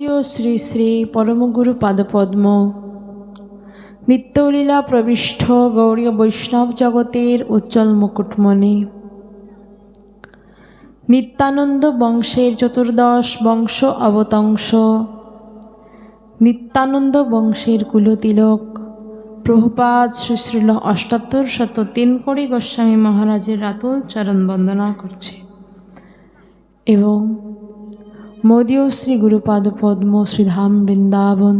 মৌর্য শ্রী শ্রী পরমগুরু পাদপদ্ম নিত্যলীলা প্রবিষ্ট গৌড়ীয় বৈষ্ণব জগতের উজ্জ্বল মুকুটমণি নিত্যানন্দ বংশের চতুর্দশ বংশ অবতংশ নিত্যানন্দ বংশের কুলতিলক প্রভুপাদ শ্রী শ্রীল ৭৮০৩ কোটি গোস্বামী মহারাজের রাতুল চরণ বন্দনা করছে এবং মোদীয় শ্রী গুরুপাদ পদ্ম শ্রীধাম বৃন্দাবন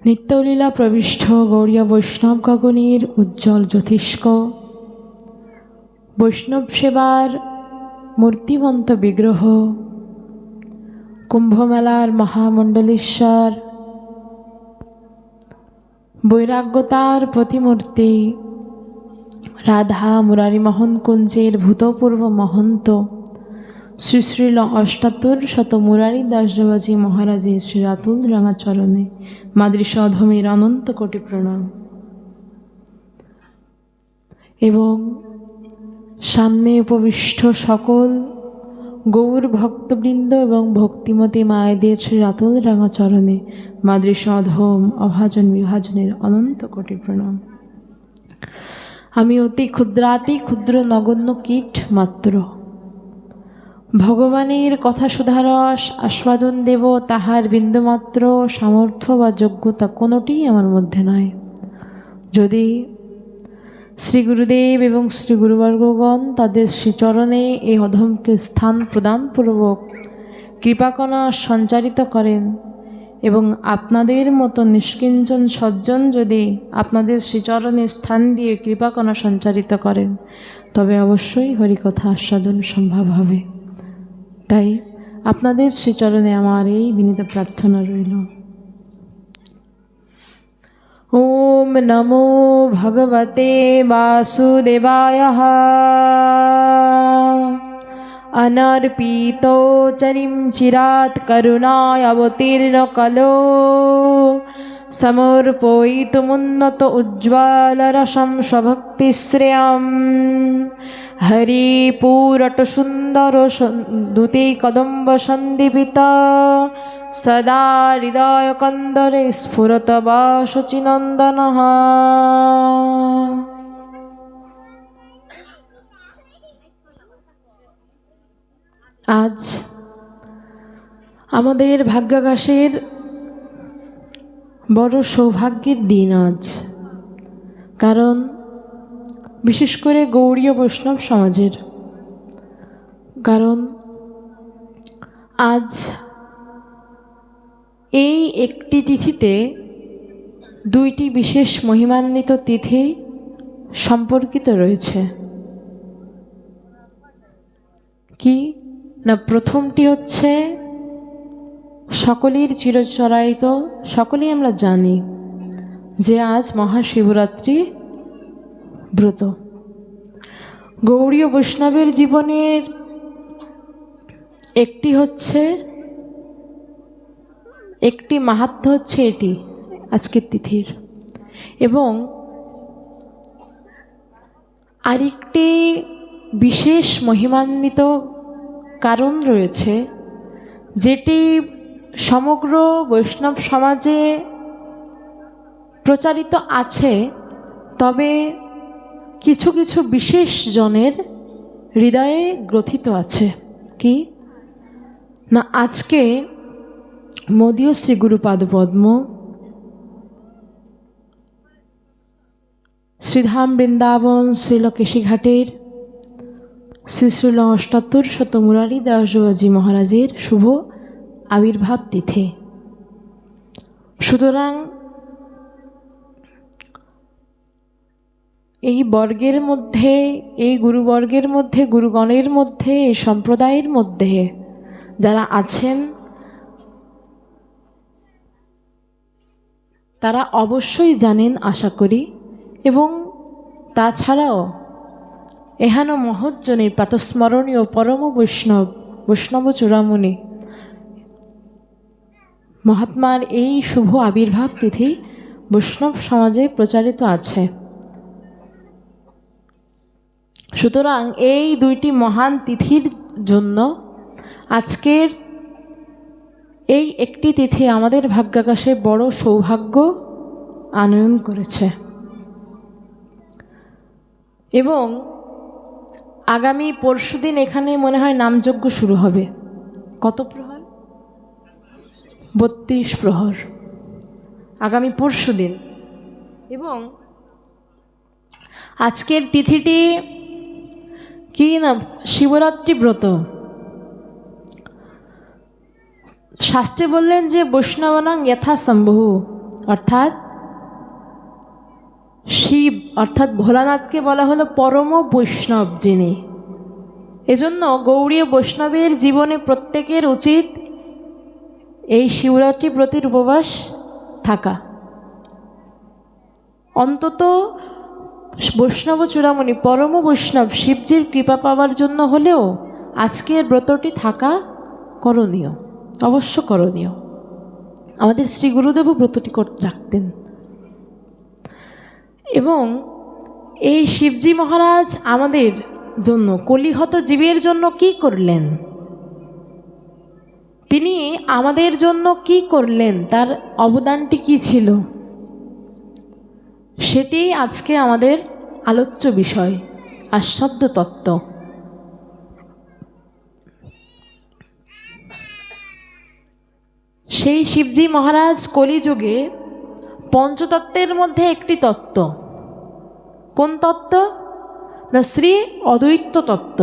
নিত্যলীলা প্রবিষ্ট গৌড়ীয় বৈষ্ণব গগনের উজ্জ্বল জ্যোতিষ্ক বৈষ্ণব সেবার মূর্তিমন্ত বিগ্রহ কুম্ভমেলার মহামণ্ডলেশ্বর বৈরাগ্যতার প্রতিমূর্তি রাধা মুরারি মোহন কুঞ্জের ভূতপূর্ব মহন্ত শ্রী শ্রীল ৭৮০০ মুরারি দাসবাজি মহারাজের শ্রী রাতুল রাঙা চরণে মাদৃশ অধমের অনন্ত কোটি প্রণাম এবং সামনে উপবিষ্ট সকল গৌর ভক্তবৃন্দ এবং ভক্তিমতী মায়েদের শ্রী রাতুল রাঙা চরণে মাদৃশ অধম অভাজন বিভাজনের অনন্ত কোটি প্রণাম। আমি অতি ক্ষুদ্রাতি ক্ষুদ্র নগণ্য কীট মাত্র, ভগবানের কথা সুধারস আস্বাদন দেব তাহার বিন্দুমাত্র সামর্থ্য বা যোগ্যতা কোনোটিই আমার মধ্যে নয়। যদি শ্রী গুরুদেব এবং শ্রী গুরুবর্গগণ তাদের শ্রীচরণে এই অধমকে স্থান প্রদানপূর্বক কৃপাকণা সঞ্চারিত করেন এবং আপনাদের মতো নিষ্কিঞ্চন সজ্জন যদি আপনাদের শ্রীচরণে স্থান দিয়ে কৃপাকণা সঞ্চারিত করেন তবে অবশ্যই হরিকথা আস্বাদন সম্ভব হবে। তাই আপনাদের শ্রীচরণে আমার এই বিনীত প্রার্থনা রইল। ওম নমো ভগবতে বাসুদেবায় অনর্পিতো চরিম চিরাৎ করুণায় অবতীর্ণ কলো সমর্পয়িতুমুন্নত উজ্জ্বলরসম স্বভক্তিশ্রেয়ম হরিপুরট সুন্দর দূতে কদম্ব সন্দীপিত সদা হৃদয় কন্দরে স্ফুরত বাসচিনন্দন। আজ আমাদের ভাগ্যাকাশের বড় সৌভাগ্যের দিন আজ, কারণ বিশেষ করে গৌড়ীয় বৈষ্ণব সমাজের, কারণ আজ এই একটি তিথিতে দুইটি বিশেষ মহিমান্বিত তিথি সম্পর্কিত রয়েছে। কি না, প্রথমটি হচ্ছে সকলের চিরচরায়িত, সকলেই আমরা জানি যে আজ মহাশিবরাত্রি ব্রত। গৌড়ীয় বৈষ্ণবের জীবনের একটি মাহাত্ম্য হচ্ছে এটি আজকের তিথির, এবং আরেকটি বিশেষ মহিমান্বিত কারণ রয়েছে যেটি সমগ্র বৈষ্ণব সমাজে প্রচারিত আছে, তবে কিছু কিছু বিশেষ জনের হৃদয়ে গ্রথিত আছে। কি না, আজকে মোদীয় শ্রী গুরুপাদ পদ্ম শ্রীধাম বৃন্দাবন শ্রীল কেশিঘাটের শ্রী শ্রীল ৭৮০০ মুরারি দাসবাজি মহারাজের শুভ আবির্ভাব তিথি। সুতরাং এই বর্গের মধ্যে, এই গুরুবর্গের মধ্যে, গুরুগণের মধ্যে, এই সম্প্রদায়ের মধ্যে যারা আছেন তারা অবশ্যই জানেন আশা করি, এবং তাছাড়াও এহেন মহৎজনের প্রাতঃস্মরণীয় পরম বৈষ্ণব চূড়ামণি মহাত্মার এই শুভ আবির্ভাব তিথি বৈষ্ণব সমাজে প্রচারিত আছে। সুতরাং এই দুইটি মহান তিথির জন্য আজকের এই একটি তিথি আমাদের ভাগ্যাকাশে বড় সৌভাগ্য আনয়ন করেছে। এবং আগামী পরশুদিন এখানে মনে হয় নামযজ্ঞ শুরু হবে। কত প্রহর? 32 প্রহর আগামী পরশুদিন। এবং আজকের তিথিটি কি না, শিবরাত্রি ব্রত। শাস্ত্রে বললেন যে বৈষ্ণবানাং যথাসম্ভব, অর্থাৎ শিব অর্থাৎ ভোলানাথকে বলা হলো পরম বৈষ্ণব যিনি। এজন্য গৌড়ীয় বৈষ্ণবের জীবনে প্রত্যেকের উচিত এই শিবরাত্রি ব্রতের উপবাস থাকা। অন্তত বৈষ্ণব চূড়ামণি পরম বৈষ্ণব শিবজির কৃপা পাওয়ার জন্য হলেও আজকের ব্রতটি থাকা করণীয়, অবশ্য করণীয়। আমাদের শ্রী গুরুদেবও ব্রতটি রাখতেন। এবং এই শিবজি মহারাজ আমাদের জন্য, কলিহত জীবের জন্য কি করলেন, তিনি আমাদের জন্য কি করলেন, তার অবদানটি কি ছিল, সেটি আজকে আমাদের আলোচ্য বিষয়, আস্বাদ্য তত্ত্ব। সেই শিবজি মহারাজ কলিযুগে পঞ্চতত্ত্বের মধ্যে একটি তত্ত্ব। কোন তত্ত্ব? না, শ্রী অদ্বৈত তত্ত্ব।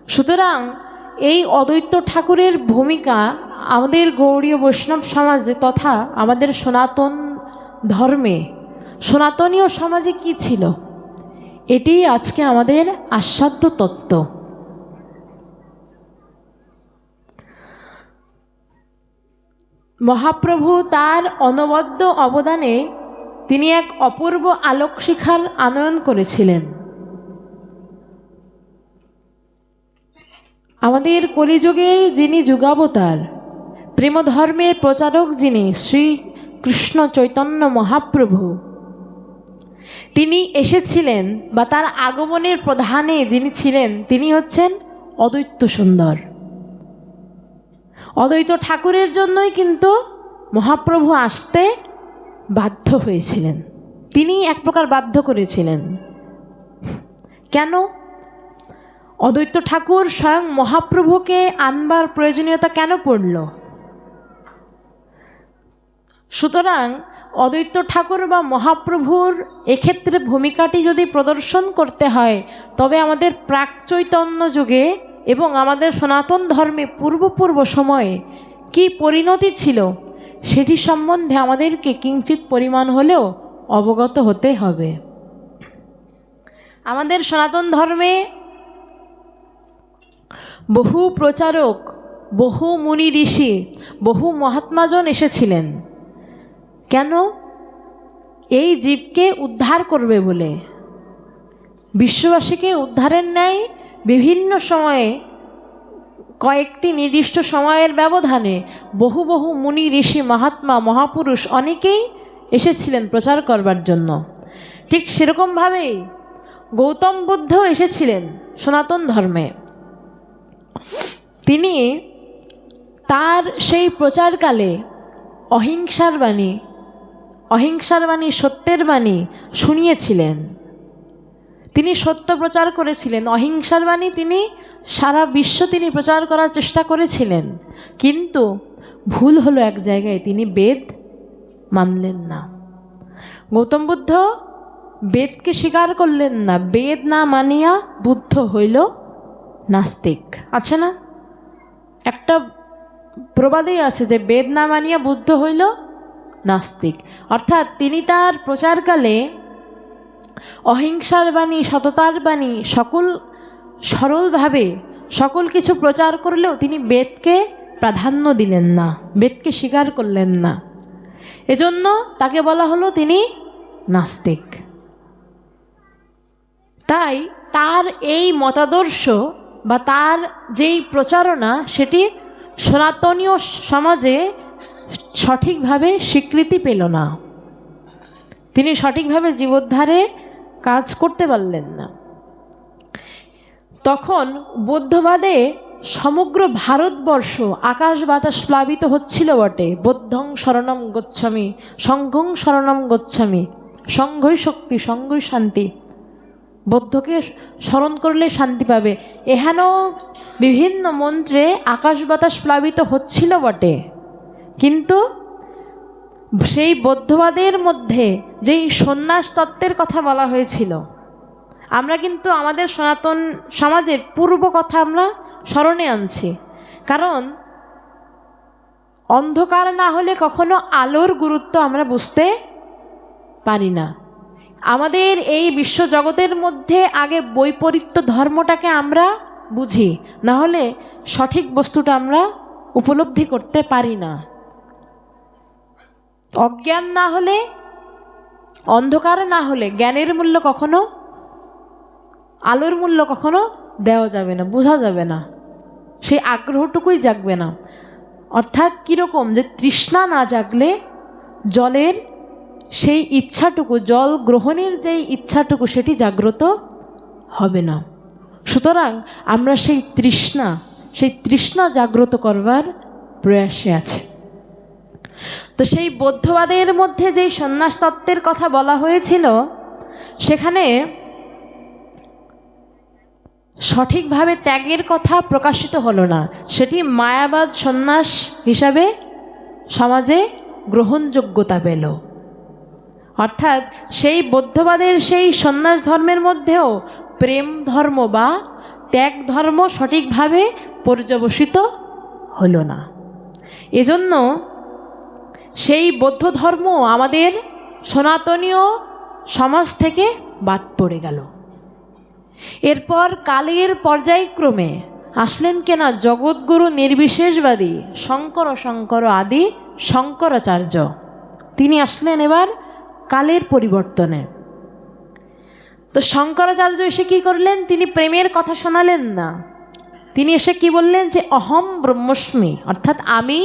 সুতরাং এই অদ্বৈত ঠাকুরের ভূমিকা আমাদের গৌড়ীয় বৈষ্ণব সমাজে তথা আমাদের সনাতন ধর্মে, সনাতনীয় সমাজে কি ছিল, এটি আজকে আমাদের আস্বাদ্য তত্ত্ব। মহাপ্রভু তার অনবদ্য অবদানে তিনি এক অপূর্ব আলোকশিখার আনয়ন করেছিলেন। আমাদের কলিযুগের যিনি যুগাবতার, প্রেমধর্মের প্রচারক যিনি শ্রীকৃষ্ণ চৈতন্য মহাপ্রভু, তিনি এসেছিলেন বা তার আগমনের প্রধানে যিনি ছিলেন তিনি হচ্ছেন অদ্বৈত সুন্দর। অদ্বৈত ঠাকুরের জন্যই কিন্তু মহাপ্রভু আসতে বাধ্য হয়েছিলেন। তিনি এক প্রকার বাধ্য করেছিলেন। কেন? অদ্বৈত ঠাকুর স্বয়ং মহাপ্রভুকে আনবার প্রয়োজনীয়তা কেন পড়ল? সুতরাং অদ্বৈত ঠাকুর বা মহাপ্রভুর এক্ষেত্রে ভূমিকাটি যদি প্রদর্শন করতে হয়, তবে আমাদের প্রাক চৈতন্য যুগে এবং আমাদের সনাতন ধর্মে পূর্ব সময়ে কি পরিণতি ছিল সেটি সম্বন্ধে আমাদেরকে কিঞ্চিত পরিমাণ হলেও অবগত হতে হবে। আমাদের সনাতন ধর্মে বহু প্রচারক, বহু মুনি ঋষি, বহু মহাত্মাজন এসেছিলেন। কেন? এই জীবকে উদ্ধার করবে বলে, বিশ্ববাসীকে উদ্ধারের ন্যায় বিভিন্ন সময়ে কয়েকটি নির্দিষ্ট সময়ের ব্যবধানে বহু মুনি ঋষি মহাত্মা মহাপুরুষ অনেকেই এসেছিলেন প্রচার করবার জন্য। ঠিক সেরকমভাবেই গৌতম বুদ্ধ এসেছিলেন সনাতন ধর্মে। তিনি তার সেই প্রচারকালে অহিংসার বাণী, সত্যের বাণী শুনিয়েছিলেন। তিনি সত্য প্রচার করেছিলেন, অহিংসার বাণী তিনি সারা বিশ্ব তিনি প্রচার করার চেষ্টা করেছিলেন। কিন্তু ভুল হলো এক জায়গায়, তিনি বেদ মানলেন না। গৌতম বুদ্ধ বেদকে স্বীকার করলেন না। বেদ না মানিয়া বুদ্ধ হইল নাস্তিক। আছে না একটা প্রবাদেই আছে যে বেদ না মানিয়া বুদ্ধ হইল নাস্তিক। অর্থাৎ তিনি তার প্রচারকালে অহিংসার বাণী, সততার বাণী সকল সরলভাবে সকল কিছু প্রচার করলেও তিনি বেদকে প্রাধান্য দিলেন না, বেদকে স্বীকার করলেন না। এজন্য তাকে বলা হলো তিনি নাস্তিক। তাই তার এই মতাদর্শ বা তার যেই প্রচারণা সেটি সনাতনীয় সমাজে সঠিকভাবে স্বীকৃতি পেল না। তিনি সঠিকভাবে জীবোদ্ধারে কাজ করতে পারলেন না। তখন বৌদ্ধবাদে সমগ্র ভারতবর্ষ আকাশ বাতাস প্লাবিত হচ্ছিল বটে। বৌদ্ধং শরণম গচ্ছামি, সংঘং শরণম গচ্ছামি, সংঘই শক্তি সংঘই শান্তি। বৌদ্ধকে স্মরণ করলে শান্তি পাবে, এহেন বিভিন্ন মন্ত্রে আকাশ বাতাস প্লাবিত হচ্ছিল বটে। কিন্তু সেই বৌদ্ধবাদের মধ্যে যেই সন্ন্যাস তত্ত্বের কথা বলা হয়েছিল, আমরা কিন্তু আমাদের সনাতন সমাজের পূর্ব কথা আমরা স্মরণে আনছি। কারণ অন্ধকার না হলে কখনো আলোর গুরুত্ব আমরা বুঝতে পারি না। আমাদের এই বিশ্বজগতের মধ্যে আগে বৈপরীত্য ধর্মটাকে আমরা বুঝি, না হলে সঠিক বস্তুটা আমরা উপলব্ধি করতে পারি না। অজ্ঞান না হলে, অন্ধকার না হলে জ্ঞানের মূল্য কখনো, আলোর মূল্য কখনো দেওয়া যাবে না, বোঝা যাবে না, সেই আগ্রহটুকুই জাগবে না। অর্থাৎ কীরকম, যে তৃষ্ণা না জাগলে জলের সেই ইচ্ছাটুকু, জল গ্রহণের যেই ইচ্ছাটুকু সেটি জাগ্রত হবে না। সুতরাং আমরা সেই তৃষ্ণা জাগ্রত করবার প্রয়াসে আছে। তো সেই বৌদ্ধবাদের মধ্যে যেই সন্ন্যাস তত্ত্বের কথা বলা হয়েছিল, সেখানে সঠিকভাবে ত্যাগের কথা প্রকাশিত হলো না, সেটি মায়াবাদ সন্ন্যাস হিসাবে সমাজে গ্রহণযোগ্যতা পেল। অর্থাৎ সেই বৌদ্ধবাদের সেই সন্ন্যাস ধর্মের মধ্যেও প্রেম ধর্ম বা ত্যাগ ধর্ম সঠিকভাবে পর্যবসিত হলো না। এজন্য সেই বৌদ্ধ ধর্ম আমাদের সনাতনীয় সমাজ থেকে বাদ পড়ে গেল। এরপর কালের পর্যায়ক্রমে আসলেন কেনা জগৎগুরু নির্বিশেষবাদী শঙ্কর আদি শঙ্করাচার্য। তিনি আসলেন এবার কালের পরিবর্তনে। তো শঙ্করাচার্য এসে কি করলেন? তিনি প্রেমের কথা শোনালেন না, তিনি এসে কি বললেন? যে অহম ব্রহ্মস্মি, অর্থাৎ আমি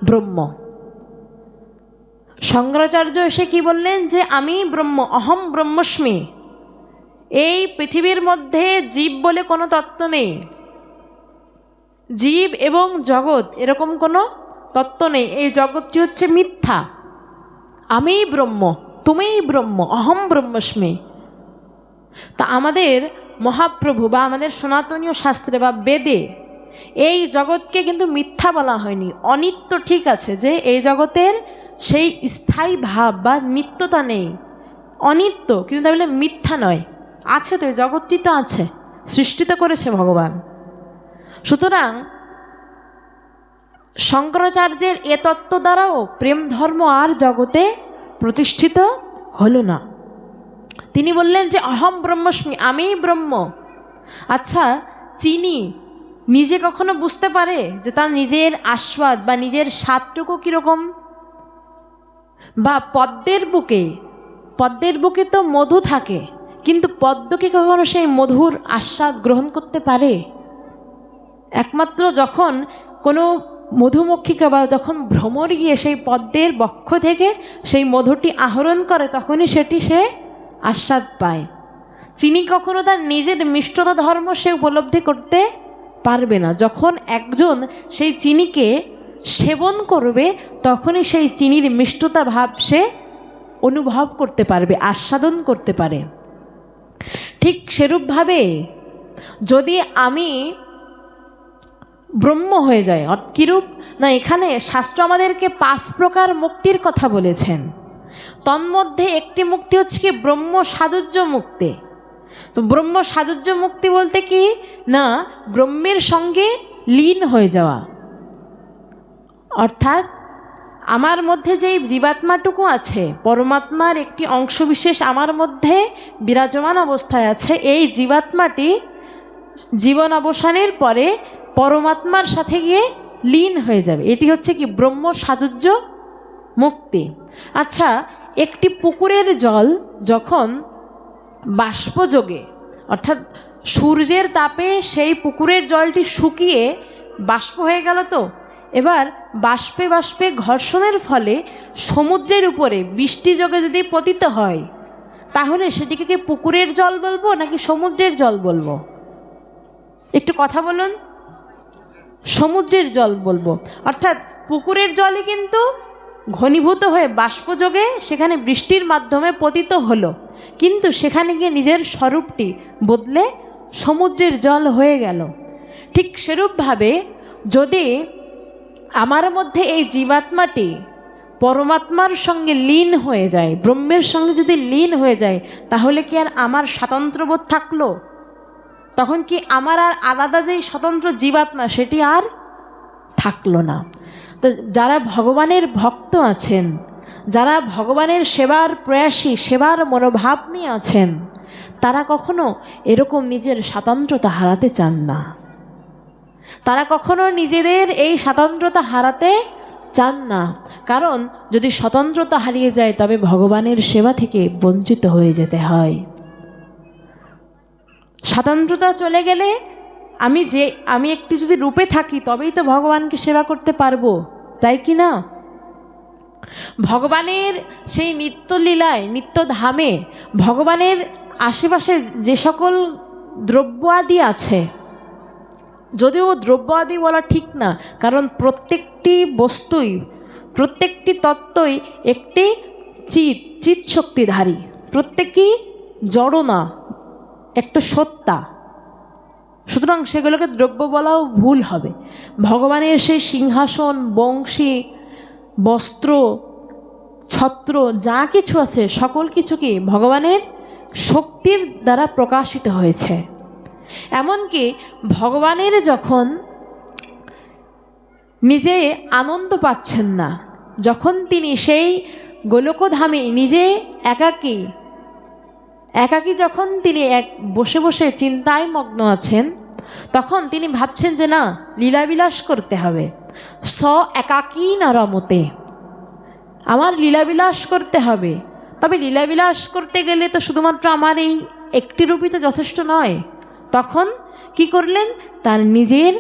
ব্রহ্ম। শঙ্করাচার্য এসে কি বললেন? যে আমি ব্রহ্ম, অহম ব্রহ্মস্মি। এই পৃথিবীর মধ্যে জীব বলে কোনো তত্ত্ব নেই, জীব এবং জগৎ এরকম কোনো তত্ত্ব নেই। এই জগৎটি হচ্ছে মিথ্যা। আমিই ব্রহ্ম, তুমিই ব্রহ্ম, অহম ব্রহ্মস্মি। তা আমাদের মহাপ্রভু বা আমাদের সনাতনীয় শাস্ত্রে বা বেদে এই জগৎকে কিন্তু মিথ্যা বলা হয়নি। অনিত্য ঠিক আছে, যে এই জগতের সেই স্থায়ী ভাব বা নিত্যতা নেই, অনিত্য, কিন্তু তাহলে মিথ্যা নয়, আছে তো, এই জগৎটি তো আছে, সৃষ্টি তো করেছে ভগবান। সুতরাং শঙ্করাচার্যের এ তত্ত্ব দ্বারাও প্রেম ধর্ম আর জগতে প্রতিষ্ঠিত হলো না। তিনি বললেন যে অহম ব্রহ্মস্মি, আমিই ব্রহ্ম। আচ্ছা, চিনি নিজে কখনো বুঝতে পারে যে তার নিজের আস্বাদ বা নিজের স্বাদটুকু কীরকম? বা পদ্মের বুকে তো মধু থাকে, কিন্তু পদ্ম কি কখনো সেই মধুর আস্বাদ গ্রহণ করতে পারে? একমাত্র যখন কোনো মধুমক্ষিকা বা যখন ভ্রমর গিয়ে সেই পদ্মের বক্ষ থেকে সেই মধুটি আহরণ করে, তখনই সেটি সে আস্বাদ পায়। চিনি কখনো তার নিজের মিষ্টতা ধর্ম সে উপলব্ধি করতে পারবে না। যখন একজন সেই চিনিকে সেবন করবে, তখনই সেই চিনির মিষ্টতা ভাব সে অনুভব করতে পারবে, আস্বাদন করতে পারে। ঠিক সেরূপভাবে যদি আমি ব্রহ্ম হয়ে যায়, কিরূপ না, এখানে শাস্ত্র আমাদেরকে 5 প্রকার মুক্তির কথা বলেছেন। তন্মধ্যে একটি মুক্তি হচ্ছে কি? ব্রহ্ম সাযুজ্য মুক্তি। তো ব্রহ্ম সাযুজ্য মুক্তি বলতে কি না, ব্রহ্মের সঙ্গে লীন হয়ে যাওয়া। অর্থাৎ আমার মধ্যে যেই জীবাত্মাটুকু আছে, পরমাত্মার একটি অংশবিশেষ আমার মধ্যে বিরাজমান অবস্থায় আছে, এই জীবাত্মাটি জীবন অবসানের পরে পরমাত্মার সাথে গিয়ে লীন হয়ে যাবে। এটি হচ্ছে কি? ব্রহ্ম সাযুজ্য মুক্তি। আচ্ছা, একটি পুকুরের জল যখন বাষ্পযোগে, অর্থাৎ সূর্যের তাপে সেই পুকুরের জলটি শুকিয়ে বাষ্প হয়ে গেল, তো এবার বাষ্পে বাষ্পে ঘর্ষণের ফলে সমুদ্রের উপরে বৃষ্টিযোগে যদি পতিত হয়, তাহলে সেটিকে কি পুকুরের জল বলবো নাকি সমুদ্রের জল বলবো? একটু কথা বলুন। সমুদ্রের জল বলবো, অর্থাৎ পুকুরের জলই কিন্তু ঘনীভূত হয়ে বাষ্পযোগে সেখানে বৃষ্টির মাধ্যমে পতিত হলো, কিন্তু সেখানে গিয়ে নিজের স্বরূপটি বদলে সমুদ্রের জল হয়ে গেল। ঠিক সেরূপভাবে যদি আমার মধ্যে এই জীবাত্মাটি পরমাত্মার সঙ্গে লীন হয়ে যায়, ব্রহ্মের সঙ্গে যদি লীন হয়ে যায়, তাহলে কি আর আমার স্বাতন্ত্র্যবোধ থাকলো? তখন কি আমার আর আলাদা যেই স্বতন্ত্র জীবাত্মা সেটি আর থাকলো না। তো যারা ভগবানের ভক্ত আছেন, যারা ভগবানের সেবার প্রয়াসী, সেবার মনোভাব নিয়ে আছেন, তারা কখনো এরকম নিজের স্বাতন্ত্র্যতা হারাতে চান না। তারা কখনো নিজেদের এই স্বাতন্ত্র্যতা হারাতে চান না, কারণ যদি স্বতন্ত্রতা হারিয়ে যায় তবে ভগবানের সেবা থেকে বঞ্চিত হয়ে যেতে হয়। স্বাতন্ত্রতা চলে গেলে আমি একটি যদি রূপে থাকি তবেই তো ভগবানকে সেবা করতে পারবো, তাই কি না? ভগবানের সেই নিত্যলীলায়, নিত্যধামে, ভগবানের আশেপাশে যে সকল দ্রব্য আদি আছে, যদিও দ্রব্য আদি বলা ঠিক না, কারণ প্রত্যেকটি বস্তুই, প্রত্যেকটি তত্ত্বই একটি চিৎ শক্তিধারী, প্রত্যেকই জড় না, একটা সত্তা। সুতরাং সেগুলোকে দ্রব্য বলাও ভুল হবে। ভগবানের সেই সিংহাসন, বংশী, বস্ত্র, ছত্র যা কিছু আছে সকল কিছু কি ভগবানের শক্তির দ্বারা প্রকাশিত হয়েছে। এমনকি ভগবানের যখন নিজে আনন্দ পাচ্ছেন না, যখন তিনি সেই গোলকধামে নিজে একাকী যখন তিনি বসে বসে চিন্তায় মগ্ন আছেন, তখন তিনি ভাবছেন যে না, লীলাবিলাস করতে হবে। একাকী না রমতে, আমার লীলাবিলাস করতে হবে। তবে লীলাবিলাস করতে গেলে তো শুধুমাত্র আমার এই একটি রূপই তো যথেষ্ট নয়। তখন কি করলেন? তার নিজের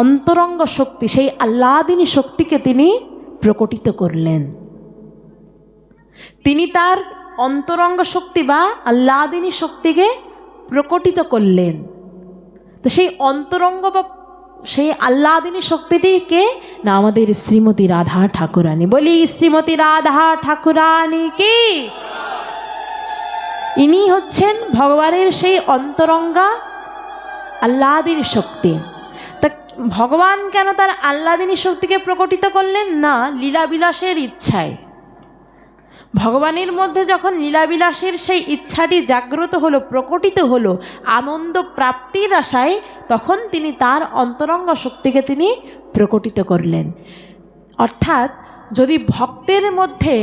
অন্তরঙ্গ শক্তি, সেই আহ্লাদিনী শক্তিকে তিনি প্রকটিত করলেন। তিনি তার অন্তরঙ্গ শক্তি বা আহ্লাদিনী শক্তিকে প্রকটিত করলেন। তো সেই অন্তরঙ্গ বা সেই আহ্লাদিনী শক্তিটিকে না আমাদের শ্রীমতী রাধা ঠাকুরানী। বলি শ্রীমতী রাধা ঠাকুরানী কি? ইনি হচ্ছেন ভগবানের সেই অন্তরঙ্গা আহ্লাদিনী শক্তি। তা ভগবান কেন তার আহ্লাদিনী শক্তিকে প্রকটিত করলেন? না লীলাবিলাসের ইচ্ছায়। ভগবানের মধ্যে যখন লীলাবিলাসের সেই ইচ্ছাটি জাগ্রত হলো, প্রকটিত হলো আনন্দ প্রাপ্তির আশায়, তখন তিনি তার অন্তরঙ্গ শক্তিকে তিনি প্রকটিত করলেন। অর্থাৎ যদি ভক্তের মধ্যে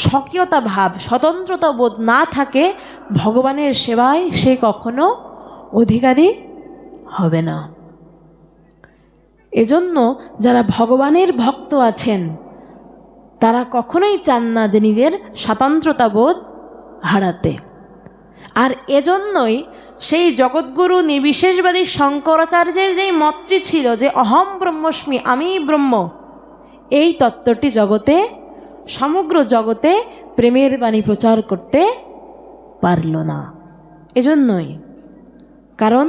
স্বকীয়তা ভাব, স্বতন্ত্রতা বোধ না থাকে, ভগবানের সেবায় সে কখনো অধিকারী হবে না। এজন্য যারা ভগবানের ভক্ত আছেন তারা কখনোই চান না যে নিজের স্বাতন্ত্রতা বোধ হারাতে। আর এজন্যই সেই জগৎগুরু নির্বিশেষবাদী শঙ্করাচার্যের যেই মতটি ছিল যে অহম ব্রহ্মস্মি, আমি ব্রহ্ম, এই তত্ত্বটি জগতে, সমগ্র জগতে প্রেমের বাণী প্রচার করতে পারল না। এজন্যই, কারণ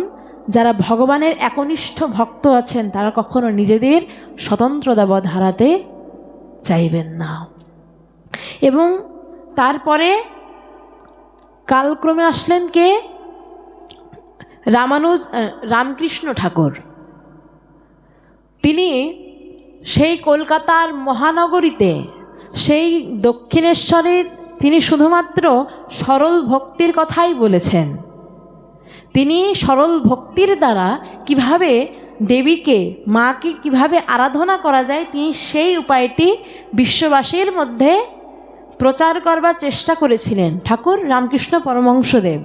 যারা ভগবানের একনিষ্ঠ ভক্ত আছেন তারা কখনো নিজেদের স্বতন্ত্রতা বোধ হারাতে চাইবেন না। এবং তারপরে কালক্রমে আসলেন কে? রামকৃষ্ণ ঠাকুর। তিনি সেই কলকাতার মহানগরীতে, সেই দক্ষিণেশ্বরে তিনি শুধুমাত্র সরল ভক্তির কথাই বলেছেন। তিনি সরল ভক্তির দ্বারা কিভাবে দেবীকে, মাকে কিভাবে আরাধনা করা যায়, তিনি সেই উপায়টি বিশ্ববাসীর মধ্যে প্রচার করবার চেষ্টা করেছিলেন। ঠাকুর রামকৃষ্ণ পরমহংসদেব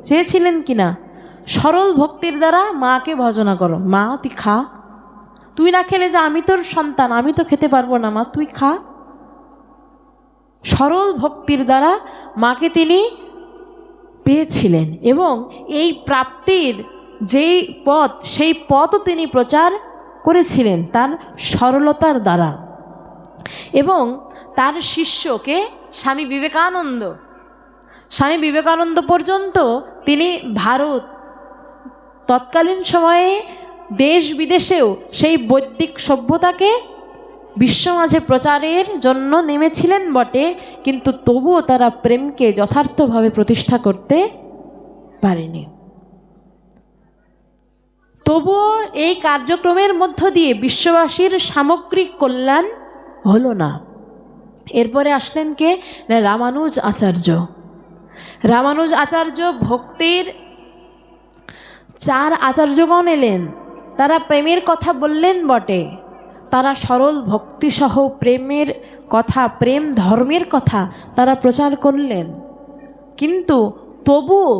চেয়েছিলেন কিনা সরল ভক্তির দ্বারা মাকে ভজনা করো, মা তুই খা, তুই না খেলে যে আমি তোর সন্তান, আমি তো খেতে পারবো না, মা তুই খা। সরল ভক্তির দ্বারা মাকে তিনি পেয়েছিলেন এবং এই প্রাপ্তির যেই পথ, সেই পথও তিনি প্রচার করেছিলেন তার সরলতার দ্বারা। এবং তার শিষ্যকে স্বামী বিবেকানন্দ পর্যন্ত তিনি তৎকালীন সময়ে দেশ বিদেশেও সেই বৈদিক সভ্যতাকে বিশ্ব মাঝে প্রচারের জন্য নেমেছিলেন বটে, কিন্তু তবুও তারা প্রেমকে যথার্থভাবে প্রতিষ্ঠা করতে পারেনি। তবুও এই কার্যক্রমের মধ্য দিয়ে বিশ্ববাসীর সামগ্রিক কল্যাণ হলো না। এরপরে আসলেন কে? না, রামানুজ আচার্য। রামানুজ আচার্য ভক্তির 4 আচার্যগণ এলেন। তারা প্রেমের কথা বললেন বটে, তারা সরল ভক্তিসহ প্রেমের কথা, প্রেম ধর্মের কথা তারা প্রচার করলেন, কিন্তু তবুও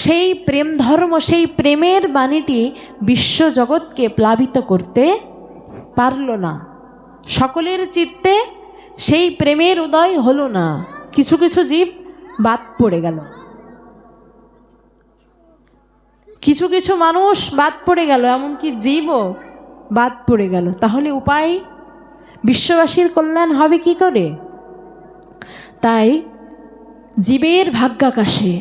সেই প্রেম ধর্ম, সেই প্রেমের বাণীটি বিশ্বজগৎকে প্লাবিত করতে পারল না। সকলের চিত্তে সেই প্রেমের উদয় হলো না। কিছু কিছু জীব বাদ পড়ে গেল, কিছু কিছু মানুষ বাদ পড়ে গেল, এমনকি জীবও বাদ পড়ে গেল। তাহলে উপায়, বিশ্ববাসীর কল্যাণ হবে কি করে? তাই জীবের ভাগ্যাকাশে,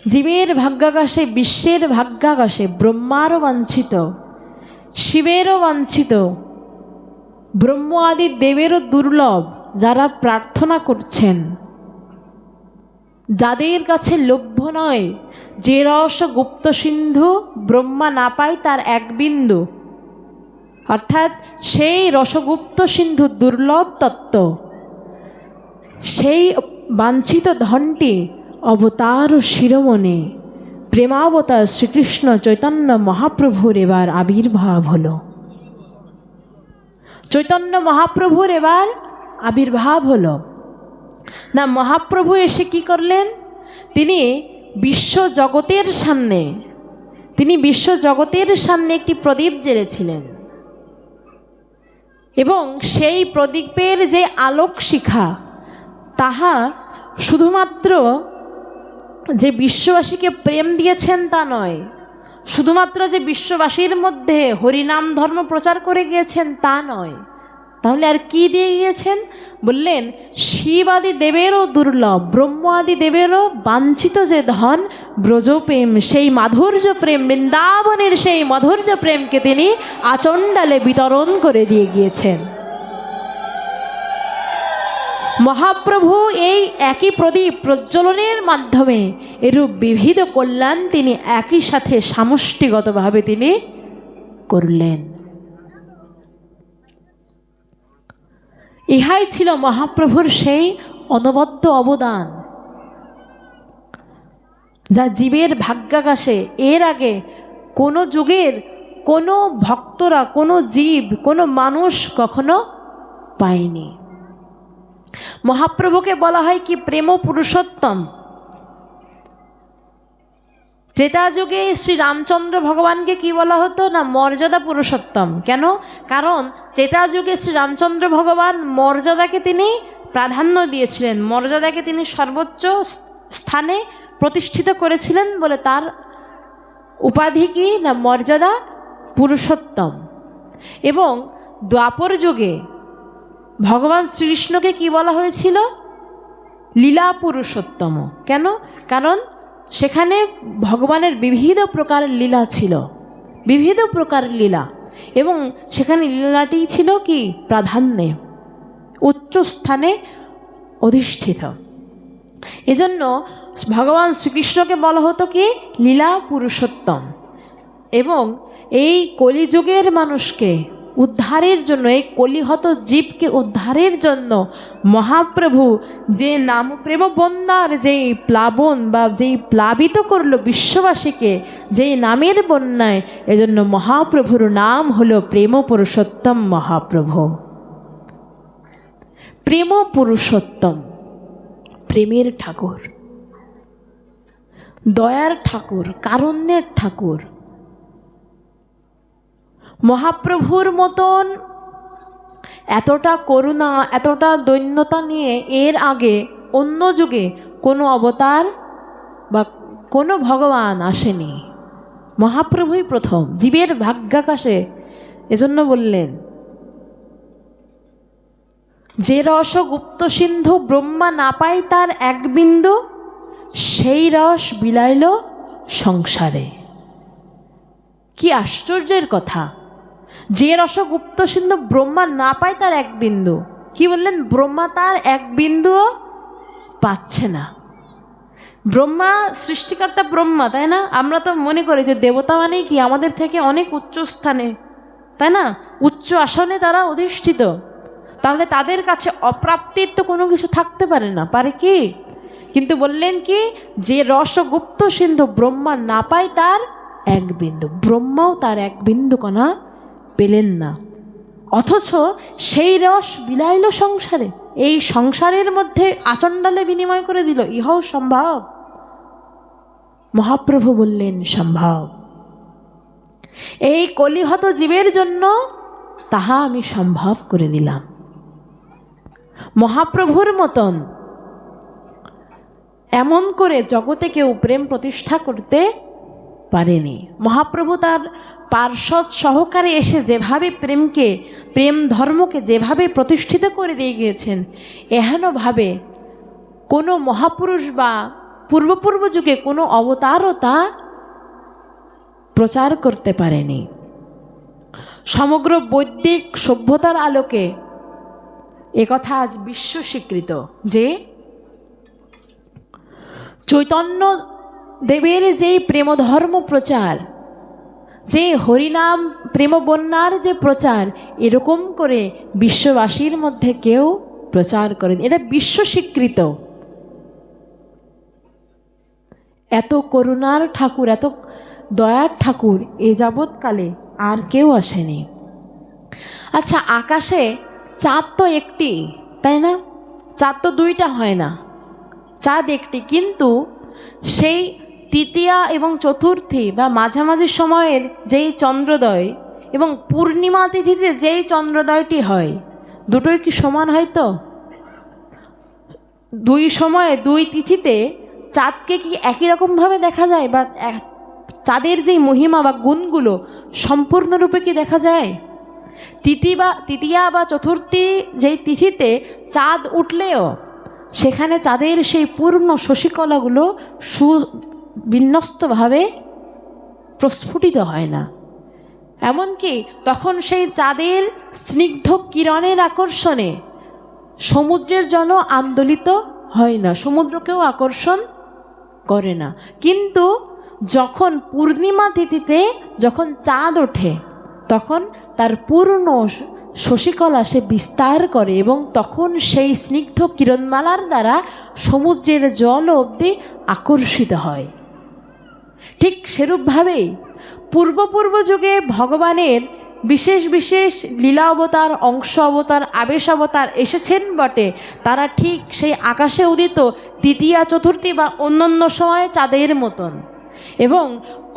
জীবের ভাগ্যাকাশে, বিশ্বের ভাগ্যাকাশে ব্রহ্মারও বাঞ্ছিত, শিবেরও বাঞ্ছিত, ব্রহ্ম আদি দেবেরও দুর্লভ যারা প্রার্থনা করছেন, যাদের কাছে লভ্য নয়, যে রস গুপ্ত সিন্ধু ব্রহ্মা না পায় তার 1 বিন্দু, অর্থাৎ সেই রসগুপ্ত সিন্ধু দুর্লভ তত্ত্ব, সেই বাঞ্ছিত ধনটি অবতার শিরোমণি প্রেমাবতার শ্রীকৃষ্ণ চৈতন্য মহাপ্রভুর এবার আবির্ভাব হলো। চৈতন্য মহাপ্রভুর এবার আবির্ভাব হলো না। মহাপ্রভু এসে কি করলেন? তিনি বিশ্বজগতের সামনে, তিনি বিশ্বজগতের সামনে একটি প্রদীপ জ্বেলেছিলেন, এবং সেই প্রদীপের যে আলোক শিখা, তাহা শুধুমাত্র যে বিশ্ববাসীকে প্রেম দিয়েছেন তা নয়, শুধুমাত্র যে বিশ্ববাসীর মধ্যে হরিনাম ধর্ম প্রচার করে গিয়েছেন তা নয়, তাহলে আর কি দিয়ে গিয়েছেন? বললেন শিব আদি দেবেরও দুর্লভ, ব্রহ্ম আদি দেবেরও বাঞ্ছিত যে ধন ব্রজপ্রেম, সেই মাধুর্য প্রেম, বৃন্দাবনের সেই মাধুর্য প্রেমকে তিনি আচণ্ডালে বিতরণ করে দিয়ে গিয়েছেন। মহাপ্রভু এই একই প্রদীপ প্রজ্বলনের মাধ্যমে এরূপ বিবিধ কল্যাণ তিনি একই সাথে সমষ্টিগতভাবে তিনি করলেন। ইহাই ছিল মহাপ্রভুর সেই অনবদ্য অবদান, যা জীবের ভাগ্যাকাশে এর আগে কোনো যুগের কোনো ভক্তরা, কোনো জীব, কোনো মানুষ কখনো পায়নি। মহাপ্রভুকে বলা হয় কি? প্রেম পুরুষোত্তম। ত্রেতা যুগে শ্রী রামচন্দ্র ভগবানকে কি বলা হতো? না, মর্যাদা পুরুষোত্তম। কেন? কারণ ত্রেতা যুগে শ্রী রামচন্দ্র ভগবান মর্যাদাকে তিনি প্রাধান্য দিয়েছিলেন, মর্যাদাকে তিনি সর্বোচ্চ স্থানে প্রতিষ্ঠিত করেছিলেন বলে তার উপাধি কি? না, মর্যাদা পুরুষোত্তম। এবং দ্বাপর যুগে ভগবান শ্রীকৃষ্ণকে কি বলা হয়েছিল? লীলা পুরুষোত্তম। কেন? কারণ সেখানে ভগবানের বিবিধ প্রকার লীলা ছিল, বিবিধ প্রকার লীলা, এবং সেখানে লীলাটি ছিল কি? প্রাধান্যে, উচ্চ স্থানে অধিষ্ঠিত। এজন্য ভগবান শ্রীকৃষ্ণকে বলা হতো কি? লীলা পুরুষোত্তম। এবং এই কলিযুগের মানুষকে উদ্ধারের জন্য, এই কলিহত জীবকে উদ্ধারের জন্য মহাপ্রভু যে নাম প্রেম বন্যার যেই প্লাবন বা যেই প্লাবিত করল বিশ্ববাসীকে, যেই নামের বন্যায়, এজন্য মহাপ্রভুর নাম হলো প্রেম পুরুষোত্তম মহাপ্রভু। প্রেম পুরুষোত্তম, প্রেমের ঠাকুর, দয়ার ঠাকুর, কারুণ্যের ঠাকুর। মহাপ্রভুর মতন এতটা করুণা, এতটা দৈন্যতা নিয়ে এর আগে অন্য যুগে কোনো অবতার বা কোনো ভগবান আসেনি। মহাপ্রভুই প্রথম জীবের ভাগ্যাকাশে। এজন্য বললেন যে রস গুপ্ত সিন্ধু ব্রহ্মা না পায় তার 1 বিন্দু, সেই রস বিলাইল সংসারে। কি আশ্চর্যের কথা, যে রসগুপ্ত সিন্ধু ব্রহ্মা না পায় তার এক বিন্দু, কি বললেন, ব্রহ্মা তার এক বিন্দুও পাচ্ছে না। ব্রহ্মা সৃষ্টিকর্তা ব্রহ্মা, তাই না? আমরা তো মনে করি যে দেবতা মানেই কি আমাদের থেকে অনেক উচ্চ স্থানে, তাই না, উচ্চ আসনে তারা অধিষ্ঠিত, তাহলে তাদের কাছে অপ্রাপ্তির তো কোনো কিছু থাকতে পারে না, পারে কি? কিন্তু বললেন কি, যে রসগুপ্ত সিন্ধু ব্রহ্মা না পায় তার এক বিন্দু, ব্রহ্মাও তার এক বিন্দু কণা পেলেন না, অথচ সেই রস বিলাইল সংসারে, এই সংসারের মধ্যে আচণ্ডালে বিনিময় করে দিল। ইহাও সম্ভব? মহাপ্রভু বললেন সম্ভব। এই কলিহত জীবের জন্য তাহা আমি সম্ভব করে দিলাম। মহাপ্রভুর মতন এমন করে জগতে কেউ প্রেম প্রতিষ্ঠা করতে পারেনি। মহাপ্রভু তার পার্ষদ সহকারে এসে যেভাবে প্রেমকে, প্রেম ধর্মকে যেভাবে প্রতিষ্ঠিত করে দিয়ে গিয়েছেন, এহেনভাবে কোনো মহাপুরুষ বা পূর্ব যুগে কোনো অবতারও তা প্রচার করতে পারেনি। সমগ্র বৈদিক সভ্যতার আলোকে একথা আজ বিশ্ব স্বীকৃত যে চৈতন্য দেবের যেই প্রেমধর্ম প্রচার, যে হরিনাম প্রেমবন্যার যে প্রচার, এরকম করে বিশ্ববাসীর মধ্যে কেউ প্রচার করেন, এটা বিশ্ব স্বীকৃত। এত করুণার ঠাকুর, এত দয়ার ঠাকুর এ যাবৎকালে আর কেউ আসেনি। আচ্ছা, আকাশে চাঁদ তো একটি, তাই না? চাঁদ তো দুইটা হয় না, চাঁদ একটি, কিন্তু সেই তৃতীয়া এবং চতুর্থী বা মাঝামাঝি সময়ের যেই চন্দ্রোদয় এবং পূর্ণিমা তিথিতে যেই চন্দ্রোদয়টি হয়, দুটোই কি সমান হয়? তো দুই সময়ে দুই তিথিতে চাঁদকে কি একই রকমভাবে দেখা যায়, বা চাঁদের যেই মহিমা বা গুণগুলো সম্পূর্ণরূপে কি দেখা যায়? তৃতীয়া বা চতুর্থী যেই তিথিতে চাঁদ উঠলেও সেখানে চাঁদের সেই পূর্ণ শশীকলাগুলো সুবিন্যস্তভাবে প্রস্ফুটিত হয় না। এমনকি তখন সেই চাঁদের স্নিগ্ধ কিরণের আকর্ষণে সমুদ্রের জল আন্দোলিত হয় না, সমুদ্রকেও আকর্ষণ করে না। কিন্তু যখন পূর্ণিমা তিথিতে যখন চাঁদ ওঠে, তখন তার পূর্ণ শশীকলা সে বিস্তার করে এবং তখন সেই স্নিগ্ধ কিরণমালার দ্বারা সমুদ্রের জল অবধি আকর্ষিত হয়। ঠিক সেরূপভাবেই পূর্ব যুগে ভগবানের বিশেষ বিশেষ লীলা অবতার, অংশ অবতার, আবেশ অবতার এসেছেন বটে, তারা ঠিক সেই আকাশে উদিত তৃতীয়া চতুর্থী বা অন্যান্য সময়ে চাঁদের মতন। এবং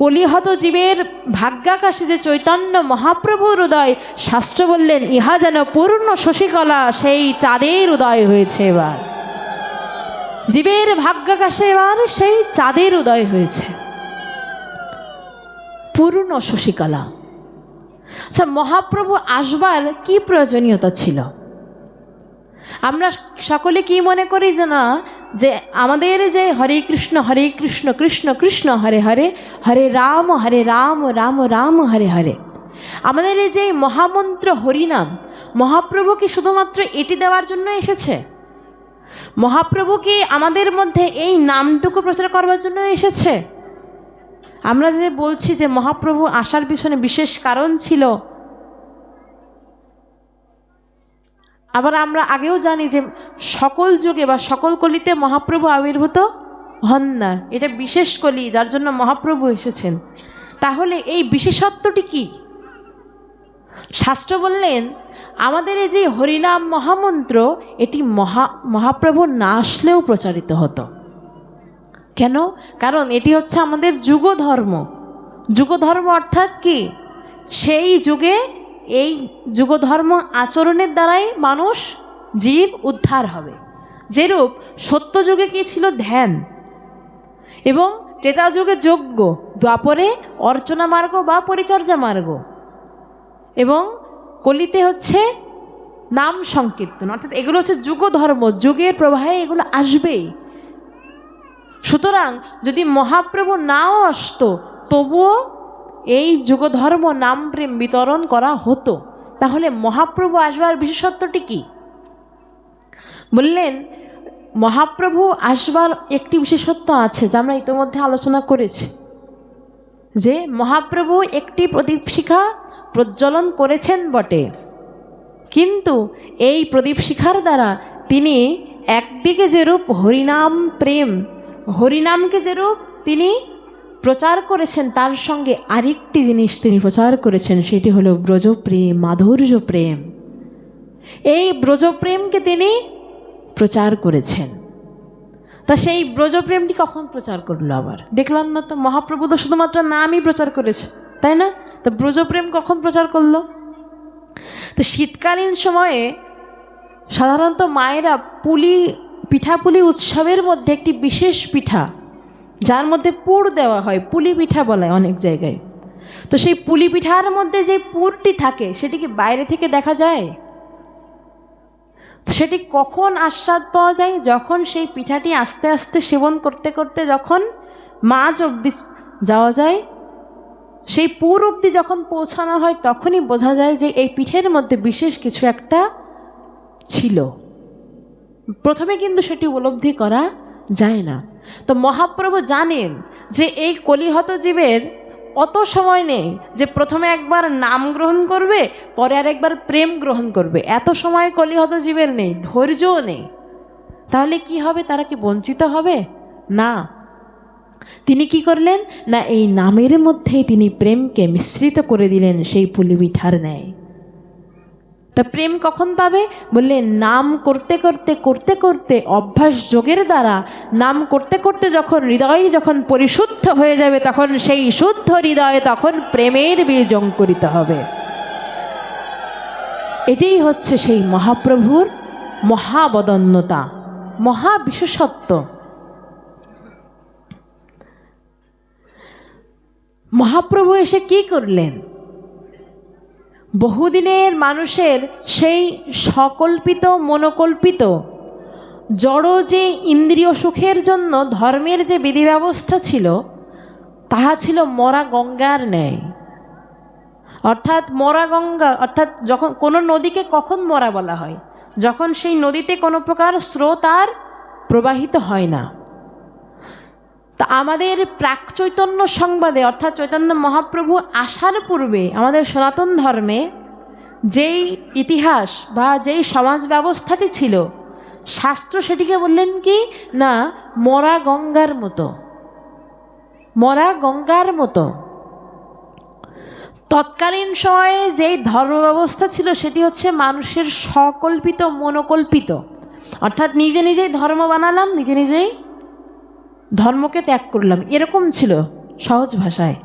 কলিহত জীবের ভাগ্যাকাশে যে চৈতন্য মহাপ্রভুর উদয়, শাস্ত্র বললেন ইহা যেন পূর্ণ শশীকলা সেই চাঁদের উদয় হয়েছে। এবার জীবের ভাগ্যাকাশে এবার সেই চাঁদের উদয় হয়েছে, পূর্ণ শশীকলা। আচ্ছা, মহাপ্রভু আসবার কি প্রয়োজনীয়তা ছিল? আমরা সকলে কি মনে করি যে না, যে আমাদের যে হরে কৃষ্ণ কৃষ্ণ কৃষ্ণ হরে হরে, হরে রাম রাম রাম হরে হরে, আমাদের এই যে মহামন্ত্র হরিনাম, মহাপ্রভু কি শুধুমাত্র এটি দেওয়ার জন্য এসেছে? মহাপ্রভু কি আমাদের মধ্যে এই নামটুকু প্রচার করবার জন্য এসেছে? আমরা যে বলছি যে মহাপ্রভু আসার পিছনে বিশেষ কারণ ছিল, আবার আমরা আগেও জানি যে সকল যুগে বা সকল কলিতে মহাপ্রভু আবির্ভূত হন না, এটা বিশেষ কলি যার জন্য মহাপ্রভু এসেছেন। তাহলে এই বিশেষত্বটি কি? শাস্ত্র বললেন আমাদের এই যে হরিনাম মহামন্ত্র, এটি মহাপ্রভু না আসলেও প্রচারিত হতো। কেন? কারণ এটি হচ্ছে আমাদের যুগধর্ম। যুগধর্ম অর্থাৎ কি? সেই যুগে এই যুগধর্ম আচরণের দ্বারাই মানুষ জীব উদ্ধার হবে। যেরূপ সত্যযুগে কি ছিল? ধ্যান। এবং ত্রেতা যুগে যজ্ঞ, দ্বাপরে অর্চনা মার্গ বা পরিচর্যা মার্গ, এবং কলিতে হচ্ছে নাম সংকীর্তন। অর্থাৎ এগুলো হচ্ছে যুগধর্ম, যুগের প্রবাহে এগুলো আসবেই। সুতরাং যদি মহাপ্রভু নাও আসতো, তবুও এই যুগধর্ম নাম প্রেম বিতরণ করা হতো। তাহলে মহাপ্রভু আসবার বিশেষত্বটি কি? বললেন মহাপ্রভু আসবার একটি বিশেষত্ব আছে, যা আমরা ইতিমধ্যে আলোচনা করেছি, যে মহাপ্রভু একটি প্রদীপ শিখা প্রজ্বলন করেছেন বটে, কিন্তু এই প্রদীপ শিখার দ্বারা তিনি একদিকে যেরূপ হরিনাম প্রেম, হরিনামকে যেরূপ তিনি প্রচার করেছেন, তার সঙ্গে আরেকটি জিনিস তিনি প্রচার করেছেন, সেটি হলো ব্রজপ্রেম, মাধুর্য প্রেম। এই ব্রজপ্রেমকে তিনি প্রচার করেছেন। তা সেই ব্রজপ্রেমটি কখন প্রচার করলো? আবার দেখলাম না তো, মহাপ্রভু তো শুধুমাত্র নামই প্রচার করেছে, তাই না? তো ব্রজপ্রেম কখন প্রচার করলো? তো শীতকালীন সময়ে সাধারণত মায়েরা পিঠাপুলি উৎসবের মধ্যে একটি বিশেষ পিঠা, যার মধ্যে পুর দেওয়া হয়, পুলি পিঠা বলা হয় অনেক জায়গায়। তো সেই পুলি পিঠার মধ্যে যে পুরটি থাকে, সেটি কি বাইরে থেকে দেখা যায়? সেটি কখন আস্বাদ পাওয়া যায়? যখন সেই পিঠাটি আস্তে আস্তে সেবন করতে করতে যখন মাঝ অবধি যাওয়া যায়, সেই পুর অবধি যখন পৌঁছানো হয়, তখনই বোঝা যায় যে এই পিঠের মধ্যে বিশেষ কিছু একটা ছিল। প্রথমে কিন্তু সেটি উপলব্ধি করা যায় না। তো মহাপ্রভু জানেন যে এই কলিহত জীবের অত সময় নেই যে প্রথমে একবার নাম গ্রহণ করবে, পরে আর একবার প্রেম গ্রহণ করবে। এত সময় কলিহত জীবের নেই, ধৈর্যও নেই। তাহলে কি হবে? তারা কি বঞ্চিত হবে? না। তিনি কি করলেন না, এই নামের মধ্যেই তিনি প্রেমকে মিশ্রিত করে দিলেন সেই পুলি পিঠার ন্যায়। তা প্রেম কখন পাবে? বললে নাম করতে করতে করতে করতে অভ্যাস যোগের দ্বারা নাম করতে করতে যখন হৃদয় যখন পরিশুদ্ধ হয়ে যাবে, তখন সেই শুদ্ধ হৃদয়ে তখন প্রেমের বীজ অঙ্কুরিত হবে। এটাই হচ্ছে সেই মহাপ্রভুর মহাবদন্যতা, মহাবিশেষত্ব। মহাপ্রভু এসে কি করলেন? বহুদিনের মানুষের সেই সকল্পিত মনোকল্পিত জড় যে ইন্দ্রিয় সুখের জন্য ধর্মের যে বিধি ব্যবস্থা ছিল, তাহা ছিল মরা গঙ্গার ন্যায়। অর্থাৎ মরা গঙ্গা, অর্থাৎ যখন কোনো নদীকে কখন মরা বলা হয়? যখন সেই নদীতে কোনো প্রকার স্রোত আর প্রবাহিত হয় না। তা আমাদের প্রাক চৈতন্য সংবাদে, অর্থাৎ চৈতন্য মহাপ্রভু আসার পূর্বে আমাদের সনাতন ধর্মে যেই ইতিহাস বা যেই সমাজ ব্যবস্থাটি ছিল, শাস্ত্র সেটিকে বললেন কি না, মরা গঙ্গার মতো, মরা গঙ্গার মতো। তৎকালীন সময়ে যেই ধর্ম ব্যবস্থা ছিল, সেটি হচ্ছে মানুষের সকল্পিত মনোকল্পিত। অর্থাৎ নিজে নিজেই ধর্ম বানালাম, নিজে নিজেই ধর্মকে ত্যাগ করলাম, এরকম ছিল সহজ ভাষায়।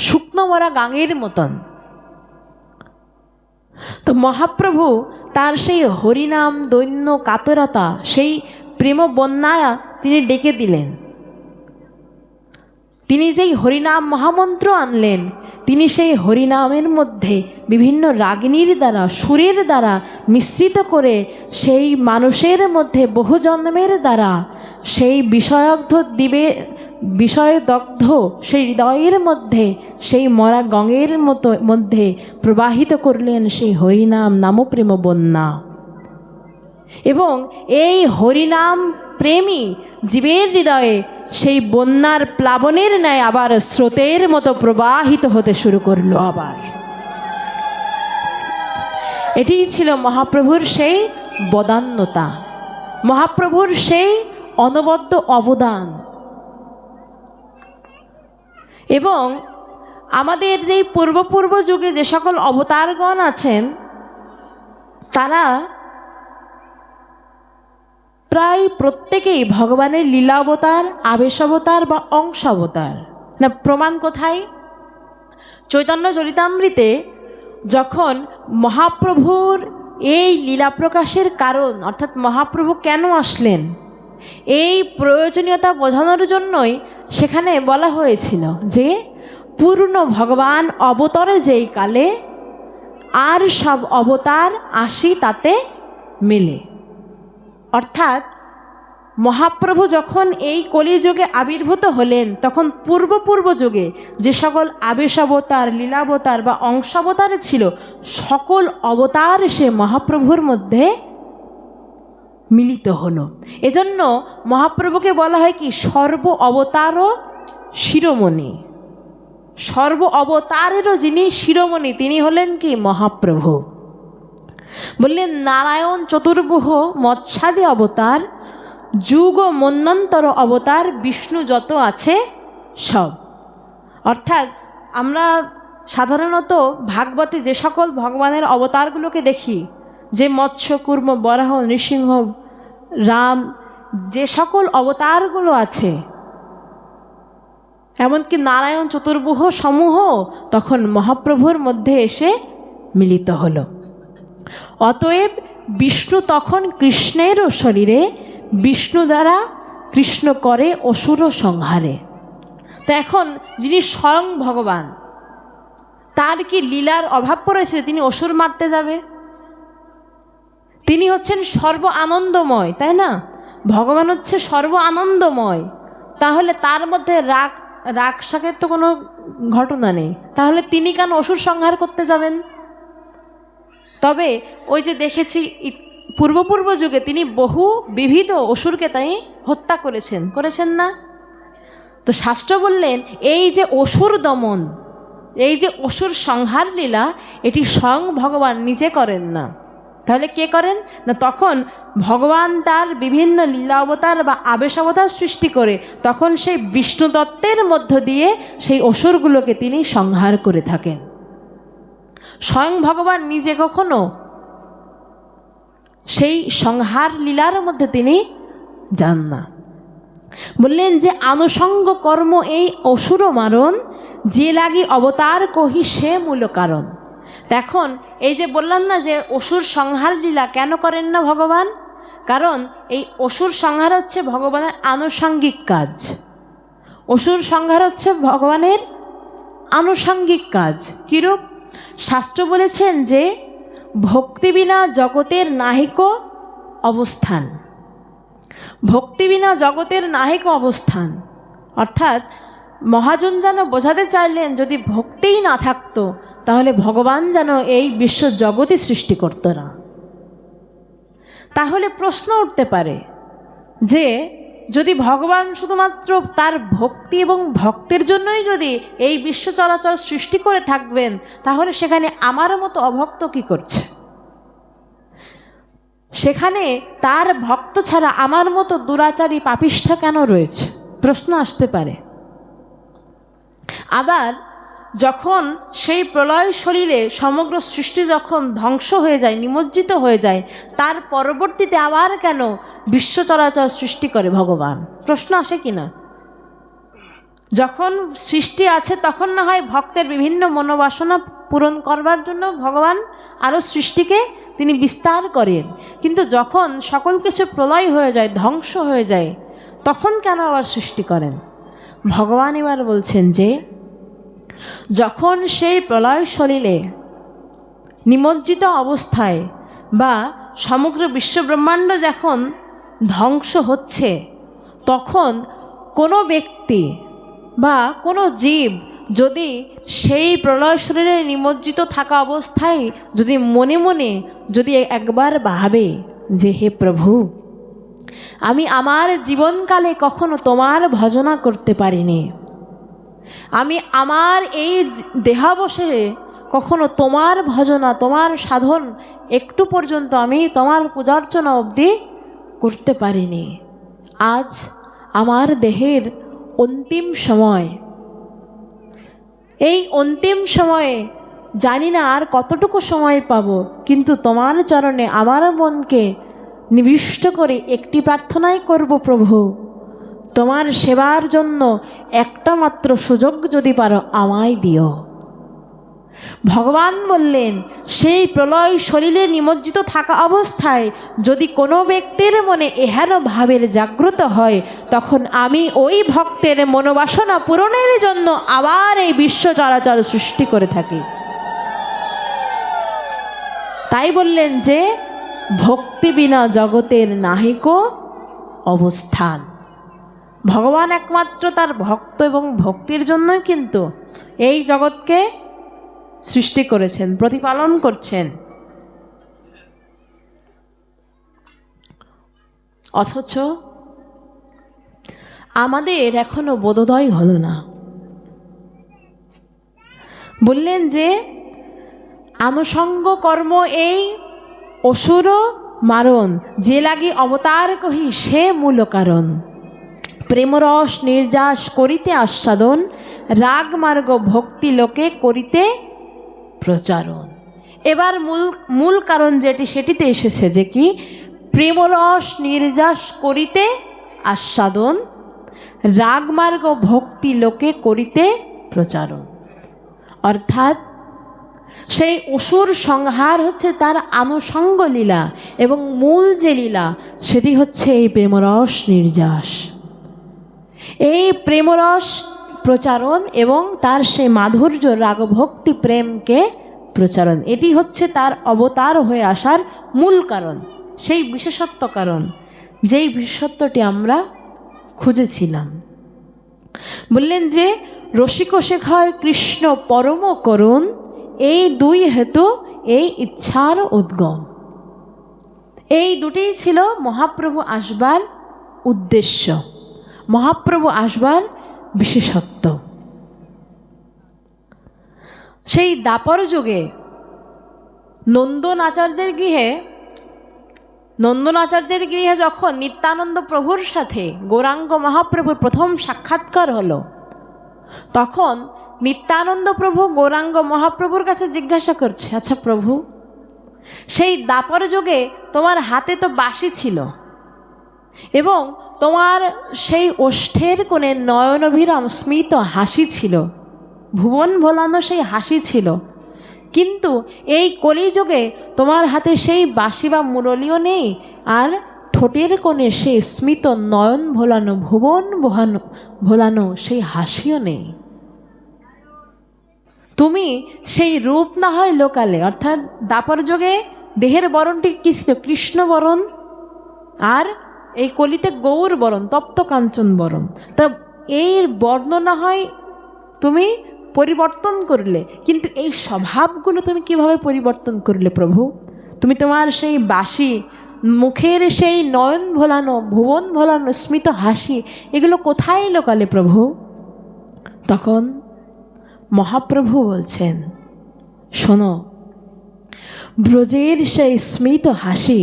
শুকনো মরা গাঙের মতন। তো মহাপ্রভু তার সেই হরিনাম দৈন্য কাতরতা, সেই প্রেম বন্যায় তিনি ডেকে দিলেন। তিনি যেই হরিনাম মহামন্ত্র আনলেন, তিনি সেই হরিনামের মধ্যে বিভিন্ন রাগিনীর দ্বারা, সুরের দ্বারা মিশ্রিত করে সেই মানুষের মধ্যে বহু জন্মের দ্বারা সেই বিষয়দগ্ধ সেই হৃদয়ের মধ্যে সেই মরা গঙ্গের মধ্যে প্রবাহিত করলেন সেই হরিনাম নামপ্রেম বন্যা। এবং এই হরিনাম প্রেমী জীবের হৃদয়ে সেই বন্যার প্লাবনের ন্যায় আবার স্রোতের মতো প্রবাহিত হতে শুরু করলো আবার। এটিই ছিল মহাপ্রভুর সেই বদান্যতা, মহাপ্রভুর সেই অনবদ্য অবদান। এবং আমাদের যেই পূর্ব যুগে যে সকল অবতারগণ আছেন, তারা প্রায় প্রত্যেকেই ভগবানের লীলাবতার, আবেশাবতার বা অংশাবতার। না, প্রমাণ কোথায়? চৈতন্য চরিতামৃতে যখন মহাপ্রভুর এই লীলা প্রকাশের কারণ, অর্থাৎ মহাপ্রভু কেন আসলেন, এই প্রয়োজনীয়তা বোঝানোর জন্যই সেখানে বলা হয়েছিল যে পূর্ণ ভগবান অবতরে যেই কালে আর সব অবতার আসি তাতে মেলে। অর্থাৎ মহাপ্রভু যখন এই কলিযুগে আবির্ভূত হলেন, তখন পূর্ব যুগে যে সকল আবেশাবতার, লীলাবতার বা অংশাবতার ছিল, সকল অবতার সে মহাপ্রভুর মধ্যে মিলিত হলো। এজন্য মহাপ্রভুকে বলা হয় কি সর্ব অবতার শিরোমণি। সর্ব অবতারেরও যিনি শিরোমণি তিনি হলেন কি মহাপ্রভু। বললেন নারায়ণ চতুর্ভুহ মৎস্যাদি অবতার, যুগ ও মন্বন্তর অবতার, বিষ্ণু যত আছে সব। অর্থাৎ আমরা সাধারণত ভাগবতে যে সকল ভগবানের অবতারগুলোকে দেখি, যে মৎস্য, কুর্ম, বরাহ, নৃসিংহ, রাম, যে সকল অবতারগুলো আছে, এমনকি নারায়ণ চতুর্ভুহ সমূহ তখন মহাপ্রভুর মধ্যে এসে মিলিত হলো। অতএব বিষ্ণু তখন কৃষ্ণেরও শরীরে, বিষ্ণু দ্বারা কৃষ্ণ করে অসুর সংহারে। তো এখন যিনি স্বয়ং ভগবান, তার কি লীলার অভাব পড়েছে তিনি অসুর মারতে যাবে? তিনি হচ্ছেন সর্ব আনন্দময়, তাই না? ভগবান হচ্ছে সর্ব আনন্দময়, তাহলে তার মধ্যে রাগ শাকের তো কোনো ঘটনা নেই, তাহলে তিনি কেন অসুর সংহার করতে যাবেন? তবে ওই যে দেখেছি পূর্ব যুগে তিনি বহু বিবিধ অসুরকে তাই হত্যা করেছেন না? তো শাস্ত্র বললেন এই যে অসুর দমন, এই যে অসুর সংহার লীলা, এটি স্বয়ং ভগবান নিজে করেন না, তাহলে কে করেন না? তখন ভগবান তার বিভিন্ন লীলা অবতার বা আবেশ অবতার সৃষ্টি করে তখন সেই বিষ্ণু দত্তের মধ্য দিয়ে সেই অসুরগুলোকে তিনি সংহার করে থাকেন। স্বয়ং ভগবান নিজে কখনো সেই সংহার লীলার মধ্যে তিনি যান না। বললেন যে আনুষঙ্গ কর্ম এই অসুর মারণ, যে লাগি অবতার কহি সে মূল কারণ। এখন এই যে বললাম না যে অসুর সংহার লীলা কেন করেন না ভগবান, কারণ এই অসুর সংহার হচ্ছে ভগবানের আনুষঙ্গিক কাজ। অসুর সংহার হচ্ছে ভগবানের আনুষঙ্গিক কাজ। কিরূপ? শাস্ত্র বলেছেন যে ভক্তি বিনা জগতের নাহিক অবস্থান, ভক্তি বিনা জগতের নাহিক অবস্থান। অর্থাৎ মহাজন যেন বোঝাতে চাইলেন যদি ভক্তিই না থাকতো তাহলে ভগবান যেন এই বিশ্ব জগৎই সৃষ্টি করত না। তাহলে প্রশ্ন উঠতে পারে যে যদি ভগবান শুধুমাত্র তার ভক্তি এবং ভক্তের জন্যই যদি এই বিশ্ব চরাচর সৃষ্টি করে থাকবেন, তাহলে সেখানে আমার মতো অভক্ত কি করছে? সেখানে তার ভক্ত ছাড়া আমার মতো দুরাচারী পাপিষ্ঠা কেন রয়েছে? প্রশ্ন আসতে পারে। আবার যখন সেই প্রলয় শরীরে সমগ্র সৃষ্টি যখন ধ্বংস হয়ে যায়, নিমজ্জিত হয়ে যায়, তার পরবর্তীতে আবার কেন বিশ্ব চরাচর সৃষ্টি করে ভগবান? প্রশ্ন আসে কি না? যখন সৃষ্টি আছে তখন না হয় ভক্তের বিভিন্ন মনোবাসনা পূরণ করবার জন্য ভগবান আরও সৃষ্টিকে তিনি বিস্তার করেন, কিন্তু যখন সকল কিছু প্রলয় হয়ে যায়, ধ্বংস হয়ে যায়, তখন কেন আবার সৃষ্টি করেন? ভগবান এবার বলছেন যে যখন সেই প্রলয় সলিলে নিমজ্জিত অবস্থায় বা সমগ্র বিশ্বব্রহ্মাণ্ড যখন ধ্বংস হচ্ছে, তখন কোনো ব্যক্তি বা কোনো জীব যদি সেই প্রলয় শরীরে নিমজ্জিত থাকা অবস্থায় যদি মনে মনে যদি একবার ভাবে যে হে প্রভু, আমি আমার জীবনকালে কখনো তোমার ভজনা করতে পারিনি, আমি আমার এই দেহাবশে কখনো তোমার ভজনা, তোমার সাধন একটু পর্যন্ত আমি তোমার পূজার্চনা অবধি করতে পারিনি, আজ আমার দেহের অন্তিম সময়, এই অন্তিম সময়ে জানি না আর কতটুকু সময় পাবো, কিন্তু তোমার চরণে আমার মনকে নিবিষ্ট করে একটি প্রার্থনাই করব, প্রভু তোমার সেবার জন্য একটা মাত্র সুযোগ যদি পারো আমায় দিও। ভগবান বললেন সেই প্রলয় শরীরে নিমজ্জিত থাকা অবস্থায় যদি কোনো ব্যক্তির মনে এহেন ভাবের জাগ্রত হয়, তখন আমি ওই ভক্তের মনোবাসনা পূরণের জন্য আবার এই বিশ্ব চরাচর সৃষ্টি করে থাকি। তাই বললেন যে ভক্তি বিনা জগতের নাহিক অবস্থান। ভগবান একমাত্র তার ভক্ত এবং ভক্তির জন্যই কিন্তু এই জগৎকে সৃষ্টি করেছেন, প্রতিপালন করছেন। অথচ আমাদের এখনো বোধোদয় হলো না। বললেন যে আনুষঙ্গ কর্ম এই অসুর মারণ, যে লাগি অবতার কহি সে মূল কারণ। প্রেমরস নির্যাস করিতে আস্বাদন, রাগ মার্গ ভক্তি লোকে করিতে প্রচারণ। এবার মূল কারণ যেটি সেটিতে এসেছে যে কি, প্রেমরস নির্যাস করিতে আস্বাদন, রাগমার্গ ভক্তি লোকে করিতে প্রচারণ। অর্থাৎ সেই অসুর সংহার হচ্ছে তার আনুষঙ্গ লীলা, এবং মূল যে লীলা সেটি হচ্ছে এই প্রেমরস নির্যাস। এই প্রেমরস প্রচারণ এবং তার সেই মাধুর্য রাগভক্তি প্রেমকে প্রচারণ, এটি হচ্ছে তার অবতার হয়ে আসার মূল কারণ, সেই বিশেষত্ব কারণ, যেই বিশেষত্বটি আমরা খুঁজেছিলাম। বললেন যে রসিক শেখায় কৃষ্ণ পরম করুণ, এই দুই হেতু এই ইচ্ছার উদ্গম। এই দুটিই ছিল মহাপ্রভু আসবার উদ্দেশ্য, মহাপ্রভু আসবার বিশেষত্ব। সেই দাপর যুগে নন্দনাচার্যের গৃহে যখন নিত্যানন্দ প্রভুর সাথে গৌরাঙ্গ মহাপ্রভুর প্রথম সাক্ষাৎকার হলো, তখন নিত্যানন্দ প্রভু গৌরাঙ্গ মহাপ্রভুর কাছে জিজ্ঞাসা করছে, আচ্ছা প্রভু, সেই দাপর যুগে তোমার হাতে তো বাঁশি ছিল এবং তোমার সেই ওষ্ঠের কোণে নয়নভিরাম স্মিত হাসি ছিল, ভুবন ভোলানো সেই হাসি ছিল, কিন্তু এই কলিযুগে তোমার হাতে সেই বাঁশি বা মুরলিও নেই, আর ঠোঁটের কোণে সেই স্মিত নয়ন ভোলানো ভুবন ভোলানো সেই হাসিও নেই। তুমি সেই রূপ না হয় লোকালে, অর্থাৎ দাপর যুগে দেহের বরণটি কী ছিল? কৃষ্ণ বরণ, আর এই কলিতে গৌর বরণ, তপ্ত কাঞ্চন বরণ। তা এই বর্ণ না হয় তুমি পরিবর্তন করলে, কিন্তু এই স্বভাবগুলো তুমি কিভাবে পরিবর্তন করলে প্রভু? তুমি তোমার সেই বাঁশি, মুখের সেই নয়ন ভোলানো ভুবন ভোলানো স্মিত হাসি, এগুলো কোথায় লোকালে প্রভু? তখন মহাপ্রভু বলছেন, শোনো, ব্রজের সেই স্মিত হাসি,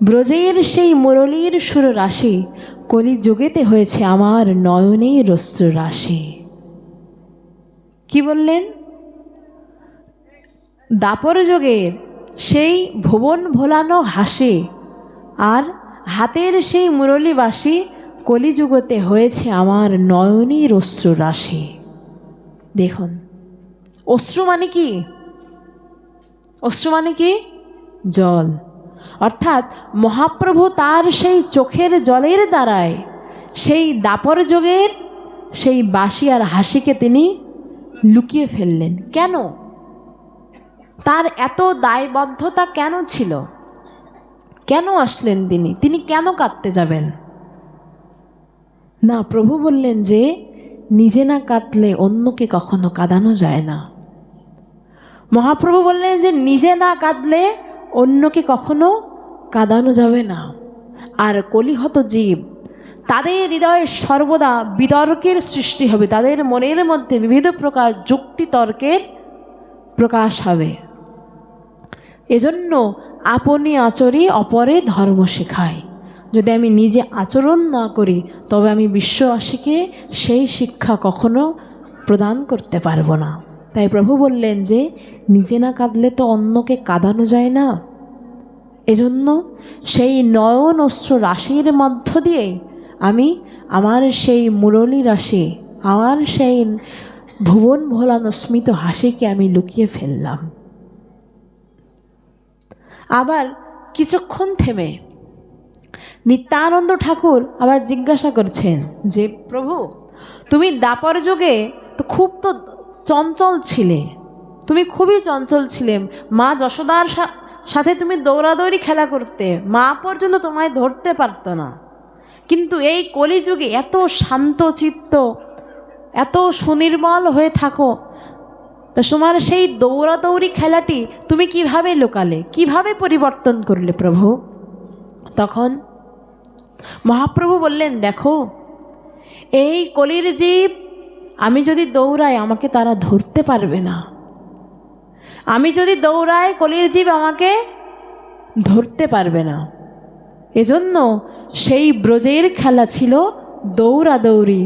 ব্রজের সেই মুরলীর সুর রাশি, কলিযুগেতে হয়েছে আমার নয়নের অশ্রু রাশি। কি বললেন? দাপর যুগের সেই ভুবন ভোলানো হাসি আর হাতের সেই মুরলী বাঁশি, কলিযুগতে হয়েছে আমার নয়নের অশ্রু রাশি। দেখুন, অশ্রু মানে কি? অশ্রু মানে কি? জল। অর্থাৎ মহাপ্রভু তার সেই চোখের জলের দ্বারায় সেই দাপর যুগের সেই বাঁশি আর হাসিকে তিনি লুকিয়ে ফেললেন। কেন? তার এত দায়বদ্ধতা কেন ছিল? কেন আসলেন তিনি কেন কাঁদতে যাবেন না? প্রভু বললেন যে নিজে না কাঁদলে অন্যকে কখনো কাঁদানো যায় না। মহাপ্রভু বললেন যে নিজে না কাঁদলে অন্যকে কখনো কাঁদানো যাবে না। আর কলিহত জীব, তাদের হৃদয়ে সর্বদা বিতর্কের সৃষ্টি হবে, তাদের মনের মধ্যে বিবিধ প্রকার যুক্তি তর্কের প্রকাশ হবে। এজন্য আপনি আচরি অপরে ধর্ম শেখায়। যদি আমি নিজে আচরণ না করি, তবে আমি বিশ্ববাসীকে সেই শিক্ষা কখনো প্রদান করতে পারবো না। তাই প্রভু বললেন যে নিজে না কাঁদলে তো অন্যকে কাঁদানো যায় না। এজন্য সেই নয়ন অশ্রু রাশির মধ্য দিয়ে আমি আমার সেই মুরলী রাশি, আমার সেই ভুবন ভোলানো স্মিত হাসিকে আমি লুকিয়ে ফেললাম। আবার কিছুক্ষণ থেমে নিত্যানন্দ ঠাকুর আবার জিজ্ঞাসা করছেন যে প্রভু, তুমি দাপর যুগে তো খুব তো চঞ্চল ছিলে, তুমি খুবই চঞ্চল ছিলে, মা যশোদার সাথে তুমি দৌড়াদৌড়ি খেলা করতে, মা পর্যন্ত তোমায় ধরতে পারতো না, কিন্তু এই কলিযুগে এত শান্তচিত্ত, এত সুনির্মল হয়ে থাকো, তো তোমার সেই দৌড়াদৌড়ি খেলাটি তুমি কিভাবে লোকালে, কিভাবে পরিবর্তন করলে প্রভু? তখন মহাপ্রভু বললেন, দেখো এই কলির জীব, আমি যদি দৌড়াই আমাকে তারা ধরতে পারবে না। আমি যদি দৌড়াই কলির জীব আমাকে ধরতে পারবে না। এজন্য সেই ব্রজের খেলা ছিল দৌড়াদৌড়ি,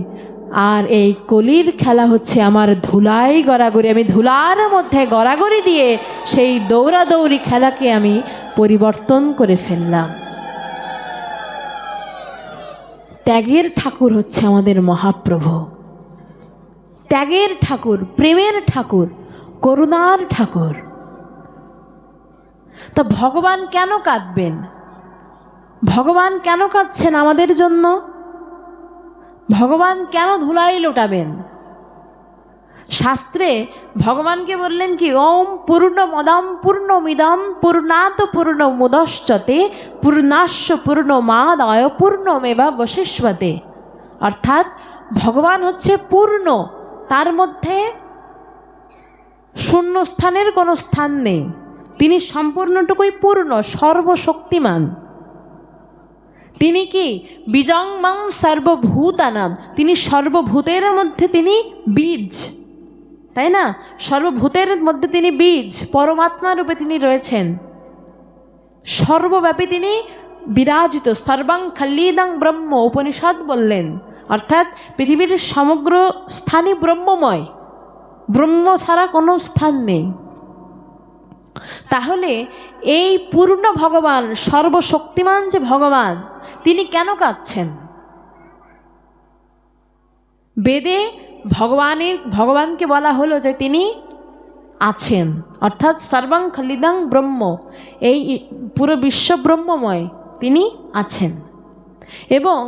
আর এই কলির খেলা হচ্ছে আমার ধুলাই গড়াগড়ি। আমি ধুলার মধ্যে গড়াগড়ি দিয়ে সেই দৌড়াদৌড়ি খেলাকে আমি পরিবর্তন করে ফেললাম। ত্যাগের ঠাকুর হচ্ছে আমাদের মহাপ্রভু, ত্যাগের ঠাকুর, প্রেমের ঠাকুর, করুণার ঠাকুর। তা ভগবান কেন কাঁদবেন? ভগবান কেন কাঁদছেন আমাদের জন্য? ভগবান কেন ধুলাই লোটাবেন? শাস্ত্রে ভগবানকে বললেন কি, ওম পূর্ণমদম পূর্ণমিদম পূর্ণাৎ পূর্ণমুদশ্চতে পূর্ণাস্য পূর্ণমাদায় পূর্ণমেবাবশিষ্যতে। অর্থাৎ ভগবান হচ্ছে পূর্ণ, তার মধ্যে শূন্যস্থানের কোনো স্থান নেই। তিনি সম্পূর্ণটুকুই পূর্ণ, সর্বশক্তিমান। তিনি কি বীজংমং সর্বভূতানাম, তিনি সর্বভূতের মধ্যে তিনি বীজ, তাই না? সর্বভূতের মধ্যে তিনি বীজ, পরমাত্মা রূপে তিনি রয়েছেন, সর্বব্যাপী তিনি বিরাজিত। সর্বং খল্লিদং ব্রহ্ম উপনিষদ বললেন, অর্থাৎ পৃথিবীর সমগ্র স্থানই ব্রহ্মময়, ব্রহ্ম ছাড়া কোনো স্থান নেই। তাহলে এই পূর্ণ ভগবান, সর্বশক্তিমান যে ভগবান, তিনি কেন কাঁদছেন? বেদে ভগবানকে বলা হলো যে তিনি আছেন, অর্থাৎ সর্বং খলিদং ব্রহ্ম, এই পুরো বিশ্ব ব্রহ্মময়, তিনি আছেন। এবং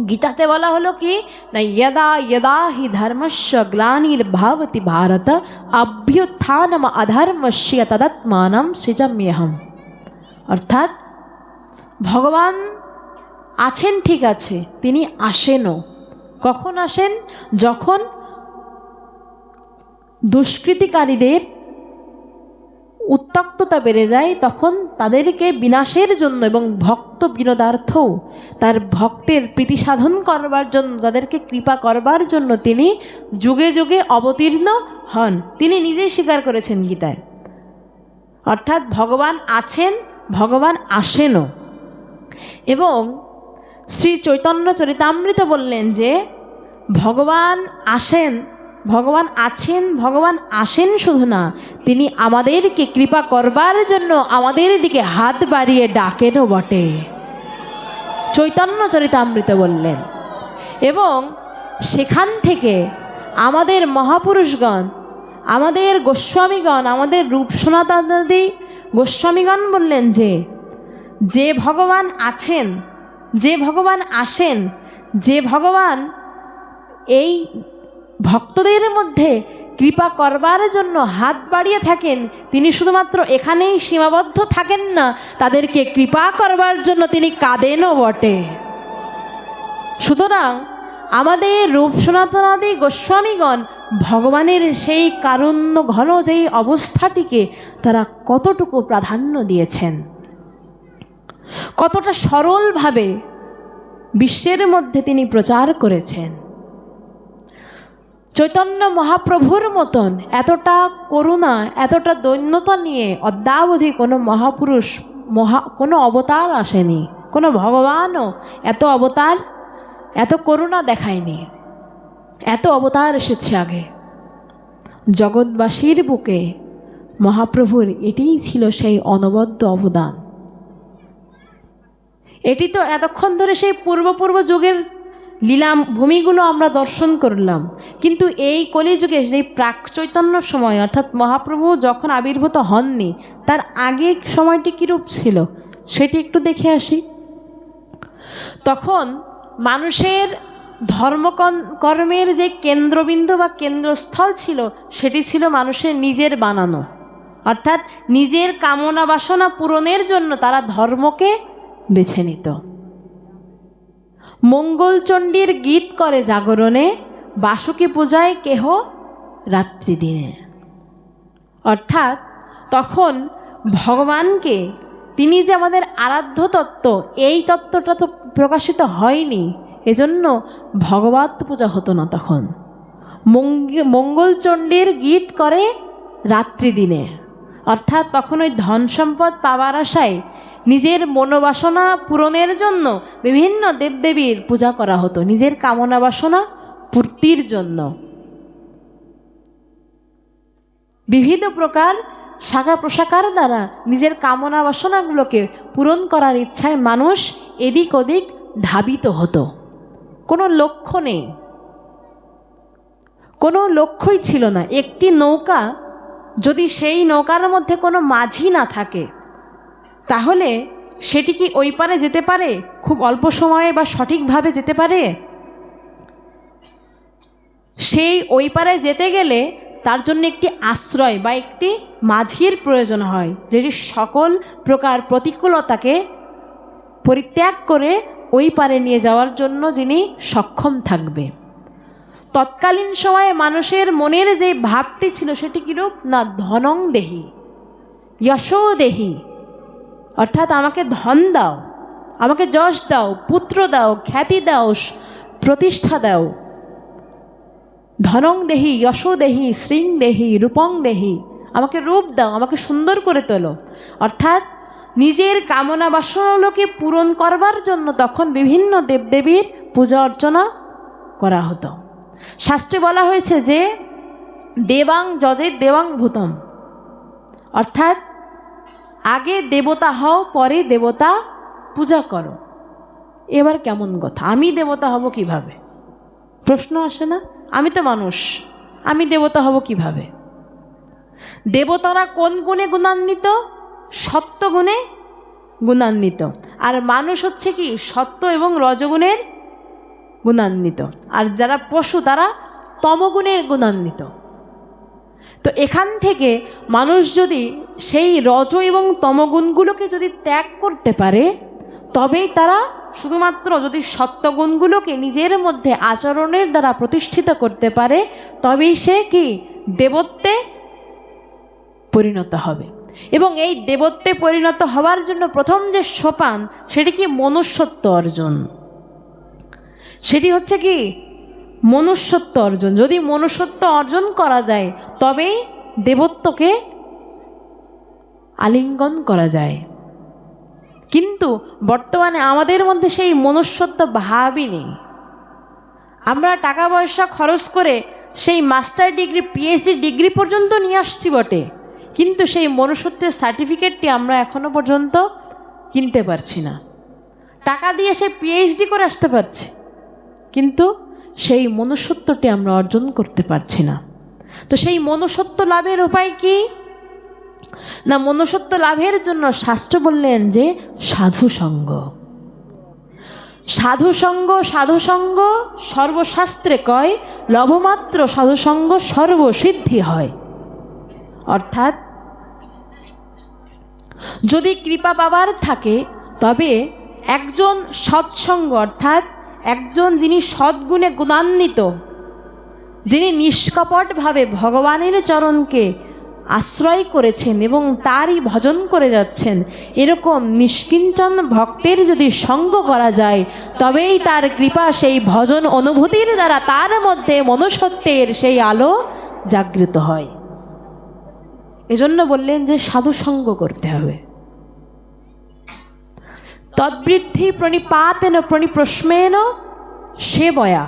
গীতাতে বলা হলো কি না, যদা যদা হি ধর্মস্য গ্লানির্ভবতি ভারত অভ্যুত্থানম অধর্মস্য তদাত্মানম সৃজাম্যহম। অর্থাৎ ভগবান আছেন, ঠিক আছে, তিনি আসেনও। কখন আসেন? যখন দুষ্কৃতিকারীদের উত্তক্ততা বেড়ে যায়, তখন তাদেরকে বিনাশের জন্য এবং ভক্ত বিনোদার্থও, তার ভক্তের প্রীতি সাধন করবার জন্য, তাদেরকে কৃপা করবার জন্য তিনি যুগে যুগে অবতীর্ণ হন। তিনি নিজেই স্বীকার করেছেন গীতায়। অর্থাৎ ভগবান আছেন, ভগবান আসেনও। এবং শ্রী চৈতন্য চরিতামৃত বললেন যে ভগবান আসেন, ভগবান আছেন, ভগবান আসেন শুধু না, তিনি আমাদেরকে কৃপা করবার জন্য আমাদের দিকে হাত বাড়িয়ে ডাকেনও বটে। চৈতন্য চরিতামৃত বললেন। এবং সেখান থেকে আমাদের মহাপুরুষগণ, আমাদের গোস্বামীগণ, আমাদের রূপ সনাতনাদি গোস্বামীগণ বললেন যে ভগবান আছেন, যে ভগবান আসেন, যে ভগবান এই ভক্তদের মধ্যে কৃপা করবার জন্য হাত বাড়িয়ে থাকেন, তিনি শুধুমাত্র এখানেই সীমাবদ্ধ থাকেন না, তাদেরকে কৃপা করবার জন্য তিনি কাঁদেনও বটে। সুতরাং আমাদের রূপ সনাতনাদি গোস্বামীগণ ভগবানের সেই কারুণ্য ঘন যেই অবস্থাটিকে তারা কতটুকু প্রাধান্য দিয়েছেন, কতটা সরলভাবে বিশ্বের মধ্যে তিনি প্রচার করেছেন। চৈতন্য মহাপ্রভুর মতন এতটা করুণা, এতটা দৈন্যতা নিয়ে অদ্যাবধি কোনো মহাপুরুষ, কোনো অবতার আসেনি, কোনো ভগবানও এত অবতার, এত করুণা দেখায়নি। এত অবতার এসেছে আগে। জগৎবাসীর বুকে মহাপ্রভুর এটিই ছিল সেই অনবদ্য অবদান। এটি তো এতক্ষণ ধরে সেই পূর্ব যুগের লীলা ভূমিগুলো আমরা দর্শন করলাম, কিন্তু এই কলিযুগে যেই প্রাক চৈতন্য সময়, অর্থাৎ মহাপ্রভু যখন আবির্ভূত হননি তার আগে সময়টি কীরূপ ছিল সেটি একটু দেখে আসি। তখন মানুষের ধর্মকর্মের যে কেন্দ্রবিন্দু বা কেন্দ্রস্থল ছিল, সেটি ছিল মানুষের নিজের বানানো, অর্থাৎ নিজের কামনা বাসনা পূরণের জন্য তারা ধর্মকে বেছে নিত। মঙ্গলচণ্ডীর গীত করে জাগরণে, বাসুকি পূজায় কেহ রাত্রি দিনে। অর্থাৎ তখন ভগবানকে, তিনি যে আমাদের আরাধ্য তত্ত্ব, এই তত্ত্বটা তো প্রকাশিত হয়নি, এজন্য ভগবত পূজা হতো না তখন। মঙ্গলচণ্ডীর গীত করে রাত্রি দিনে, অর্থাৎ তখন ওই ধন সম্পদ পাওয়ার আশায় নিজের মনোবাসনা পূরণের জন্য বিভিন্ন দেবদেবীর পূজা করা হতো, নিজের কামনা বাসনা পূর্তির জন্য। বিভিন্ন প্রকার শাখা প্রশাখার দ্বারা নিজের কামনা বাসনাগুলোকে পূরণ করার ইচ্ছায় মানুষ এদিক ওদিক ধাবিত হতো। কোনো লক্ষ্য নেই, কোনো লক্ষ্যই ছিল না। একটি নৌকা, যদি সেই নৌকার মধ্যে কোনো মাঝি না থাকে, তাহলে সেটি কি ওই পারে যেতে পারে? খুব অল্প সময়ে বা সঠিকভাবে যেতে পারে? সেই ওই পারে যেতে গেলে তার জন্য একটি আশ্রয় বা একটি মাঝির প্রয়োজন হয়, যেটি সকল প্রকার প্রতিকূলতাকে পরিত্যাগ করে ওই পারে নিয়ে যাওয়ার জন্য যিনি সক্ষম থাকবে। তৎকালীন সময়ে মানুষের মনের যে ভাবটি ছিল সেটি কিরূপ না, ধনং দেহি যশো দেহি, অর্থাৎ আমাকে ধন দাও, আমাকে যশ দাও, পুত্র দাও, খ্যাতি দাও, প্রতিষ্ঠা দাও। ধনং দেহি যশো দেহি শ্রীং দেহি রূপং দেহি, আমাকে রূপ দাও, আমাকে সুন্দর করে তোলো। অর্থাৎ নিজের কামনা বাসনাগুলোকে পূরণ করবার জন্য তখন বিভিন্ন দেবদেবীর পূজা অর্চনা করা হতো। শাস্ত্রে বলা হয়েছে যে দেবাং যজে দেবাং ভূতম, অর্থাৎ আগে দেবতা হও, পরে দেবতা পূজা করো। এবার কেমন কথা, আমি দেবতা হব কিভাবে? প্রশ্ন আসে না? আমি তো মানুষ, আমি দেবতা হব কিভাবে? দেবতারা কোন গুণে গুণান্বিত? সত্য গুণে গুণান্বিত। আর মানুষ হচ্ছে কি সত্য এবং রজগুণের গুণান্বিত। আর যারা পশু তারা তমগুণের গুণান্বিত। তো এখান থেকে মানুষ যদি সেই রজ এবং তমগুণগুলোকে যদি ত্যাগ করতে পারে, তবেই তারা শুধুমাত্র যদি সত্যগুণগুলোকে নিজের মধ্যে আচরণের দ্বারা প্রতিষ্ঠিত করতে পারে, তবেই সে কি দেবত্বে পরিণত হবে। এবং এই দেবত্বে পরিণত হওয়ার জন্য প্রথম যে সোপান, সেটি কি মনুষ্যত্ব অর্জন। সেটি হচ্ছে কি মনুষ্যত্ব অর্জন। যদি মনুষ্যত্ব অর্জন করা যায়, তবেই দেবত্বকে আলিঙ্গন করা যায়। কিন্তু বর্তমানে আমাদের মধ্যে সেই মনুষ্যত্ব ভাবই নেই। আমরা টাকা পয়সা খরচ করে সেই মাস্টার ডিগ্রি, পিএইচডি ডিগ্রি পর্যন্ত নিয়ে আসছি বটে, কিন্তু সেই মনুষ্যত্বের সার্টিফিকেটটি আমরা এখনো পর্যন্ত কিনতে পারছি না। টাকা দিয়ে সে পিএইচডি করে আসতে পারছি, কিন্তু সেই মনুষ্যত্বটি আমরা অর্জন করতে পারছি না। তো সেই মনুষ্যত্ব লাভের উপায় কি না, মনুষ্যত্ব লাভের জন্য শাস্ত্র বললেন যে সাধুসঙ্গ। সাধুসঙ্গ সাধুসঙ্গ সর্বশাস্ত্রে কয়, লভমাত্র সাধুসঙ্গ সর্বসিদ্ধি হয়। অর্থাৎ যদি কৃপা পাবার থাকে, তবে একজন সৎসঙ্গ, অর্থাৎ একজন যিনি সদ্গুণে গুণান্বিত, যিনি নিষ্কপটভাবে ভগবানের চরণকে আশ্রয় করেছেন এবং তারই ভজন করে যাচ্ছেন, এরকম নিষ্কিঞ্চন ভক্তের যদি সঙ্গ করা যায়, তবেই তার কৃপা সেই ভজন অনুভূতির দ্বারা তার মধ্যে মনুষ্যত্বের সেই আলো জাগৃত হয়। এজন্য বললেন যে সাধুসঙ্গ করতে হবে। তদ্বৃদ্ধি প্রণিপাতেন প্রণিপ্রশ্মেন সেবয়া।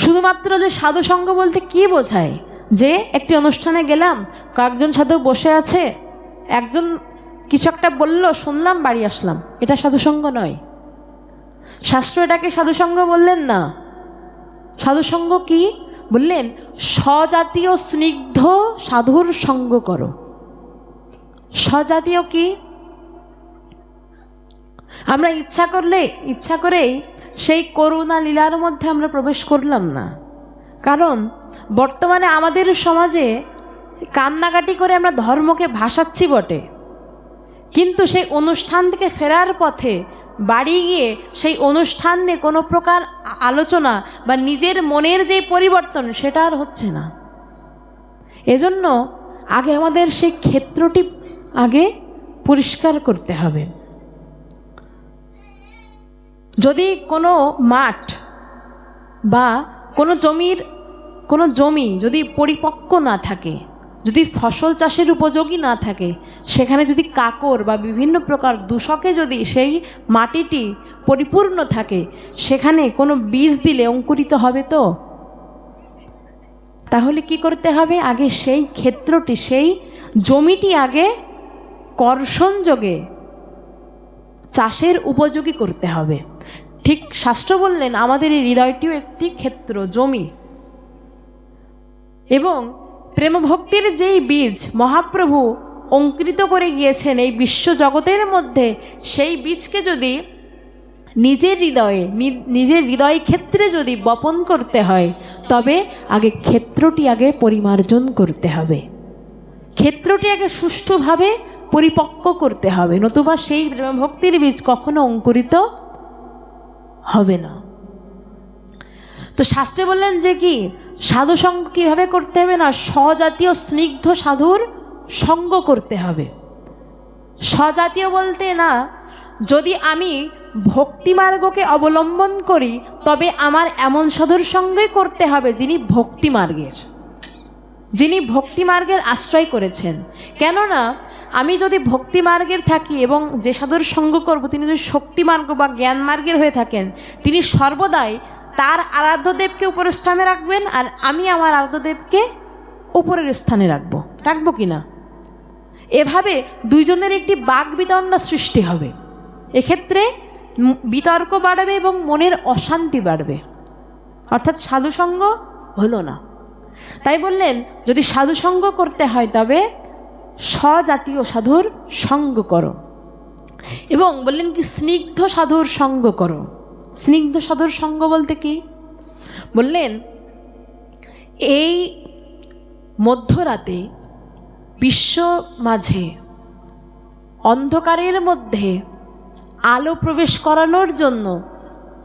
শুধুমাত্র যে সাধুসঙ্গ বলতে কি বোঝায়? যে একটি অনুষ্ঠানে গেলাম, কয়েকজন সাধু বসে আছে, একজন কিছু একটা বলল, শুনলাম, বাড়ি আসলাম, এটা সাধুসঙ্গ নয়। শাস্ত্র এটাকে সাধুসঙ্গ বললেন না। সাধুসঙ্গ কি বললেন? স্বজাতীয় স্নিগ্ধ সাধুর সঙ্গ করো। স্বজাতীয় কি? আমরা ইচ্ছা করেই সেই করুণা লীলার মধ্যে আমরা প্রবেশ করলাম না। কারণ বর্তমানে আমাদের সমাজে কান্নাকাটি করে আমরা ধর্মকে ভাসাচ্ছি বটে, কিন্তু সেই অনুষ্ঠান থেকে ফেরার পথে বাড়ি গিয়ে সেই অনুষ্ঠান নিয়ে কোনো প্রকার আলোচনা বা নিজের মনের যে পরিবর্তন সেটা আর হচ্ছে না। এজন্য আগে আমাদের সেই ক্ষেত্রটি আগে পরিষ্কার করতে হবে। যদি কোনো মাঠ বা কোনো জমি যদি পরিপক্ক না থাকে, যদি ফসল চাষের উপযোগী না থাকে, সেখানে যদি কাকর বা বিভিন্ন প্রকার দূষকে যদি সেই মাটিটি পরিপূর্ণ থাকে, সেখানে কোনো বীজ দিলে অঙ্কুরিত হবে তো? তাহলে কি করতে হবে? আগে সেই ক্ষেত্রটি, সেই জমিটি আগে কর্ষণযোগে চাষের উপযোগী করতে হবে। ঠিক শাস্ত্র বললেন আমাদের এই হৃদয়টিও একটি ক্ষেত্র, জমি। এবং প্রেমভক্তির যেই বীজ মহাপ্রভু অঙ্কুরিত করে গিয়েছেন এই বিশ্ব জগতের মধ্যে, সেই বীজকে যদি নিজের হৃদয় ক্ষেত্রে যদি বপন করতে হয়, তবে আগে ক্ষেত্রটি আগে পরিমার্জন করতে হবে, ক্ষেত্রটি আগে সুষ্ঠুভাবে পরিপক্ক করতে হবে, নতুবা সেই প্রেমভক্তির বীজ কখনো অঙ্কুরিত হবে না। তো শাস্ত্রে বললেন যে কি সাধু সঙ্গ কীভাবে করতে হবে না, স্বজাতীয় স্নিগ্ধ সাধুর সঙ্গ করতে হবে। স্বজাতীয় বলতে না, যদি আমি ভক্তিমার্গকে অবলম্বন করি তবে আমার এমন সাধুর সঙ্গই করতে হবে যিনি ভক্তিমার্গের আশ্রয় করেছেন। কেননা আমি যদি ভক্তিমার্গের থাকি এবং যে সাধুর সঙ্গ করব তিনি যদি শক্তিমার্গ বা জ্ঞান মার্গের হয়ে থাকেন, তিনি সর্বদাই তার আরাধ্যদেবকে উপরের স্থানে রাখবেন, আর আমি আমার আরাধ্যদেবকে উপরের স্থানে রাখবো কি না? এভাবে দুইজনের একটি বাক বিতণ্ডা সৃষ্টি হবে। এক্ষেত্রে বিতর্ক বাড়বে এবং মনের অশান্তি বাড়বে, অর্থাৎ সাধুসঙ্গ হলো না। তাই বললেন যদি সাধুসঙ্গ করতে হয় তবে স্বজাতীয় সাধুর সঙ্গ করো, এবং বললেন কি স্নিগ্ধ সাধুর সঙ্গ করো। স্নিগ্ধ সাধুর সঙ্গ বলতে কি বললেন? এই মধ্যরাতে বিশ্ব মাঝে অন্ধকারের মধ্যে আলো প্রবেশ করানোর জন্য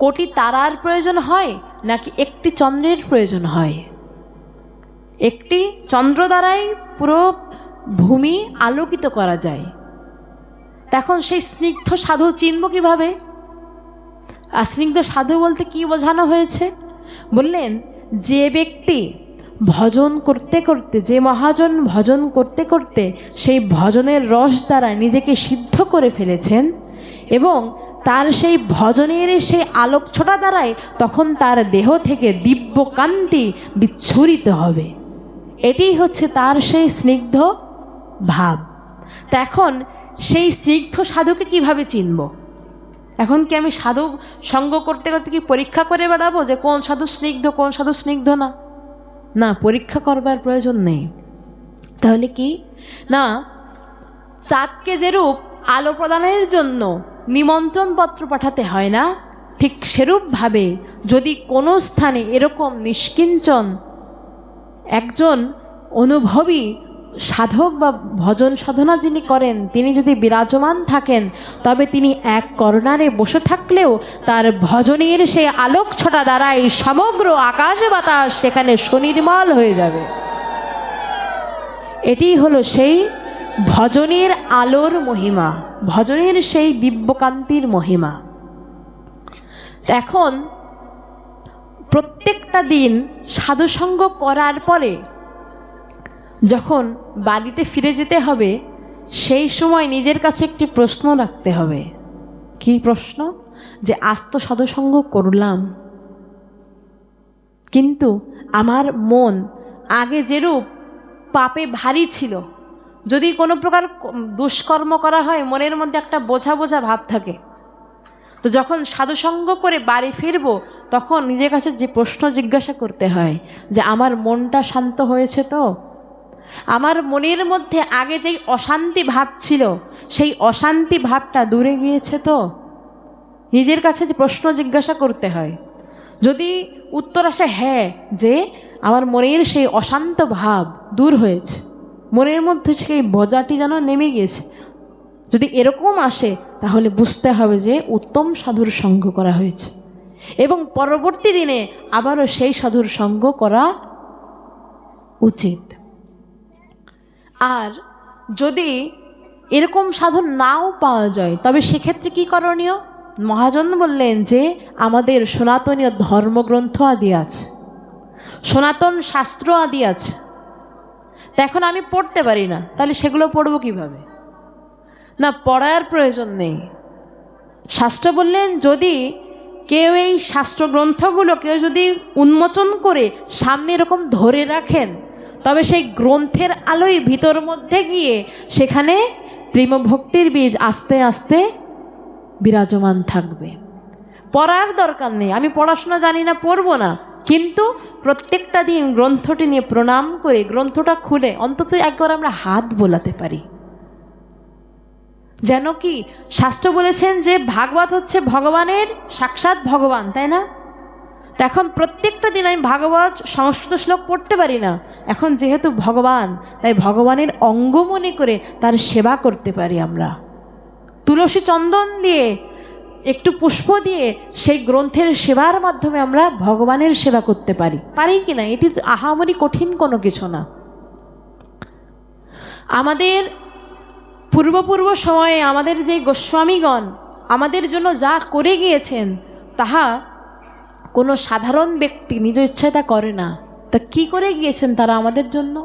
কোটি তারার প্রয়োজন হয় নাকি একটি চন্দ্রের প্রয়োজন হয়? একটি চন্দ্র দ্বারাই পুরো ভূমি আলোকিত করা যায়। তখন সেই স্নিগ্ধ সাধু চিনব কিভাবে? আর স্নিগ্ধ সাধু বলতে কি বোঝানো হয়েছে? বললেন যে ব্যক্তি ভজন করতে করতে, যে মহাজন ভজন করতে করতে সেই ভজনের রস দ্বারা নিজেকে সিদ্ধ করে ফেলেছেন এবং তার সেই ভজনের সেই আলোক ছোটা দ্বারাই তখন তার দেহ থেকে দিব্য কান্তি বিচ্ছুরিত হবে। এটি হচ্ছে তার সেই স্নিগ্ধ ভাব। তা এখন সেই স্নিগ্ধ সাধুকে কিভাবে চিনব? এখন কি আমি সাধু সঙ্গ করতে করতে কি পরীক্ষা করে বেড়াবো যে কোন সাধু স্নিগ্ধ কোন সাধু স্নিগ্ধ না? না, পরীক্ষা করবার প্রয়োজন নেই। তাহলে কি না, চাঁদকে যেরূপ আলো প্রদানের জন্য নিমন্ত্রণপত্র পাঠাতে হয় না, ঠিক সেরূপভাবে যদি কোনো স্থানে এরকম নিষ্কিঞ্চন একজন অনুভবী সাধক বা ভজন সাধনা যিনি করেন তিনি যদি বিরাজমান থাকেন, তবে তিনি এক কর্নারে বসে থাকলেও তার ভজনের সেই আলোক ছটা দ্বারাই সমগ্র আকাশ বাতাস সেখানে সুনির্মল হয়ে যাবে। এটি হলো সেই ভজনের আলোর মহিমা, ভজনের সেই দিব্যকান্তির মহিমা। এখন প্রত্যেকটা দিন সাধুসঙ্গ করার পরে যখন বাড়িতে ফিরে যেতে হবে, সেই সময় নিজের কাছে একটি প্রশ্ন রাখতে হবে। কি প্রশ্ন? যে আজ তো সাধুসঙ্গ করলাম, কিন্তু আমার মন আগে যেরূপ পাপে ভারী ছিল, যদি কোনো প্রকার দুষ্কর্ম করা হয় মনের মধ্যে একটা বোঝা বোঝা ভাব থাকে, তো যখন সাধুসঙ্গ করে বাড়ি ফিরব তখন নিজের কাছে যে প্রশ্ন জিজ্ঞাসা করতে হয় যে আমার মনটা শান্ত হয়েছে তো? আমার মনের মধ্যে আগে যেই অশান্তি ভাব ছিল সেই অশান্তি ভাবটা দূরে গিয়েছে তো? নিজের কাছে যে প্রশ্ন জিজ্ঞাসা করতে হয়। যদি উত্তর আসে হ্যাঁ, যে আমার মনের সেই অশান্ত ভাব দূর হয়েছে, মনের মধ্যে সেই বোঝাটি যেন নেমে গিয়েছে, যদি এরকম আসে তাহলে বুঝতে হবে যে উত্তম সাধুর সঙ্গ করা হয়েছে এবং পরবর্তী দিনে আবারও সেই সাধুর সঙ্গ করা উচিত। আর যদি এরকম সাধু নাও পাওয়া যায় তবে সেক্ষেত্রে কি করণীয়? মহাজন বললেন যে আমাদের সনাতনীয় ধর্মগ্রন্থ আদি আছে, সনাতন শাস্ত্র আদি আছে। তা এখন আমি পড়তে পারি না, তাহলে সেগুলো পড়ব কিভাবে? না, পড়ার প্রয়োজন নেই। শাস্ত্র বললেন যদি কেউ এই শাস্ত্রগ্রন্থগুলো কেউ যদি উন্মোচন করে সামনে এরকম ধরে রাখেন, তবে সেই গ্রন্থের আলোয় ভিতর মধ্যে গিয়ে সেখানে প্রেমভক্তির বীজ আস্তে আস্তে বিরাজমান থাকবে। পড়ার দরকার নেই, আমি পড়াশোনা জানি না, পড়বো না, কিন্তু প্রত্যেকটা দিন গ্রন্থটি নিয়ে প্রণাম করে গ্রন্থটা খুলে অন্তত একবার আমরা হাত বোলাতে পারি। যেন কি শাস্ত্র বলেছেন যে ভাগবত হচ্ছে ভগবানের সাক্ষাৎ ভগবান, তাই না? তো এখন প্রত্যেকটা দিন আমি ভাগবত সংস্কৃত শ্লোক পড়তে পারি না, এখন যেহেতু ভগবান তাই ভগবানের অঙ্গ মনে করে তার সেবা করতে পারি। আমরা তুলসী চন্দন দিয়ে একটু পুষ্প দিয়ে সেই গ্রন্থের সেবার মাধ্যমে আমরা ভগবানের সেবা করতে পারি, পারি কি না? এটি আহামরি কঠিন কোনো কিছু না। আমাদের পূর্ব সময়ে আমাদের যে গোস্বামীগণ আমাদের জন্য যা করে গিয়েছেন তাহা কোনো সাধারণ ব্যক্তি নিজ ইচ্ছায় তা করে না। তা কী করে গিয়েছেন তারা আমাদের জন্য?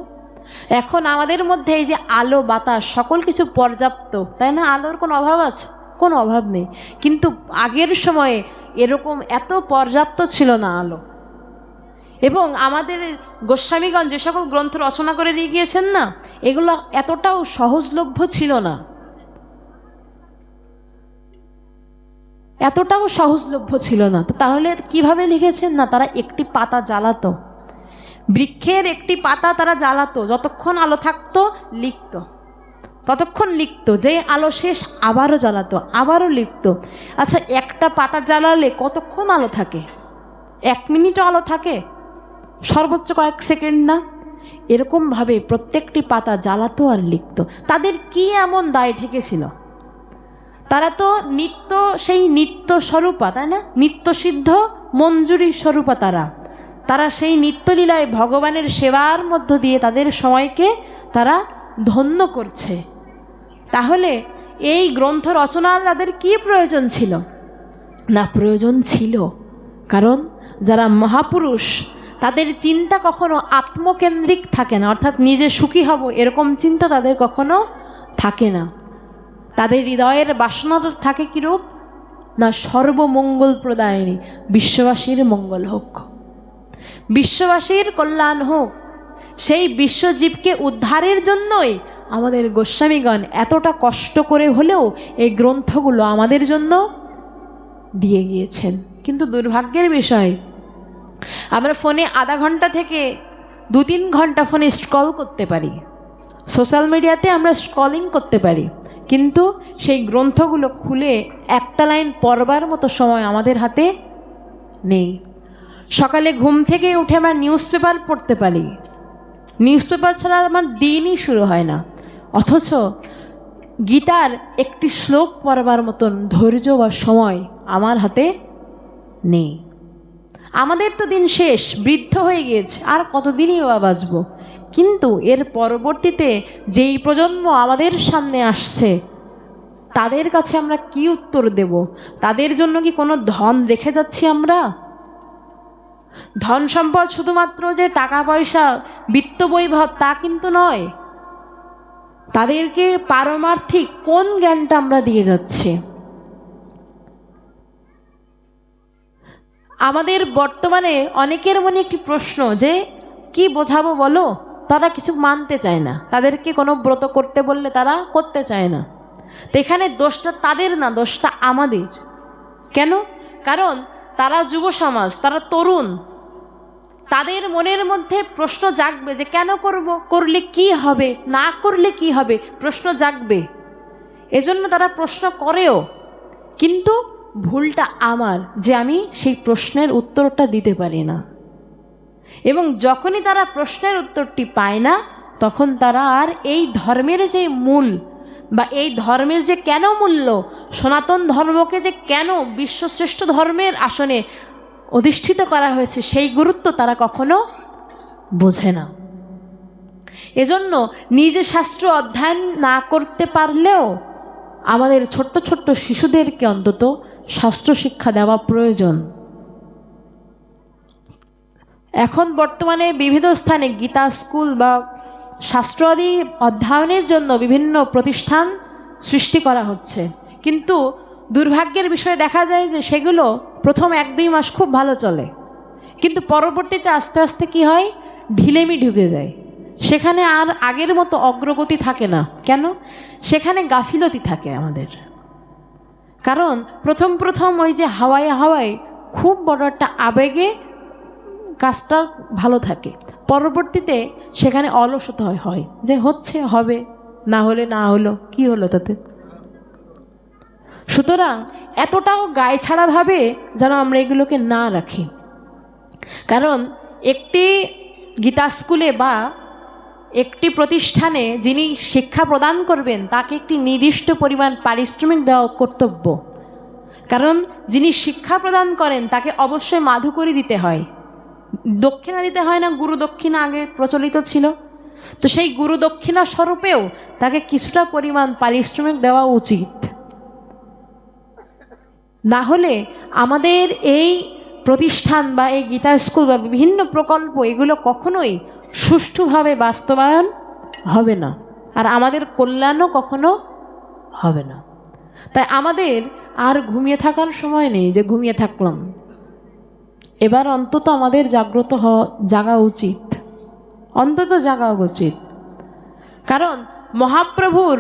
এখন আমাদের মধ্যে এই যে আলো বাতাস সকল কিছু পর্যাপ্ত, তাই না? আলোর কোনো অভাব আছে? কোনো অভাব নেই। কিন্তু আগের সময়ে এরকম এত পর্যাপ্ত ছিল না আলো। এবং আমাদের গোস্বামীগণ যে সকল গ্রন্থ রচনা করে দিয়ে গিয়েছেন না, এগুলো এতটাও সহজলভ্য ছিল না, এতটাও সহজলভ্য ছিল না। তো তাহলে কিভাবে লিখেছেন? না, তারা একটি পাতা জ্বালাতো, বৃক্ষের একটি পাতা তারা জ্বালাতো, যতক্ষণ আলো থাকতো লিখতো, ততক্ষণ লিখতো, যে আলো শেষ আবারও জ্বালাতো, আবারও লিখতো। আচ্ছা, একটা পাতা জ্বালালে কতক্ষণ আলো থাকে? 1 মিনিটও আলো থাকে? সর্বোচ্চ কয়েক সেকেন্ড না? এরকমভাবে প্রত্যেকটি পাতা জ্বালাতো আর লিখতো। তাদের কি এমন দায় ঠেকেছিল? তারা তো নিত্য, সেই নিত্য স্বরূপা, তাই না? নিত্য সিদ্ধ মঞ্জুরি স্বরূপা তারা সেই নিত্যলীলায় ভগবানের সেবার মধ্য দিয়ে তাদের সময়কে তারা ধন্য করছে। তাহলে এই গ্রন্থ রচনার তাদের কি প্রয়োজন ছিল? না, প্রয়োজন ছিল, কারণ যারা মহাপুরুষ তাদের চিন্তা কখনো আত্মকেন্দ্রিক থাকে না, অর্থাৎ নিজে সুখী হব এরকম চিন্তা তাদের কখনো থাকে না। তাদের হৃদয়ের বাসনা থাকে কীরূপ? না, সর্বমঙ্গল প্রদায়িনী, বিশ্ববাসীর মঙ্গল হোক, বিশ্ববাসীর কল্যাণ হোক। সেই বিশ্বজীবকে উদ্ধারের জন্যই আমাদের গোস্বামীগণ এতটা কষ্ট করে হলেও এই গ্রন্থগুলো আমাদের জন্য দিয়ে গিয়েছেন। কিন্তু দুর্ভাগ্যের বিষয়, আমরা ফোনে আধা ঘন্টা থেকে 2-3 ঘন্টা ফোনে স্ক্রল করতে পারি, সোশ্যাল মিডিয়াতে আমরা স্ক্রলিং করতে পারি, কিন্তু সেই গ্রন্থগুলো খুলে একটা লাইন পড়বার মতো সময় আমাদের হাতে নেই। সকালে ঘুম থেকে উঠে আমরা নিউজ পেপার পড়তে পারি, নিউজ পেপার ছাড়া আমার দিনই শুরু হয় না, অথচ গীতার একটি শ্লোক পড়বার মতন ধৈর্য বা সময় আমার হাতে নেই। আমাদের তো দিন শেষ, বৃদ্ধ হয়ে গিয়েছে, আর কতদিনই বা বাঁচব। কিন্তু এর পরবর্তীতে যেই প্রজন্ম আমাদের সামনে আসছে তাদের কাছে আমরা কি উত্তর দেব? তাদের জন্য কি কোনো ধন রেখে যাচ্ছি আমরা? ধন সম্পদ শুধুমাত্র যে টাকা পয়সা বিত্ত বৈভব তা কিন্তু নয়, তাদেরকে পারমার্থিক কোন জ্ঞানটা আমরা দিয়ে যাচ্ছি? আমাদের বর্তমানে অনেকের মনে একটি প্রশ্ন যে কি বোঝাবো বলো, তারা কিছু মানতে চায় না, তাদেরকে কোনো ব্রত করতে বললে তারা করতে চায় না। তো এখানে দোষটা তাদের না, দোষটা আমাদের। কেন? কারণ তারা যুব সমাজ, তারা তরুণ, তাদের মনের মধ্যে প্রশ্ন জাগবে যে কেন করব, করলে কি হবে, না করলে কি হবে, প্রশ্ন জাগবে। এজন্য তারা প্রশ্ন করেও, কিন্তু ভুলটা আমার যে আমি সেই প্রশ্নের উত্তরটা দিতে পারি না। এবং যখনই তারা প্রশ্নের উত্তরটি পায় না, তখন তারা আর এই ধর্মের যে মূল বা এই ধর্মের যে কেন মূল্য, সনাতন ধর্মকে যে কেন বিশ্বশ্রেষ্ঠ ধর্মের আসনে অধিষ্ঠিত করা হয়েছে, সেই গুরুত্ব তারা কখনো বোঝে না। এজন্য নিজে শাস্ত্র অধ্যয়ন না করতে পারলেও আমাদের ছোট্ট ছোট্ট শিশুদেরকে অন্তত শাস্ত্র শিক্ষা দেওয়া প্রয়োজন। এখন বর্তমানে বিভিন্ন স্থানে গীতা স্কুল বা শাস্ত্র আদি অধ্যয়নের জন্য বিভিন্ন প্রতিষ্ঠান সৃষ্টি করা হচ্ছে, কিন্তু দুর্ভাগ্যের বিষয়ে দেখা যায় যে সেগুলো প্রথম 1-2 মাস খুব ভালো চলে, কিন্তু পরবর্তীতে আস্তে আস্তে কি হয়, ঢিলেমি ঢুকে যায়। সেখানে আর আগের মতো অগ্রগতি থাকে না। কেন? সেখানে গাফিলতি থাকে আমাদের। কারণ প্রথম প্রথম ওই যে হাওয়ায় হাওয়ায় খুব বড় একটা আবেগে কাজটা ভালো থাকে, পরবর্তীতে সেখানে অলসতা হয় যে হচ্ছে হবে, না হলে না হলো, কি হলো তাতে। সুতরাং এতটাও গায়ে ছাড়াভাবে যেন আমরা এগুলোকে না রাখি। কারণ একটি গীতা স্কুলে বা একটি প্রতিষ্ঠানে যিনি শিক্ষা প্রদান করবেন তাকে একটি নির্দিষ্ট পরিমাণ পারিশ্রমিক দেওয়া কর্তব্য। কারণ যিনি শিক্ষা প্রদান করেন তাকে অবশ্যই মাধুকরী দিতে হয়, দক্ষিণা দিতে হয় না? গুরু দক্ষিণা আগে প্রচলিত ছিল, তো সেই গুরু দক্ষিণা স্বরূপেও তাকে কিছুটা পরিমাণ পারিশ্রমিক দেওয়া উচিত। না হলে আমাদের এই প্রতিষ্ঠান বা এই গীতা স্কুল বা বিভিন্ন প্রকল্প এগুলো কখনোই সুষ্ঠুভাবে বাস্তবায়ন হবে না, আর আমাদের কল্যাণও কখনো হবে না। তাই আমাদের আর ঘুমিয়ে থাকার সময় নেই যে ঘুমিয়ে থাকলাম, এবার অন্তত আমাদের জাগা উচিত, অন্তত জাগা উচিত। কারণ মহাপ্রভুর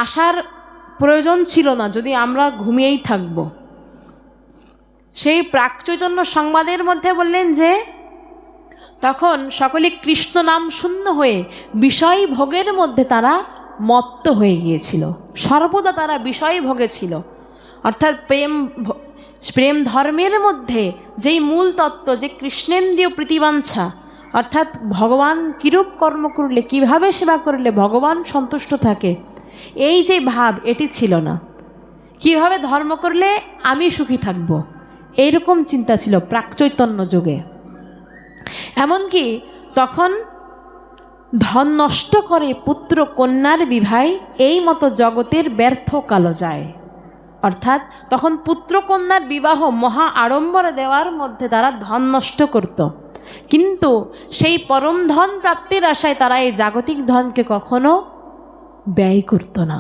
আসার প্রয়োজন ছিল না যদি আমরা ঘুমিয়েই থাকব। সেই প্রাকচৈতন্য সংবাদের মধ্যে বললেন যে তখন সকলে কৃষ্ণ নাম শূন্য হয়ে বিষয় ভোগের মধ্যে তারা মত্ত হয়ে গিয়েছিল, সর্বদা তারা বিষয় ভোগে ছিল। অর্থাৎ প্রেম ধর্মের মধ্যে যেই মূল তত্ত্ব, যে কৃষ্ণেন্দ্রীয় প্রীতিবাঞ্ছা, অর্থাৎ ভগবান কিরূপ কর্ম করলে, কিভাবে সেবা করলে ভগবান সন্তুষ্ট থাকে, এই যে ভাব এটি ছিল না। কিভাবে ধর্ম করলে আমি সুখী থাকব, এইরকম চিন্তা ছিল প্রাকচৈতন্য যুগে। এমনকি তখন ধন নষ্ট করে পুত্র কন্যার বিবাহে এই মতো জগতের ব্যর্থ কালো যায়। অর্থাৎ তখন পুত্র কন্যার বিবাহ মহা আড়ম্বরে দেওয়ার মধ্যে তারা ধন নষ্ট করত, কিন্তু সেই পরম ধন প্রাপ্তির আশায় তারা এই জাগতিক ধনকে কখনো ব্যয় করত না।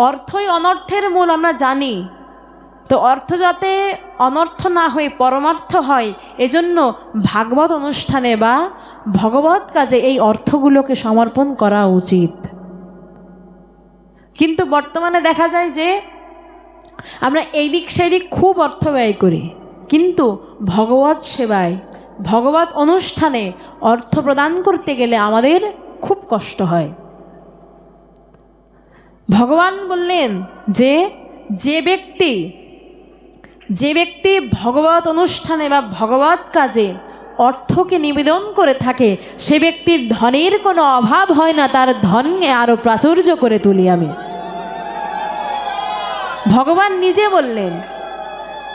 অর্থই অনর্থের মূল আমরা জানি, তো অর্থ যাতে অনর্থ না হয়ে পরমার্থ হয়, এজন্য ভাগবত অনুষ্ঠানে বা ভগবত কাজে এই অর্থগুলোকে সমর্পণ করা উচিত। কিন্তু বর্তমানে দেখা যায় যে আমরা এই দিক সেই দিক খুব অর্থ ব্যয় করি, কিন্তু ভগবত সেবায়, ভগবত অনুষ্ঠানে অর্থ প্রদান করতে গেলে আমাদের খুব কষ্ট হয়। ভগবান বললেন যে যে ব্যক্তি ভগবত অনুষ্ঠানে বা ভগবত কাজে অর্থকে নিবেদন করে থাকে, সে ব্যক্তির ধনের কোনো অভাব হয় না, তার ধনকে আরও প্রাচুর্য করে তুলি আমি। ভগবান নিজে বললেন।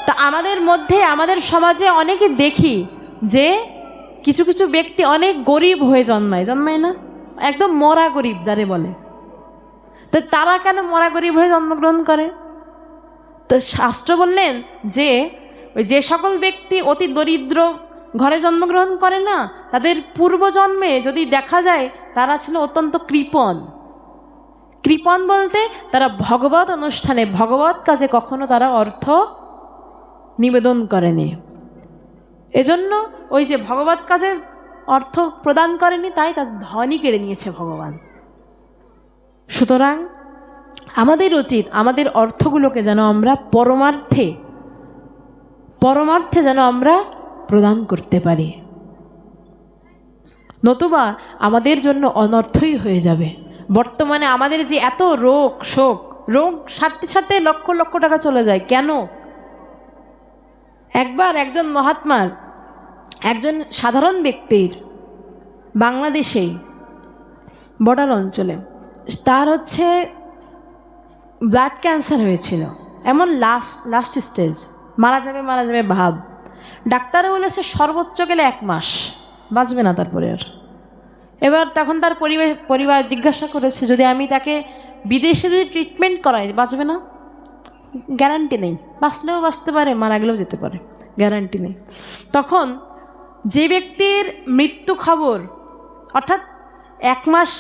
তা আমাদের মধ্যে, আমাদের সমাজে অনেকে দেখি যে কিছু কিছু ব্যক্তি অনেক গরিব হয়ে জন্মায় না, একদম মরা গরিব যারে বলে। তো তারা কেন মরা গরিব হয়ে জন্মগ্রহণ করে? তো শাস্ত্র বললেন যে যে সকল ব্যক্তি অতি দরিদ্র ঘরে জন্মগ্রহণ করে না, তাদের পূর্বজন্মে যদি দেখা যায় তারা ছিল অত্যন্ত কৃপণ। কৃপণ বলতে তারা ভগবত অনুষ্ঠানে, ভগবত কাজে কখনো তারা অর্থ নিবেদন করেনি। এজন্য ওই যে ভগবত কাজে অর্থ প্রদান করেনি, তাই তার ধনই কেড়ে নিয়েছে ভগবান। সুতরাং আমাদের উচিত আমাদের অর্থগুলোকে যেন আমরা পরমার্থে যেন আমরা প্রদান করতে পারি, নতুবা আমাদের জন্য অনর্থই হয়ে যাবে। বর্তমানে আমাদের যে এত রোগ সাথে সাথে লক্ষ লক্ষ টাকা চলে যায় কেন? একবার একজন মহাত্মার, একজন সাধারণ ব্যক্তির, বাংলাদেশেই বর্ডার অঞ্চলে তার হচ্ছে ব্লাড ক্যান্সার হয়েছিল, এমন লাস্ট স্টেজ, মারা যাবে ভাব। ডাক্তারও বলেছে সর্বোচ্চ গেলে 1 মাস, বাঁচবে না তারপরে আর। এবার তখন তার পরিবার জিজ্ঞাসা করেছে, যদি আমি তাকে বিদেশে যদি ট্রিটমেন্ট করাই, বাঁচবে না? গ্যারান্টি নেই, বাঁচলেও বাঁচতে পারে, মারা গেলেও যেতে পারে, গ্যারান্টি নেই। তখন যে ব্যক্তির মৃত্যু খবর অর্থাৎ 1 মাস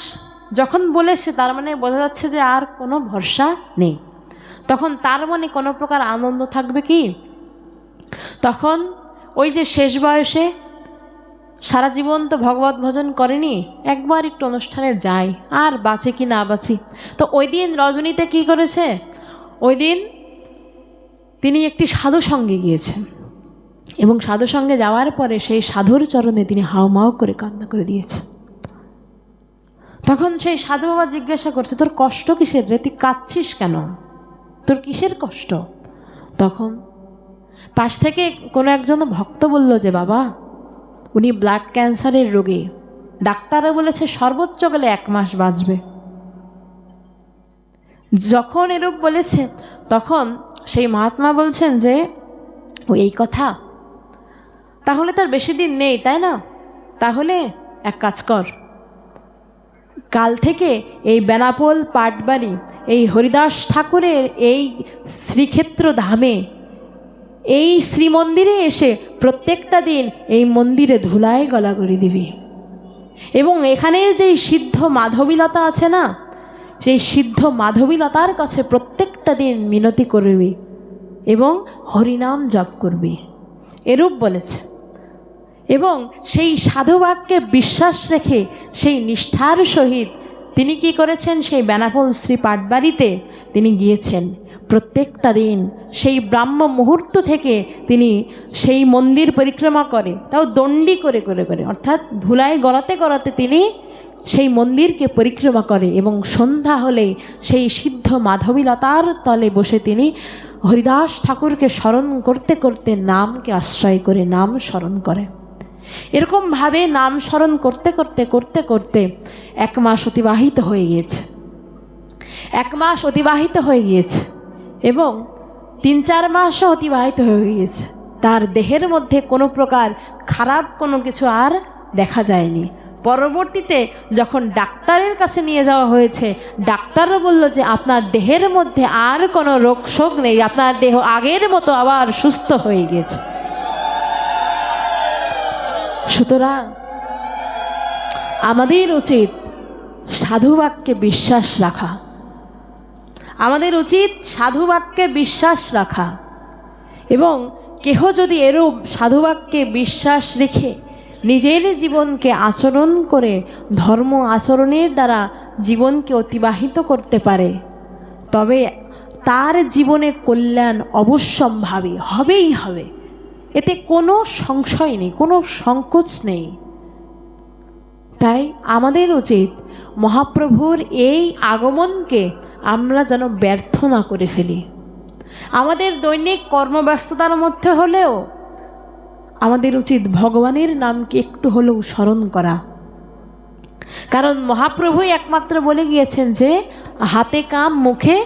যখন বলেছে, তার মানে বোঝা যাচ্ছে যে আর কোনো ভরসা নেই। তখন তার মনে কোনো প্রকার আনন্দ থাকবে কি? তখন ওই যে শেষ বয়সে সারা জীবন তো ভগবত ভজন করেনি, একবার একটু অনুষ্ঠানে যাই, আর বাঁচে কি না বাঁচি। তো ওই দিন রজনীতে কি করেছে, ওই দিন তিনি একটি সাধু সঙ্গে গিয়েছেন, এবং সাধু সঙ্গে যাওয়ার পরে সেই সাধুর চরণে তিনি হাউমাউ করে কান্না করে দিয়েছে। তখন সেই সাধু বাবা জিজ্ঞাসা করছে, তোর কষ্ট কিসের রে, তুই কাঁদছিস কেন, তোর কিসের কষ্ট? তখন পাশ থেকে কোনো একজন ভক্ত বলল যে, বাবা উনি ব্লাড ক্যান্সারের রোগী, ডাক্তারও বলেছে সর্বোচ্চ গেলে 1 মাস বাঁচবে। যখন এরূপ বলেছে, তখন সেই মহাত্মা বলছেন যে, ও এই কথা, তাহলে তার বেশি দিন নেই, তাই না? তাহলে এক কাজ কর, কাল থেকে এই বেনাপোল পাটবাড়ি, এই হরিদাস ঠাকুরের এই শ্রীক্ষেত্র ধামে, এই শ্রীমন্দিরে এসে প্রত্যেকটা দিন এই মন্দিরে ধুলায় গলাগলি দিবি, এবং এখানের যেই সিদ্ধ মাধবীলতা আছে না, সেই সিদ্ধ মাধবীলতার কাছে প্রত্যেকটা দিন মিনতি করবি এবং হরিনাম জপ করবি, এরূপ বলেছে। এবং সেই সাধুবাক্যে বিশ্বাস রেখে সেই নিষ্ঠার সহিত তিনি কি করেছেন, সেই বেনাপোল শ্রী পাটবাড়িতে তিনি গিয়েছেন। প্রত্যেকটা দিন সেই ব্রাহ্ম মুহূর্ত থেকে তিনি সেই মন্দির পরিক্রমা করে, তাও দণ্ডি করে করে করে, অর্থাৎ ধুলায় গড়াতে গড়াতে তিনি সেই মন্দিরকে পরিক্রমা করে, এবং সন্ধ্যা হলে সেই সিদ্ধ মাধবীলতার তলে বসে তিনি হরিদাস ঠাকুরকে স্মরণ করতে করতে নামকে আশ্রয় করে নাম স্মরণ করে। এরকমভাবে নাম স্মরণ করতে করতে করতে করতে 1 মাস অতিবাহিত হয়ে গিয়েছে। 1 মাস অতিবাহিত হয়ে গিয়েছে এবং 3-4 মাসও অতিবাহিত হয়ে গিয়েছে। তার দেহের মধ্যে কোনো প্রকার খারাপ কোনো কিছু আর দেখা যায়নি। পরবর্তীতে যখন ডাক্তারের কাছে নিয়ে যাওয়া হয়েছে, ডাক্তারও বলল যে আপনার দেহের মধ্যে আর কোনো রোগ শোক নেই, আপনার দেহ আগের মতো আবার সুস্থ হয়ে গিয়েছে। সুতরাং আমাদের উচিত সাধুবাক্যে বিশ্বাস রাখা, আমাদের উচিত সাধুবাক্যে বিশ্বাস রাখা, এবং কেহ যদি এরূপ সাধুবাক্যে বিশ্বাস রেখে নিজের জীবনকে আচরণ করে ধর্ম আচরণের দ্বারা জীবনকে অতিবাহিত করতে পারে, তবে তার জীবনে কল্যাণ অবশ্যম্ভাবী হবেই হবে, এতে কোনো সংশয় নেই, কোনো সংকোচ নেই। তাই আমাদের উচিত মহাপ্রভুর এই আগমনকে আমরা যেন ব্যর্থ না করে ফেলি। আমাদের দৈনিক কর্মব্যস্ততার মধ্যে হলেও আমাদের উচিত ভগবানের নামকে একটু হলেও স্মরণ করা, কারণ মহাপ্রভুই একমাত্র বলে গিয়েছেন যে হাতে কাম মুখে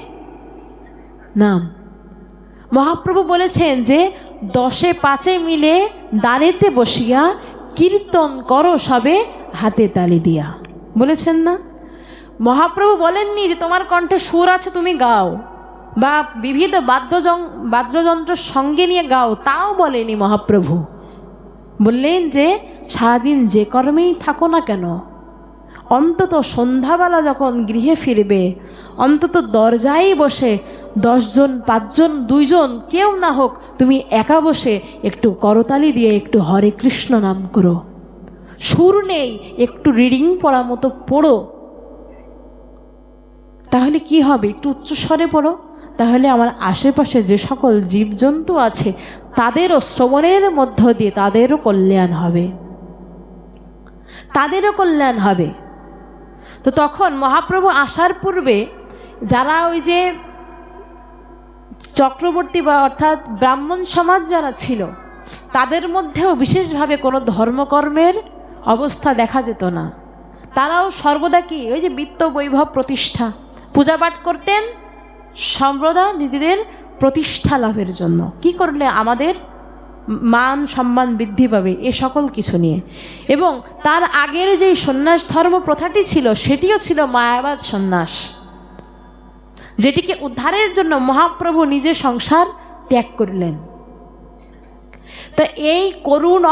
নাম। মহাপ্রভু বলেছেন যে 10-5 মিলে দাঁড়েতে বসিয়া কীর্তন করো সবে হাতে তালি দিয়া, বলেছেন না? মহাপ্রভু বলেননি যে তোমার কণ্ঠে সুর আছে তুমি গাও, বা বিবিধ বাদ্যযন্ত্রের সঙ্গে নিয়ে গাও, তাও বলেনি মহাপ্রভু। বললেন যে সারাদিন যে কর্মেই থাকো না কেন, অন্তত সন্ধ্যাবেলা যখন গৃহে ফিরবে, অন্তত দরজায় বসে 10 জন 5 জন 2 জন কেউ না হোক, তুমি একা বসে একটু করতালি দিয়ে একটু হরে কৃষ্ণ নাম করো। সুর নেই, একটু রিডিং পড়া মতো পড়ো, তাহলে কি হবে? একটু উচ্চস্বরে পড়ো, তাহলে আমার আশেপাশে যে সকল জীবজন্তু আছে তাদেরও শ্রবণের মধ্য দিয়ে তাদেরও কল্যাণ হবে, তাদেরও কল্যাণ হবে। তো তখন মহাপ্রভু আসার পূর্বে যারা ওই যে চক্রবর্তী বা অর্থাৎ ব্রাহ্মণ সমাজ যারা ছিল, তাদের মধ্যেও বিশেষভাবে কোনো ধর্মকর্মের অবস্থা দেখা যেত না। তারাও সর্বদা কি ওই যে বিত্ত বৈভব প্রতিষ্ঠা পূজা পাঠ করতেন সর্বদা নিজেদের প্রতিষ্ঠা লাভের জন্য, কি করলে আমাদের মান সম্মান বৃদ্ধি পাবে এ সকল কিছু নিয়ে। এবং তার আগের যে সন্ন্যাস ধর্ম প্রথাটি ছিল সেটিও ছিল মায়াবাদ সন্ন্যাস, যেটিকে উদ্ধারের জন্য মহাপ্রভু নিজে সংসার ত্যাগ করলেন। তা এই করুণ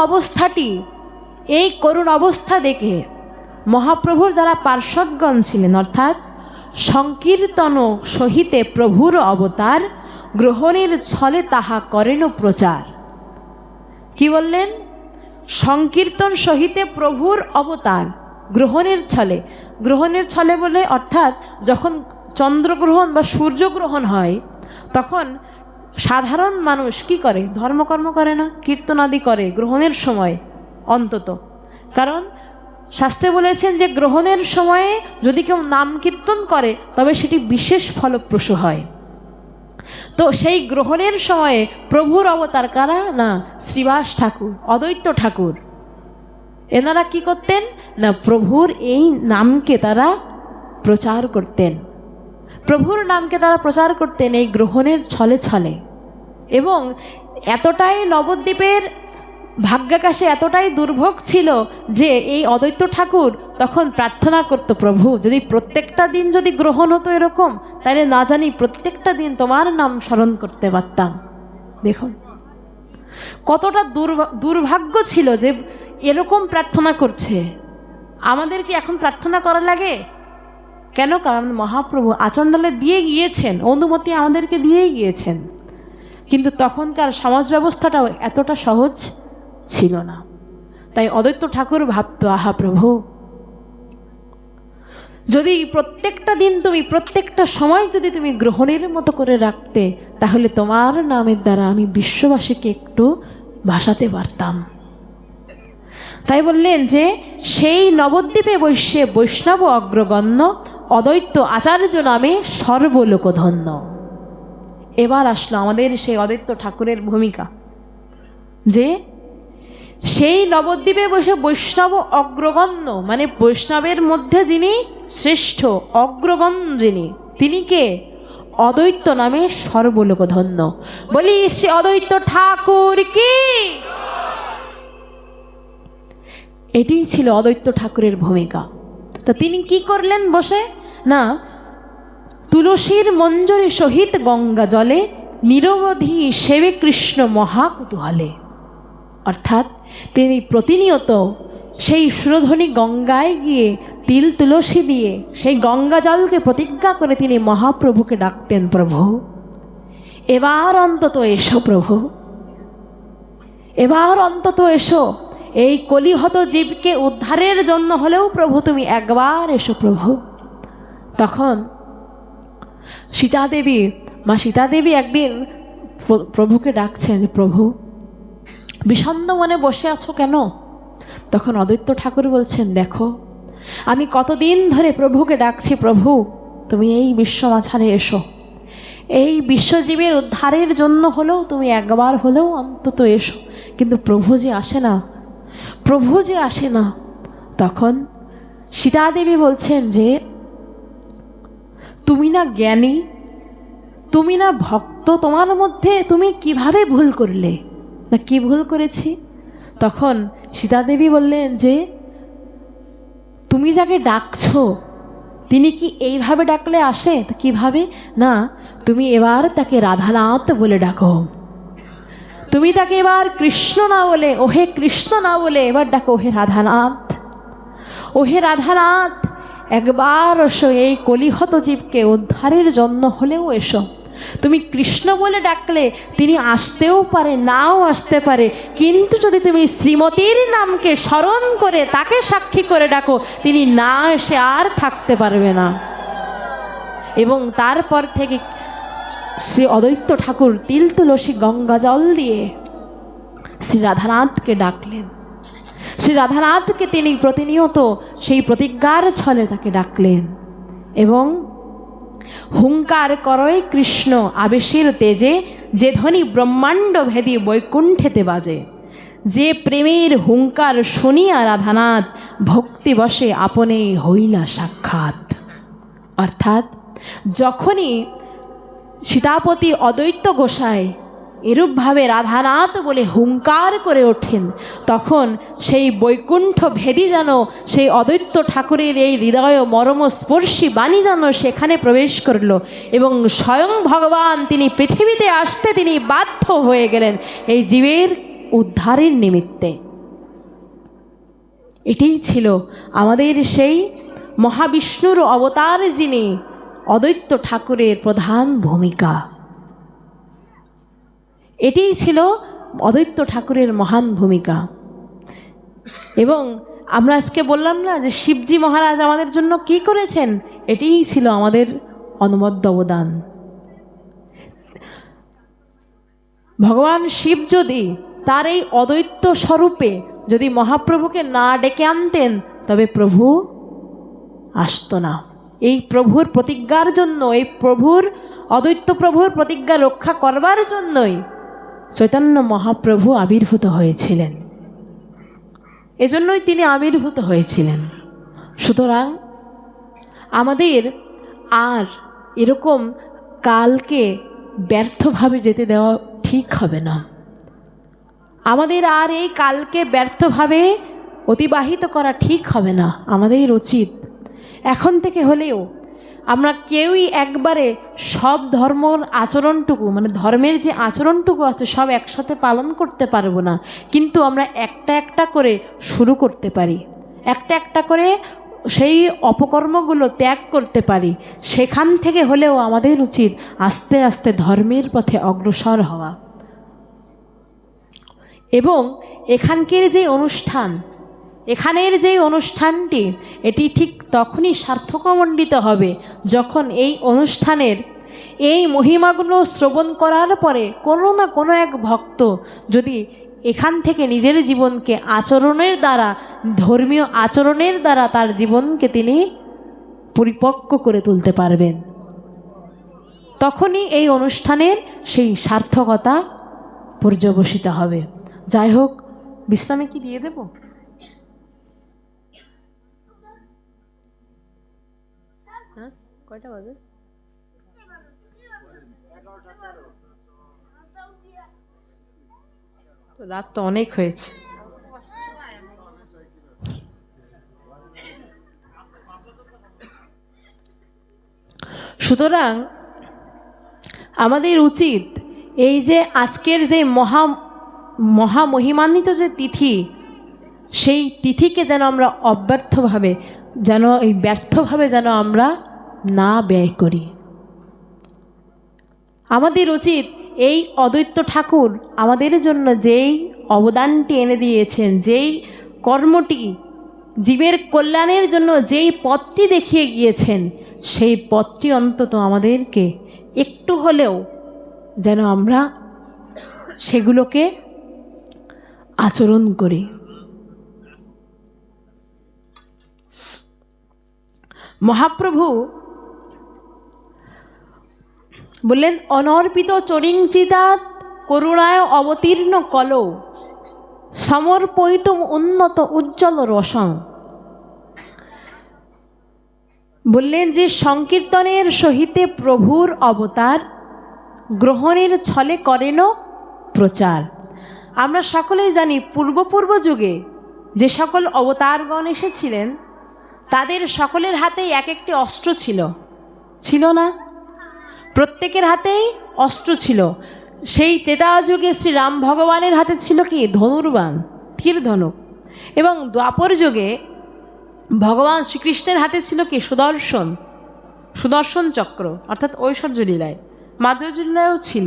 অবস্থা দেখে মহাপ্রভুর যারা পার্শ্বদগণ ছিলেন, অর্থাৎ সংকীর্তন সহিতে প্রভুর অবতার গ্রহণের ছলে তাহা করেন প্রচার। কি বললেন? সংকীর্তন সহিতে প্রভুর অবতার গ্রহণের ছলে বলে, অর্থাৎ যখন চন্দ্রগ্রহণ বা সূর্যগ্রহণ হয় তখন সাধারণ মানুষ কি করে? ধর্মকর্ম করে না, কীর্তনাদি করে গ্রহণের সময় অন্তত। কারণ শাস্ত্রে বলেছেন যে গ্রহণের সময়ে যদি কেউ নাম কীর্তন করে তবে সেটি বিশেষ ফলপ্রসূ হয়। তো সেই গ্রহণের সময়ে প্রভুর অবতার কারা? না, শ্রীবাস ঠাকুর, অদ্বৈত ঠাকুর। এনারা কি করতেন? না, প্রভুর এই নামকে তারা প্রচার করতেন, এই গ্রহণের ছলে। এবং এতটাই নবদ্বীপের ভাগ্যাকাশে এতটাই দুর্ভোগ ছিল যে এই অদ্বৈত ঠাকুর তখন প্রার্থনা করত, প্রভু যদি প্রত্যেকটা দিন যদি গ্রহণ হতো এরকম, তাহলে না জানি প্রত্যেকটা দিন তোমার নাম স্মরণ করতে পারতাম। দেখুন কতটা দুর্ভাগ্য ছিল যে এরকম প্রার্থনা করছে। আমাদের কি এখন প্রার্থনা করা লাগে? কেন? কারণ মহাপ্রভু আচণ্ডালে দিয়ে গিয়েছেন, অনুমতি আমাদেরকে দিয়েই গিয়েছেন। কিন্তু তখনকার সমাজ ব্যবস্থাটাও এতটা সহজ ছিল না। তাই অদ্বৈত ঠাকুর ভাবত, আহা প্রভু, যদি প্রত্যেকটা দিন তুমি প্রত্যেকটা সময় যদি তুমি গ্রহণের মতো করে রাখতে, তাহলে তোমার নামের দ্বারা আমি বিশ্ববাসীকে একটু ভাসাতে পারতাম। তাই বললেন যে সেই নবদ্বীপে বৈষ্ণব অগ্রগণ্য অদ্বৈত আচার্য নামে সর্বলোকধন্য। এবার আসলো আমাদের সেই অদ্বৈত ঠাকুরের ভূমিকা, যে সেই নবদ্বীপে বসে বৈষ্ণব অগ্রগণ্য, মানে বৈষ্ণবের মধ্যে যিনি শ্রেষ্ঠ অগ্রগণ্য যিনি, তিনি কে? অদ্বৈত নামে সর্বলোকধন্য। বলি সে অদ্বৈত ঠাকুর কি? এটিই ছিল অদ্বৈত ঠাকুরের ভূমিকা। তা তিনি কি করলেন বসে? না, তুলসীর মঞ্জরি সহিত গঙ্গা জলে নিরবধি সেবে কৃষ্ণ মহাকুতূহলে। অর্থাৎ তিনি প্রতিনিয়ত সেই সুরধ্বনি গঙ্গায় গিয়ে তিল তুলসী দিয়ে সেই গঙ্গা জলকে প্রতিজ্ঞা করে তিনি মহাপ্রভুকে ডাকতেন, প্রভু এবার অন্তত এসো, প্রভু এবার অন্তত এসো, এই কলিহত জীবকে উদ্ধারের জন্য হলেও প্রভু তুমি একবার এসো প্রভু। তখন মা সীতাদেবী একদিন প্রভুকে ডাকছেন, প্রভু বিষণ্ণ মনে বসে আছো কেন? তখন অদ্বৈত ঠাকুর বলছেন, দেখো আমি কতদিন ধরে প্রভুকে ডাকছি, প্রভু তুমি এই বিশ্ব মাঝারে এসো, এই বিশ্বজীবের উদ্ধারের জন্য হলেও তুমি একবার হলেও অন্তত এসো, কিন্তু প্রভু যে আসে না। তখন সীতাদেবী বলছেন যে তুমি না জ্ঞানী, তুমি না ভক্ত, তোমার মধ্যে তুমি কিভাবে ভুল করলে? না কি ভুল করেছি? তখন সীতাদেবী বললেন যে তুমি যাকে ডাকছো তিনি কি এইভাবে ডাকলে আসে? তা কিভাবে? না, তুমি এবার তাকে রাধানাথ বলে ডাকো, তুমি তাকে এবার কৃষ্ণ না বলে, ওহে কৃষ্ণ না বলে এবার ডাকো ওহে রাধানাথ, ওহে রাধানাথ একবার এসো, এই কলিহত জীবকে উদ্ধারের জন্য হলেও এসো। তুমি কৃষ্ণ বলে ডাকলে তিনি আসতেও পারে, নাও আসতে পারে, কিন্তু যদি তুমি শ্রীমতীর নামকে স্মরণ করে তাকে সাক্ষী করে ডাকো, তিনি না এসে আর থাকতে পারবে না। এবং তারপর থেকে শ্রী অদ্বৈত ঠাকুর তিল তুলসী গঙ্গা জল দিয়ে শ্রী রাধানাথকে ডাকলেন। শ্রী রাধানাথকে তিনি প্রতিনিয়ত সেই প্রতিজ্ঞার ছলে তাকে ডাকলেন। এবং হুঙ্কার করয় কৃষ্ণ আবেশের তেজে, যে ধ্বনি ব্রহ্মাণ্ড ভেদি বৈকুণ্ঠেতে বাজে, যে প্রেমের হুঙ্কার শুনিয়া রাধানাথ ভক্তিবশে আপনে হইলা সাক্ষাৎ। অর্থাৎ যখনই সীতাপতি অদ্বৈত গোসাই এরূপভাবে রাধানাথ বলে হুঙ্কার করে ওঠেন, তখন সেই বৈকুণ্ঠ ভেদি যেন সেই অদ্বৈত ঠাকুরের এই হৃদয় মর্মস্পর্শী বাণী যেন সেখানে প্রবেশ করল, এবং স্বয়ং ভগবান তিনি পৃথিবীতে আসতে তিনি বাধ্য হয়ে গেলেন এই জীবের উদ্ধারের নিমিত্তে। এটাই ছিল আমাদের সেই মহাবিষ্ণুর অবতার, যিনি অদ্বৈত ঠাকুরের প্রধান ভূমিকা। এটাই ছিল অদ্বৈত ঠাকুরের মহান ভূমিকা। এবং আমরা আজকে বললাম না যে শিবজি মহারাজ আমাদের জন্য কি করেছেন, এটাই ছিল আমাদের অনবদ্য অবদান। ভগবান শিব যদি তার এই অদ্বৈত স্বরূপে যদি মহাপ্রভুকে না ডেকে আনতেন, তবে প্রভু আসত না। এই প্রভুর প্রতিজ্ঞার জন্য, এই প্রভুর অদ্বৈত প্রভুর প্রতিজ্ঞা রক্ষা করবার জন্যই চৈতন্য মহাপ্রভু আবির্ভূত হয়েছিলেন, এজন্যই তিনি আবির্ভূত হয়েছিলেন। সুতরাং আমাদের আর এরকম কালকে ব্যর্থভাবে যেতে দেওয়া ঠিক হবে না। আমাদের আর এই কালকে ব্যর্থভাবে অতিবাহিত করা ঠিক হবে না। আমাদের উচিত এখন থেকে হলেও আমরা কেউই একবারে সব ধর্মর আচরণটুকু, মানে ধর্মের যে আচরণটুকু আছে সব একসাথে পালন করতে পারবো না, কিন্তু আমরা একটা একটা করে শুরু করতে পারি, একটা একটা করে সেই অপকর্মগুলো ত্যাগ করতে পারি। সেখান থেকে হলেও আমাদের উচিত আস্তে আস্তে ধর্মের পথে অগ্রসর হওয়া। এবং এখানকার যে অনুষ্ঠান, এখানের যে অনুষ্ঠানটি, এটি ঠিক তখনই সার্থকমণ্ডিত হবে যখন এই অনুষ্ঠানের এই মহিমাগুলো শ্রবণ করার পরে কোনো না কোনো এক ভক্ত যদি এখান থেকে নিজের জীবনকে আচরণের দ্বারা, ধর্মীয় আচরণের দ্বারা তার জীবনকে তিনি পরিপক্ক করে তুলতে পারবেন, তখনই এই অনুষ্ঠানের সেই সার্থকতা পর্যবসিত হবে। যাই হোক, বিশ্রামে কি দিয়ে দেব? কয়টা বাজে? রাত তো অনেক হয়েছে। সুতরাং আমাদের উচিত এই যে আজকের যে মহামহিমান্বিত যে তিথি, সেই তিথিকে যেন আমরা অব্যর্থভাবে, যেন এই ব্যর্থভাবে যেন আমরা না ব্যয় করি। আমাদের উচিত এই অদ্বৈত ঠাকুর আমাদের জন্য যেই অবদানটি এনে দিয়েছেন, যেই কর্মটি জীবের কল্যাণের জন্য যেই পথটি দেখিয়ে গিয়েছেন, সেই পথটি অন্তত আমাদেরকে একটু হলেও যেন আমরা সেগুলোকে আচরণ করি। মহাপ্রভু বললেন, অনর্পিত চরিঞ্চিতাৎ করুণায় অবতীর্ণ কলৌ সমর্পয়িতুম উন্নত উজ্জ্বল রসং। বললেন যে সংকীর্তনের সহিতে প্রভুর অবতার গ্রহণের ছলে করেন প্রচার। আমরা সকলেই জানি পূর্ব যুগে যে সকল অবতারগণ এসেছিলেন তাদের সকলের হাতেই এক একটি অস্ত্র ছিল না? প্রত্যেকের হাতেই অস্ত্র ছিল। সেই ত্রেতা যুগে শ্রীরাম ভগবানের হাতে ছিল কি? ধনুর্বাণ, তীর ধনুক। এবং দ্বাপর যুগে ভগবান শ্রীকৃষ্ণের হাতে ছিল কি? সুদর্শন চক্র, অর্থাৎ ঐশ্বর্য লীলায়, মাধুর্য লীলায়ও ছিল,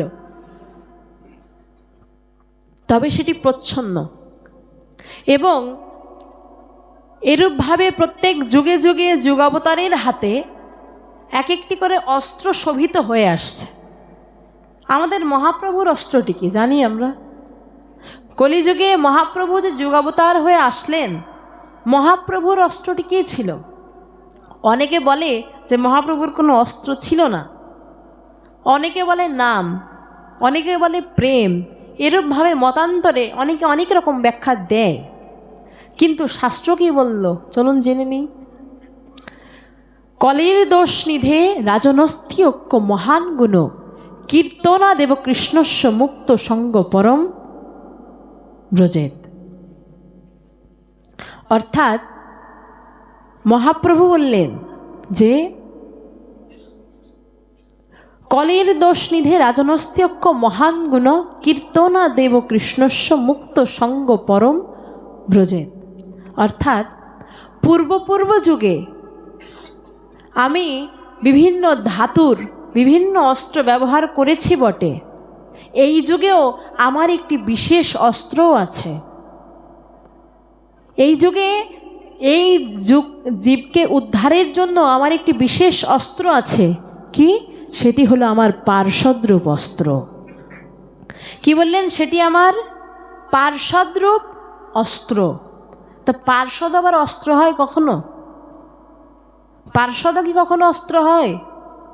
তবে সেটি প্রচ্ছন্ন। এবং এরূপভাবে প্রত্যেক যুগে যুগে যুগাবতারের হাতে এক একটি করে অস্ত্র শোভিত হয়ে আসছে। আমাদের মহাপ্রভুর অস্ত্রটি কি জানি আমরা? কলিযুগে মহাপ্রভু যে যুগাবতার হয়ে আসলেন, মহাপ্রভুর অস্ত্রটি কী ছিল? অনেকে বলে যে মহাপ্রভুর কোনো অস্ত্র ছিল না, অনেকে বলে নাম, অনেকে বলে প্রেম, এরূপভাবে মতান্তরে অনেকে অনেক রকম ব্যাখ্যা দেয়, কিন্তু শাস্ত্র কি বলল চলুন জেনে নিই। কলির দোষ নিধে রাজনস্থি ঐক্য মহান গুণ, কীর্তনা দেব কৃষ্ণস্য মুক্ত সঙ্গ পরম ব্রজেত। অর্থাৎ মহাপ্রভু বললেন যে কলির দোষ নিধে রাজনস্থি ঐক্য মহান গুণ, কীর্তনা দেব কৃষ্ণস্য মুক্ত সঙ্গ পরম ব্রজেত। অর্থাৎ পূর্ব যুগে আমি বিভিন্ন ধাতুর বিভিন্ন অস্ত্র ব্যবহার করেছি বটে, এই যুগেও আমার একটি বিশেষ অস্ত্রও আছে। এই যুগে এই জীবকে উদ্ধারের জন্য আমার একটি বিশেষ অস্ত্র আছে। কি? সেটি হলো আমার পার্শ্বদ্রূপ অস্ত্র। কি বললেন? সেটি আমার পার্শ্বদ্রূপ অস্ত্র। তা পার্শ্বদ আবার অস্ত্র হয় কখনো? পার্শ্বদ কি কখনো অস্ত্র হয়?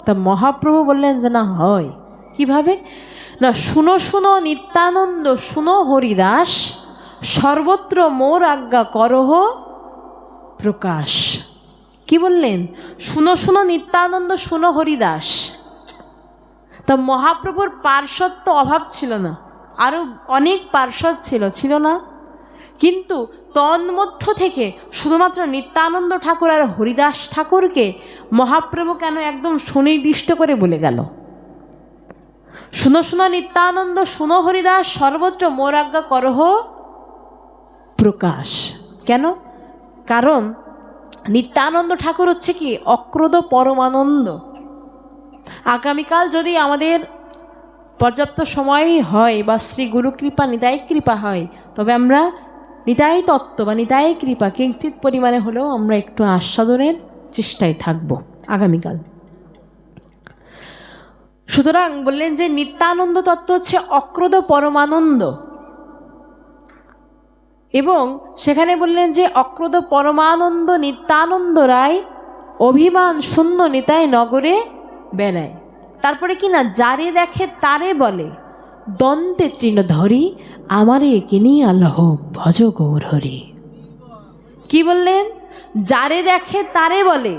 তা মহাপ্রভু বললেন যে না, হয়। কিভাবে না, শুনো শুনো নিত্যানন্দ শুনো হরিদাস, সর্বত্র মোর আজ্ঞা করহ প্রকাশ। কি বললেন? শুনো শুনো নিত্যানন্দ শুনো হরিদাস। তা মহাপ্রভুর পার্শ্বদ তো অভাব ছিল না, আরও অনেক পার্শ্বদ ছিল না? কিন্তু তন্মধ্য থেকে শুধুমাত্র নিত্যানন্দ ঠাকুর আর হরিদাস ঠাকুরকে মহাপ্রভু কেন একদম সুনির্দিষ্ট করে বলে গেল? শুনো শুনো নিত্যানন্দ শুনো হরিদাস, সর্বত্র মোর আজ্ঞা করহ প্রকাশ। কেন? কারণ নিত্যানন্দ ঠাকুর হচ্ছে কি অক্রোধ পরমানন্দ। আগামীকাল যদি আমাদের পর্যাপ্ত সময় হয় বা শ্রী গুরু কৃপা নিতাই কৃপা হয়, তবে আমরা নিতাই তত্ত্ব বা নিতাই কৃপা কিঞ্চিত পরিমাণে হলেও আমরা একটু আস্বাদনের চেষ্টায় থাকব আগামীকাল। সুতরাং বললেন যে নিত্যানন্দ তত্ত্ব হচ্ছে অক্রোধ পরমানন্দ, এবং সেখানে বললেন যে অক্রোধ পরমানন্দ নিত্যানন্দ রায় অভিমান শূন্য নিতাই নগরে বেড়ায়। তারপরে কি না, যারে দেখে তারে বলে দন্তে তৃণধরি, আমারে কিনিয়া লহ ভজ গৌর হরি। কি বললেন? যারে দেখে তারে বলে,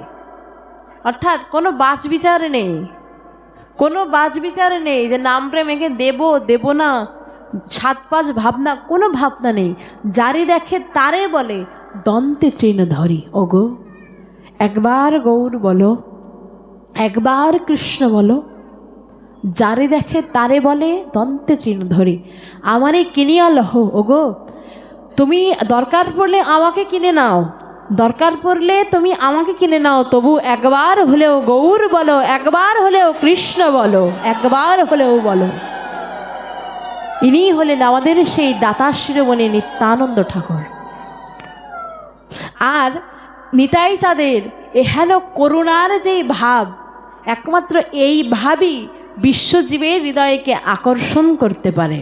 অর্থাৎ কোনো বাছ বিচার নেই, কোনো বাছ বিচার নেই যে নাম প্রেমেকে দেব না, সাত পাঁচ ভাবনা, কোনো ভাবনা নেই। যারে দেখে তারে বলে দন্তে তৃণধরি। ওগো একবার গৌর বলো, একবার কৃষ্ণ বলো। যারে দেখে তারে বলে দন্তে তৃণধরি, আমারে কিনিয়া লহ। ওগো তুমি দরকার পড়লে আমাকে কিনে নাও, দরকার পড়লে তুমি আমাকে কিনে নাও, তবু একবার হলেও গৌর বলো, একবার হলেও কৃষ্ণ বলো, একবার হলেও বলো। ইনি হলেন আমাদের সেই দাতা শিরোমণি নিত্যানন্দ ঠাকুর। আর নিতাই চাঁদের এহেন করুণার যেই ভাব, একমাত্র এই ভাবই বিশ্বজীবের হৃদয়কে আকর্ষণ করতে পারে।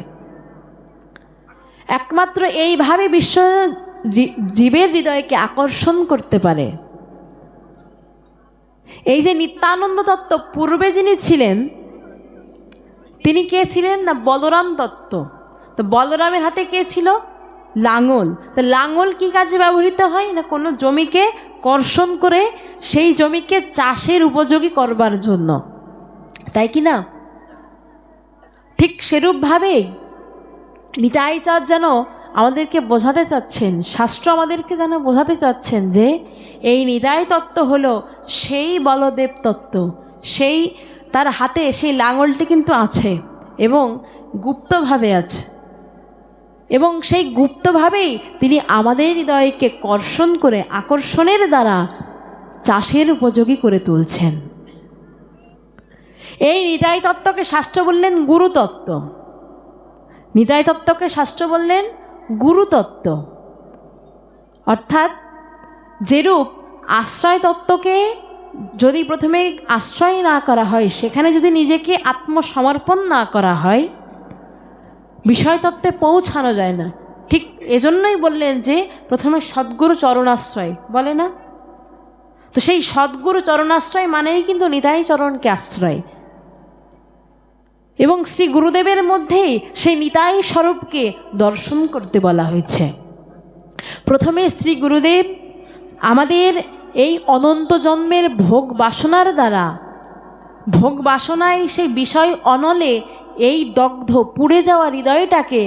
একমাত্র এইভাবে বিশ্ব জীবের হৃদয়কে আকর্ষণ করতে পারে। এই যে নিত্যানন্দ তত্ত্ব পূর্বে যিনি ছিলেন তিনি কে ছিলেন না, বলরাম তত্ত্ব। তো বলরামের হাতে কে ছিল? লাঙল। তো লাঙল কি কাজে ব্যবহৃত হয় না, কোনো জমিকে কর্ষণ করে সেই জমিকে চাষের উপযোগী করবার জন্য, তাই কি না? ঠিক সেরূপভাবেই নিতাই চাঁদ যেন আমাদেরকে বোঝাতে চাচ্ছেন, শাস্ত্র আমাদেরকে যেন বোঝাতে চাচ্ছেন যে এই নিতাই তত্ত্ব হলো সেই বলদেব তত্ত্ব। সেই তার হাতে সেই লাঙলটি কিন্তু আছে এবং গুপ্তভাবে আছে, এবং সেই গুপ্তভাবেই তিনি আমাদের হৃদয়কে কর্ষণ করে আকর্ষণের দ্বারা চাষের উপযোগী করে তুলছেন। এই নিতাই তত্ত্বকে শাস্ত্র বললেন গুরুতত্ত্ব। নিতাই তত্ত্বকে শাস্ত্র বললেন গুরুতত্ত্ব। অর্থাৎ যেরূপ আশ্রয় তত্ত্বকে যদি প্রথমে আশ্রয় না করা হয়, সেখানে যদি নিজেকে আত্মসমর্পণ না করা হয়, বিষয়তত্ত্বে পৌঁছানো যায় না। ঠিক এজন্যই বললেন যে প্রথমে সদ্গুরু চরণাশ্রয় বলে না, তো সেই সদ্গুরু চরণাশ্রয় মানেই কিন্তু নিতাই চরণকে আশ্রয়। এবং শ্রী গুরুদেবের মধ্যেই সেই নিতাই স্বরূপকে দর্শন করতে বলা হয়েছে। প্রথমে শ্রী গুরুদেব আমাদের এই অনন্ত জন্মের ভোগ বাসনার দ্বারা, ভোগ বাসনায় সেই বিষয় অনলে এই দগ্ধ পুড়ে যাওয়া হৃদয়টাকে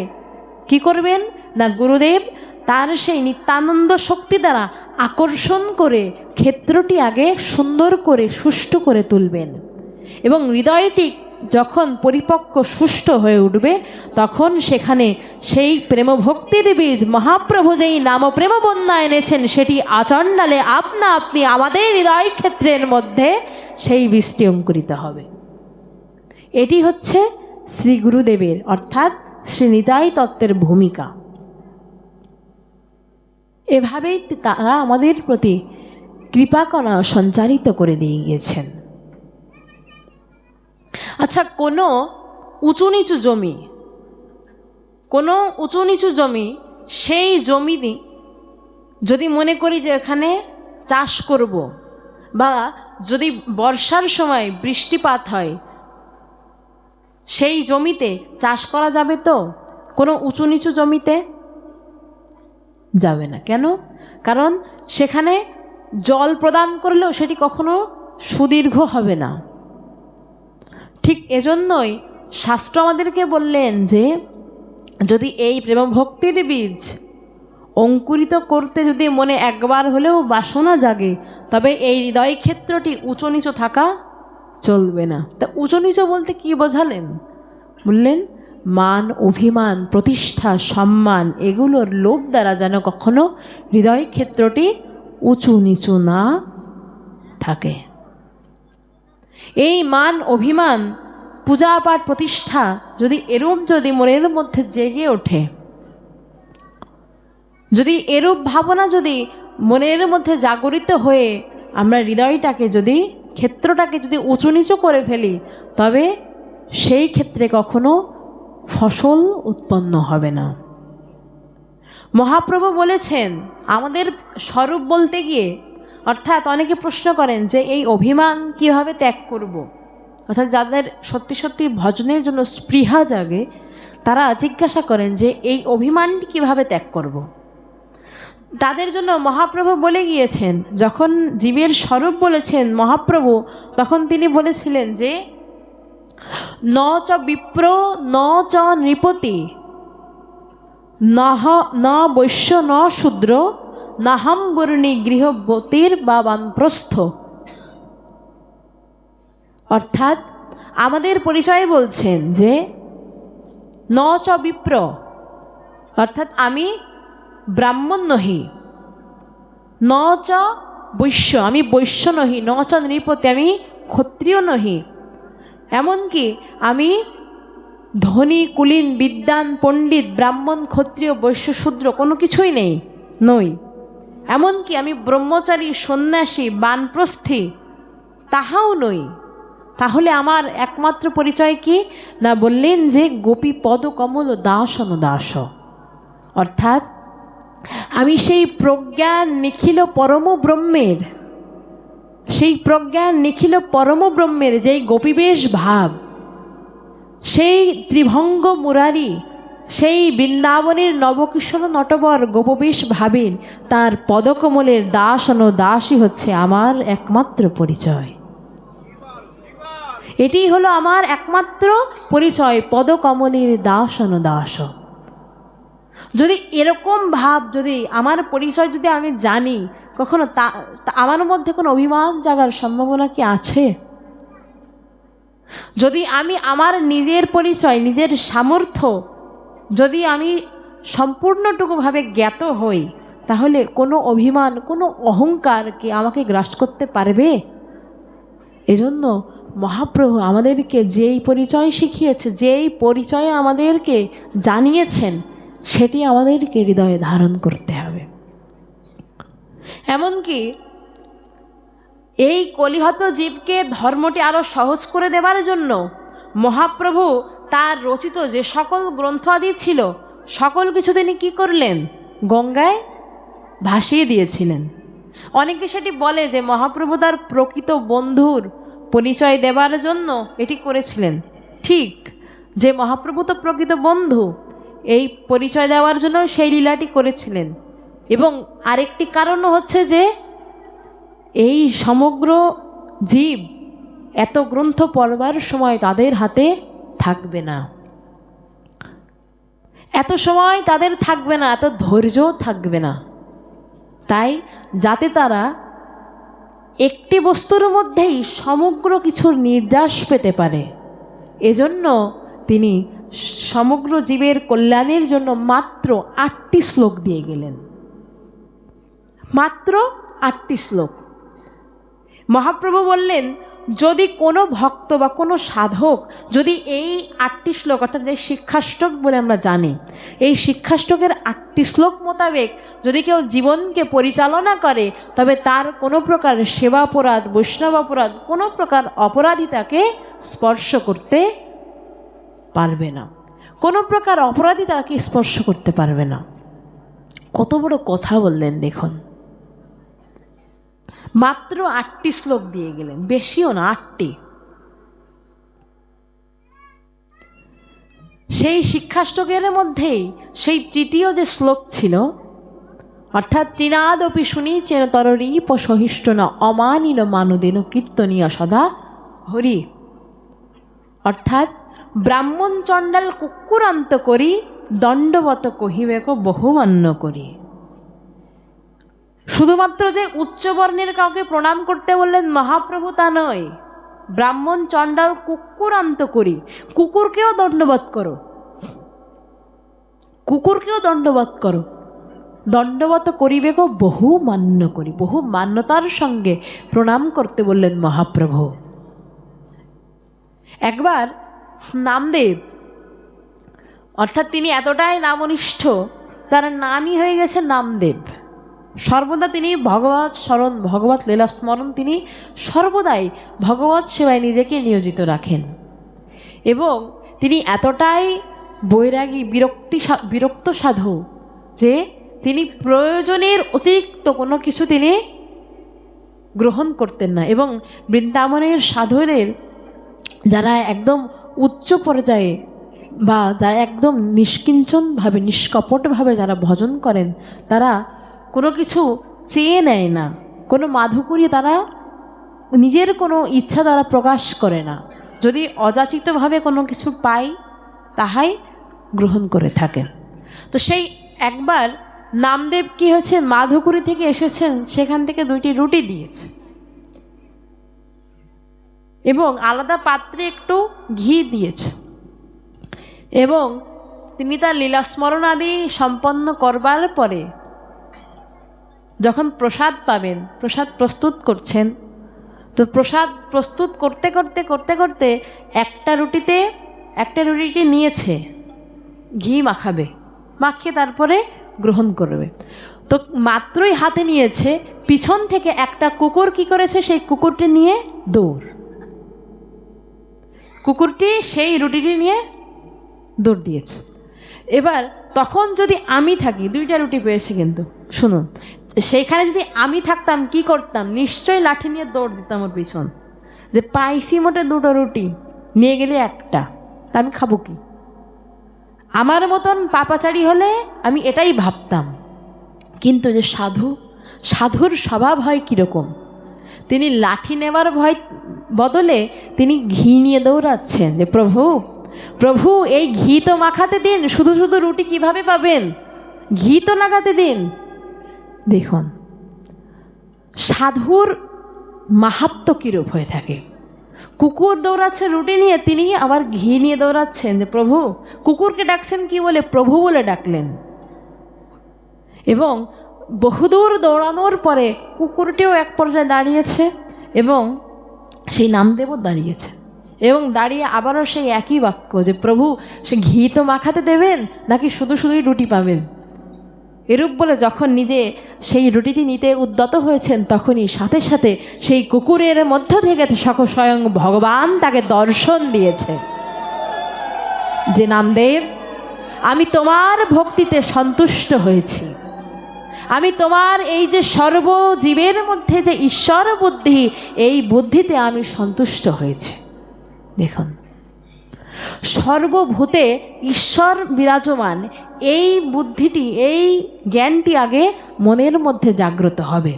কি করবেন না, গুরুদেব তার সেই নিত্যানন্দ শক্তি দ্বারা আকর্ষণ করে ক্ষেত্রটি আগে সুন্দর করে সুষ্ঠু করে তুলবেন এবং হৃদয়টি যখন পরিপক্ক সুষ্ঠু হয়ে উঠবে তখন সেখানে সেই প্রেমভক্তির বীজ মহাপ্রভু যেই নাম প্রেম বন্যা এনেছেন সেটি আচণ্ডালে আপনা আপনি আমাদের হৃদয় ক্ষেত্রের মধ্যে সেই বীজটি অঙ্কুরিত হবে। এটি হচ্ছে শ্রী গুরুদেবের অর্থাৎ শ্রী নিতাই তত্ত্বের ভূমিকা। এভাবেই তারা আমাদের প্রতি কৃপাকণা সঞ্চারিত করে দিয়ে গিয়েছেন। আচ্ছা, কোনো উঁচু নিচু জমি, সেই জমি যদি মনে করি যে এখানে চাষ করব, বা যদি বর্ষার সময় বৃষ্টিপাত হয় সেই জমিতে চাষ করা যাবে তো? কোনো উঁচু নিচু জমিতে যাবে না। কেন? কারণ সেখানে জল প্রদান করলেও সেটি কখনো সুদীর্ঘ হবে না। ঠিক এজন্যই শাস্ত্র আমাদেরকে বললেন যে যদি এই প্রেমভক্তির বীজ অঙ্কুরিত করতে যদি মনে একবার হলেও বাসনা জাগে, তবে এই হৃদয় ক্ষেত্রটি উঁচু নিচু থাকা চলবে না। তা উঁচু নিচু বলতে কি বোঝালেন? বললেন মান, অভিমান, প্রতিষ্ঠা, সম্মান এগুলোর লোভ দ্বারা যেন কখনো হৃদয় ক্ষেত্রটি উঁচু নিচু না থাকে। এই মান, অভিমান, পূজা পাঠ, প্রতিষ্ঠা যদি মনের মধ্যে জেগে ওঠে, যদি এরূপ ভাবনা যদি মনের মধ্যে জাগরিত হয়ে আমরা হৃদয়টাকে ক্ষেত্রটাকে যদি উঁচু নিচু করে ফেলি, তবে সেই ক্ষেত্রে কখনো ফসল উৎপন্ন হবে না। মহাপ্রভু বলেছেন আমাদের স্বরূপ বলতে গিয়ে, অর্থাৎ অনেকে প্রশ্ন করেন যে এই অভিমান কিভাবে ত্যাগ করব। অর্থাৎ যাদের সত্যি সত্যি ভজনের জন্য স্পৃহা জাগে তারা জিজ্ঞাসা করেন যে এই অভিমানটি কিভাবে ত্যাগ করব। তাদের জন্য মহাপ্রভু বলে গিয়েছেন, যখন জীবের স্বরূপ বলেছেন মহাপ্রভু, তখন তিনি বলেছিলেন যে ন চ বিপ্র ন চ নৃপতি ন বৈশ্য ন শূদ্র নাহম বর্ণী গৃহবতীর বা বানপ্রস্থ। অর্থাৎ আমাদের পরিচয় বলছেন যে ন চ বিপ্র, অর্থাৎ আমি ব্রাহ্মণ নহি, ন চ বৈশ্য, আমি বৈশ্য নহি, ন চ নৃপতি, আমি ক্ষত্রিয় নহি, এমনকি আমি ধনী, কুলীন, বিদ্বান, পণ্ডিত, ব্রাহ্মণ, ক্ষত্রিয়, বৈশ্য, শূদ্র কোনো কিছুই নই। এমনকি আমি ব্রহ্মচারী, সন্ন্যাসী, বানপ্রস্থী তাহাও নই। তাহলে আমার একমাত্র পরিচয় কি না? বললেন যে গোপী পদ কমল দাসন দাস, অর্থাৎ আমি সেই প্রজ্ঞান নিখিল পরম ব্রহ্মের, যেই গোপীবেশ ভাব, সেই ত্রিভঙ্গ মুরারি, সেই বৃন্দাবনের নবকিশোর নটবর গোপবেশ ভাবেন, তার পদকমলের দাসন দাসী হচ্ছে আমার একমাত্র পরিচয়। এটি হলো আমার একমাত্র পরিচয়, পদকমলের দাসন দাস। যদি এরকম ভাব, যদি আমার পরিচয় যদি আমি জানি, কখনো আমার মধ্যে কোনো অভিমান জাগার সম্ভাবনা কি আছে? যদি আমি আমার নিজের পরিচয়, নিজের সামর্থ্য যদি আমি সম্পূর্ণটুকুভাবে জ্ঞাত হই, তাহলে কোনো অভিমান, কোনো অহংকার কি আমাকে গ্রাস করতে পারবে? এজন্য মহাপ্রভু আমাদেরকে যেই পরিচয় শিখিয়েছে, যেই পরিচয় আমাদেরকে জানিয়েছেন, সেটি আমাদেরকে হৃদয়ে ধারণ করতে হবে। এমনকি এই কলিহত জীবকে ধর্মটি আরও সহজ করে দেবার জন্য মহাপ্রভু তার রচিত যে সকল গ্রন্থ আদি ছিল, সকল কিছু তিনি কী করলেন? গঙ্গায় ভাসিয়ে দিয়েছিলেন। অনেকে সেটি বলে যে মহাপ্রভু তার প্রকৃত বন্ধুর পরিচয় দেবার জন্য এটি করেছিলেন। ঠিক, যে মহাপ্রভু তো প্রকৃত বন্ধু, এই পরিচয় দেওয়ার জন্য সেই লীলাটি করেছিলেন। এবং আরেকটি কারণও হচ্ছে যে এই সমগ্র জীব এত গ্রন্থ পড়বার সময় তাদের হাতে থাকবে না, এত সময় তাদের থাকবে না, এত ধৈর্যও থাকবে না। তাই যাতে তারা একটি বস্তুর মধ্যেই সমগ্র কিছুর নির্যাস পেতে পারে, এজন্য তিনি সমগ্র জীবের কল্যাণের জন্য মাত্র 8টি শ্লোক দিয়ে গেলেন। মাত্র 8টি শ্লোক। মহাপ্রভু বললেন, যদি কোনো ভক্ত বা কোনো সাধক যদি এই 8টি শ্লোক, অর্থাৎ যে শিক্ষাষ্টক বলে আমরা জানি, এই শিক্ষাষ্টকের 8টি শ্লোক মোতাবেক যদি কেউ জীবনকে পরিচালনা করে, তবে তার কোনো প্রকার সেবাপরাধ, বৈষ্ণবাপরাধ, কোনো প্রকার অপরাধী তাকে স্পর্শ করতে পারবে না, কোনো প্রকার অপরাধী তাকে স্পর্শ করতে পারবে না। কত বড় কথা বললেন দেখুন। মাত্র 8টি শ্লোক দিয়ে গেলেন, বেশিও না, 8টি। সেই শিক্ষাষ্টকের মধ্যেই সেই তৃতীয় যে শ্লোক ছিল, অর্থাৎ তৃণাদপি শুনিছেন তররীপ সহিষ্ঠ না অমানিন মানদেন কীর্তনীয় সদা হরি। অর্থাৎ ব্রাহ্মণ চণ্ডাল কুকুরান্ত করি দণ্ডবত কহিবেক বহুমান্য করি। শুধুমাত্র যে উচ্চবর্ণের কাউকে প্রণাম করতে বললেন মহাপ্রভু তা নয়, ব্রাহ্মণ চণ্ডাল কুকুরান্ত করি, কুকুরকেও দণ্ডবত করো, কুকুরকেও দণ্ডবত করো, দণ্ডবত করিবেক বহু মান্য করি, বহু মান্যতার সঙ্গে প্রণাম করতে বললেন মহাপ্রভু। একবার নামদেব, অর্থাৎ তিনি এতটাই নামনিষ্ঠ, তার নামই হয়ে গেছে নামদেব। সর্বদা তিনি ভগবত স্মরণ, ভগবত লীলা স্মরণ, তিনি সর্বদাই ভগবত সেবায় নিজেকে নিয়োজিত রাখেন। এবং তিনি এতটাই বৈরাগী, বিরক্ত সাধু যে তিনি প্রয়োজনের অতিরিক্ত কোনো কিছু তিনি গ্রহণ করতেন না। এবং বৃন্দাবনের সাধুদের যারা একদম উচ্চ পর্যায়ে বা যারা একদম নিষ্কিঞ্চনভাবে, নিষ্কপটভাবে যারা ভজন করেন, তারা কোনো কিছু চেয়ে নেয় না, কোনো মাধুকরী তারা নিজের কোনো ইচ্ছা তারা প্রকাশ করে না। যদি অযাচিতভাবে কোনো কিছু পায় তাহাই গ্রহণ করে থাকে। তো সেই একবার নামদেব কি হয়েছে, মাধুকরী থেকে এসেছেন, সেখান থেকে 2টি রুটি দিয়েছে এবং আলাদা পাত্রে একটু ঘি দিয়েছে। এবং তিনি তার লীলাস্মরণ আদি সম্পন্ন করবার পরে যখন প্রসাদ পাবেন, প্রসাদ প্রস্তুত করছেন, তো প্রসাদ প্রস্তুত করতে করতে করতে করতে একটা রুটিটি নিয়েছে, ঘি মাখাবে, মাখিয়ে তারপরে গ্রহণ করবে। তো মাত্রই হাতে নিয়েছে, পিছন থেকে একটা কুকুর কি করেছে, সেই কুকুরটি নিয়ে দৌড়, কুকুরটি সেই রুটিটি নিয়ে দৌড় দিয়েছে। এবার তখন যদি আমি থাকি, 2টা রুটি পেয়েছে কিন্তু, শুনুন, সেইখানে যদি আমি থাকতাম কি করতাম, নিশ্চয়ই লাঠি নিয়ে দৌড় দিতাম ওর পিছন, যে পাইছি মোটে 2টো রুটি, নিয়ে গেলে একটা, তা আমি খাবো কি? আমার মতন পাপাচারী হলে আমি এটাই ভাবতাম। কিন্তু যে সাধুর স্বভাব হয় কীরকম, তিনি লাঠি নেওয়ার ভয় বদলে তিনি ঘি নিয়ে দৌড়াচ্ছেন, যে প্রভু এই ঘি তো মাখাতে দিন, শুধু শুধু রুটি কিভাবে পাবেন, ঘি তো লাগাতে দিন। দেখুন সাধুর মাহাত্ম্য কীরূপ হয়ে থাকে। কুকুর দৌড়াচ্ছে রুটি নিয়ে, তিনি আবার ঘি নিয়ে দৌড়াচ্ছেন, যে প্রভু, কুকুরকে ডাকছেন কি বলে, প্রভু বলে ডাকলেন। এবং বহুদূর দৌড়ানোর পরে কুকুরটিও এক পর্যায়ে দাঁড়িয়েছে এবং সেই নামদেবও দাঁড়িয়েছে, এবং দাঁড়িয়ে আবারও সেই একই বাক্য, যে প্রভু সে ঘি তো মাখাতে দেবেন নাকি শুধু শুধুই রুটি পাবেন। এরূপ বলে যখন নিজে সেই রুটিটি নিতে উদ্যত হয়েছেন, তখনই সাথে সাথে সেই কুকুরের মধ্য থেকে স্বয়ং ভগবান তাকে দর্শন দিয়েছে, যে নামদেব, আমি তোমার ভক্তিতে সন্তুষ্ট হয়েছি, আমি তোমার এই যে সর্বজীবের মধ্যে যে ঈশ্বর বুদ্ধি, এই বুদ্ধিতে আমি সন্তুষ্ট হয়েছি। দেখুন সর্বভূতে ঈশ্বর বিরাজমান, এই বুদ্ধিটি, এই জ্ঞানটি আগে মনের মধ্যে জাগ্রত হবে।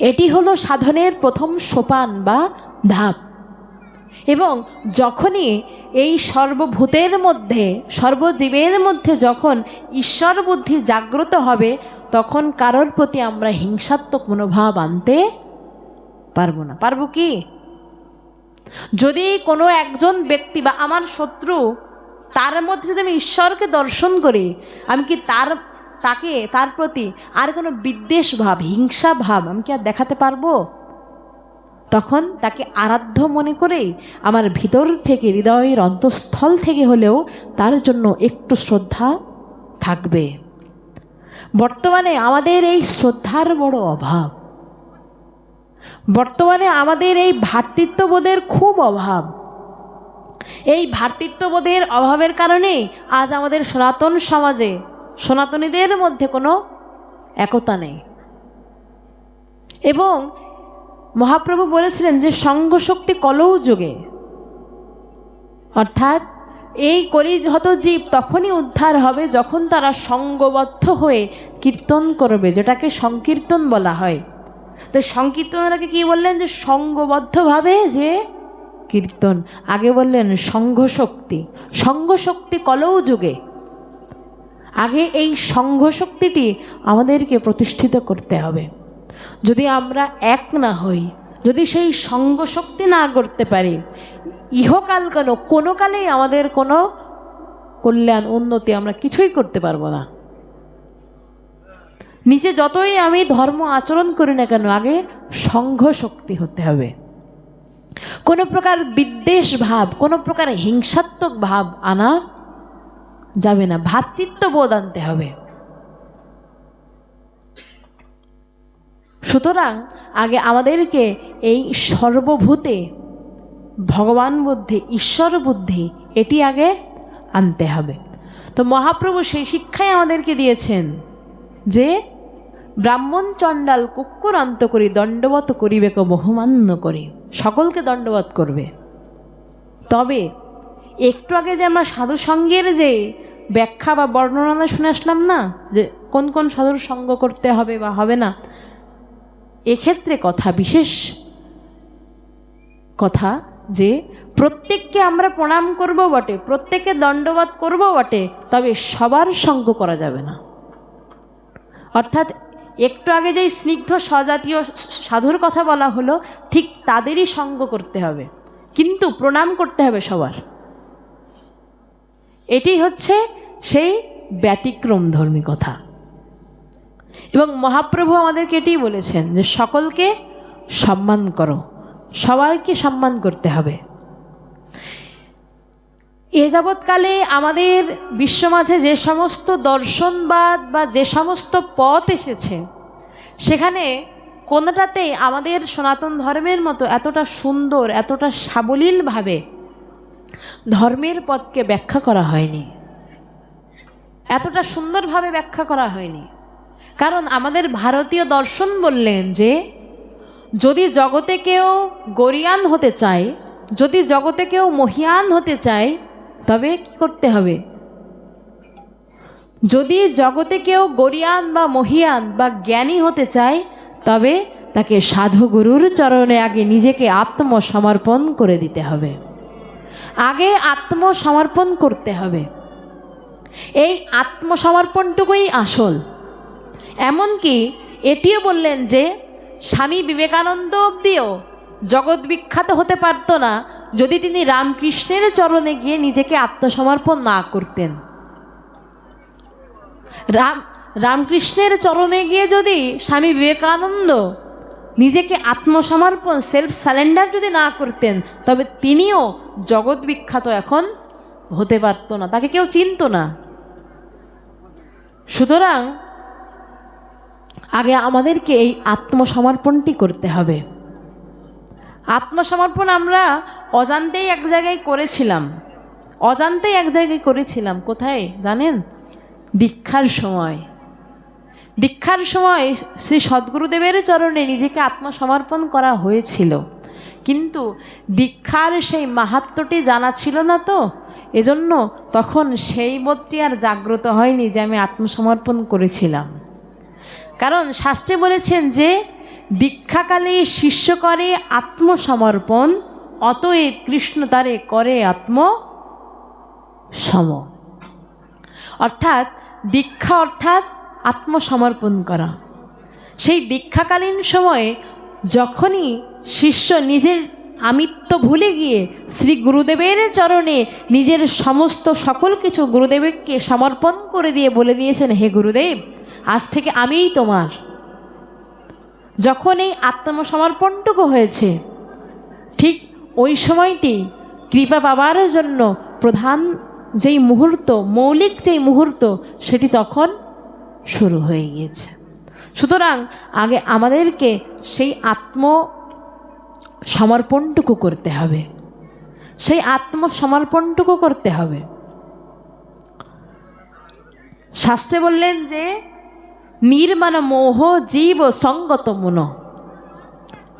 এটি হলো সাধনের প্রথম সোপান বা ধাপ। এবং যখনই এই সর্বভূতের মধ্যে, সর্বজীবের মধ্যে যখন ঈশ্বর বুদ্ধি জাগ্রত হবে, তখন কারোর প্রতি আমরা হিংসাত্মক মনোভাব আনতে পারবো না। পারবো কি? যদি কোনো একজন ব্যক্তি বা আমার শত্রু, তার মধ্যে যদি আমি ঈশ্বরকে দর্শন করি, আমি কি তার প্রতি আর কোনো বিদ্বেষ ভাব, হিংসা ভাব আমি কি আর দেখাতে পারবো? তখন তাকে আরাধ্য মনে করেই আমার ভিতর থেকে, হৃদয়ের অন্তঃস্থল থেকে হলেও তার জন্য একটু শ্রদ্ধা থাকবে। বর্তমানে আমাদের এই শ্রদ্ধার বড় অভাব। বর্তমানে আমাদের এই ভ্রাতৃত্ববোধের খুব অভাব। এই ভ্রাতৃত্ববোধের অভাবের কারণে আজ আমাদের সনাতন সমাজে, সনাতনীদের মধ্যে কোনো একতা নেই। এবং মহাপ্রভু বলেছিলেন যে সঙ্গশক্তি কলৌ যুগে, অর্থাৎ এই কলিহত জীব তখনই উদ্ধার হবে যখন তারা সঙ্গবদ্ধ হয়ে কীর্তন করবে, যেটাকে সংকীর্তন বলা হয়। তো সংকীর্তনটাকে কি বললেন? যে সঙ্গবদ্ধভাবে যে কীর্তন। আগে বললেন সঙ্ঘশক্তি, সঙ্গশক্তি কলৌ যুগে। আগে এই সঙ্ঘশক্তিটি আমাদেরকে প্রতিষ্ঠিত করতে হবে। যদি আমরা এক না হই, যদি সেই সঙ্গশক্তি না করতে পারি, ইহকাল কেন কোনো কালেই আমাদের কোনো কল্যাণ, উন্নতি আমরা কিছুই করতে পারবো না। নিজে যতই আমি ধর্ম আচরণ করি না কেন, আগে সংঘশক্তি হতে হবে। কোনো প্রকার বিদ্বেষ ভাব, কোনো প্রকার হিংসাত্মক ভাব আনা যাবে না, ভ্রাতৃত্ববোধ আনতে হবে। সুতরাং আগে আমাদেরকে এই সর্বভূতে ভগবান বুদ্ধি, ঈশ্বর বুদ্ধি, এটি আগে আনতে হবে। তো মহাপ্রভু সেই শিক্ষাই আমাদেরকে দিয়েছেন যে ব্রাহ্মণ চণ্ডাল কুক্কুরান্ত করি, দণ্ডবত করিবে কো বহুমান্য করি। সকলকে দণ্ডবত করবে। তবে একটু আগে যে আমরা সাধু সঙ্গের যে ব্যাখ্যা বা বর্ণনা শুনে আসলাম না, যে কোন কোন সাধুর সঙ্গ করতে হবে বা হবে না, এক্ষেত্রে কথা, বিশেষ কথা যে প্রত্যেককে আমরা প্রণাম করব বটে, প্রত্যেককে দণ্ডবত করব বটে, তবে সবার সঙ্গ করা যাবে না। অর্থাৎ একটু আগে যেই স্নিগ্ধ স্বজাতীয় সাধুর কথা বলা হলো, ঠিক তাদেরই সঙ্গ করতে হবে, কিন্তু প্রণাম করতে হবে সবার। এটি হচ্ছে সেই ব্যতিক্রম ধর্মী কথা। এবং মহাপ্রভু আমাদেরকে এটাই বলেছেন যে সকলকে সম্মান করো, সবাইকে সম্মান করতে হবে। এ যাবৎকালে আমাদের বিশ্বমাঝে যে সমস্ত দর্শনবাদ বা যে সমস্ত পথ এসেছে, সেখানে কোনোটাতেই আমাদের সনাতন ধর্মের মতো এতটা সুন্দর, এতটা সাবলীলভাবে ধর্মের পথকে ব্যাখ্যা করা হয়নি, এতটা সুন্দরভাবে ব্যাখ্যা করা হয়নি। কারণ আমাদের ভারতীয় দর্শন বললেন যে যদি জগতে কেউ গরিয়ান হতে চায়, যদি জগতে কেউ মহিয়ান হতে চায়, তবে কি করতে হবে? যদি জগতে কেউ গরিয়ান বা মহিয়ান বা জ্ঞানী হতে চায়, তবে তাকে সাধুগুরুর চরণে আগে নিজেকে আত্মসমর্পণ করে দিতে হবে। আগে আত্মসমর্পণ করতে হবে। এই আত্মসমর্পণটুকুই আসল। এমনকি এটিও বললেন যে স্বামী বিবেকানন্দ অবধিও জগৎ বিখ্যাত হতে পারত না যদি তিনি রামকৃষ্ণের চরণে গিয়ে নিজেকে আত্মসমর্পণ না করতেন। রামকৃষ্ণের চরণে গিয়ে যদি স্বামী বিবেকানন্দ নিজেকে আত্মসমর্পণ, সেলফ সারেন্ডার যদি না করতেন, তবে তিনিও জগৎ বিখ্যাত এখন হতে পারত না, তাকে কেউ চিনত না। সুতরাং আগে আমাদেরকে এই আত্মসমর্পণটি করতে হবে। আত্মসমর্পণ আমরা অজান্তেই এক জায়গায় করেছিলাম। কোথায় জানেন? দীক্ষার সময়। দীক্ষার সময় শ্রী সদ্গুরুদেবের চরণে নিজেকে আত্মসমর্পণ করা হয়েছিল। কিন্তু দীক্ষার সেই মাহাত্ম্যটি জানা ছিল না, তো এজন্য তখন সেই বোধটি আর জাগ্রত হয়নি যে আমি আত্মসমর্পণ করেছিলাম। কারণ শাস্ত্রে বলেছেন যে দীক্ষাকালে শিষ্য করে আত্মসমর্পণ, অতএব কৃষ্ণ তারে করে আত্মসম। অর্থাৎ দীক্ষা অর্থাৎ আত্মসমর্পণ করা। সেই দীক্ষাকালীন সময়ে যখনই শিষ্য নিজের আমিত্ব ভুলে গিয়ে শ্রী গুরুদেবের চরণে নিজের সমস্ত সকল কিছু গুরুদেবকে সমর্পণ করে দিয়ে বলে দিয়েছেন, হে গুরুদেব, আজ থেকে আমিই তোমার। যখন এই আত্মসমর্পণটুকু হয়েছে, ঠিক ওই সময়টি কৃপা পাবার জন্য প্রধান যেই মুহূর্ত, মৌলিক যেই মুহূর্ত, সেটি তখন শুরু হয়ে গিয়েছে। সুতরাং আগে আমাদেরকে সেই আত্মসমর্পণটুকু করতে হবে, সেই আত্মসমর্পণটুকু করতে হবে। শাস্ত্রে বললেন যে নির্মাণ মোহ জীব সঙ্গত মন,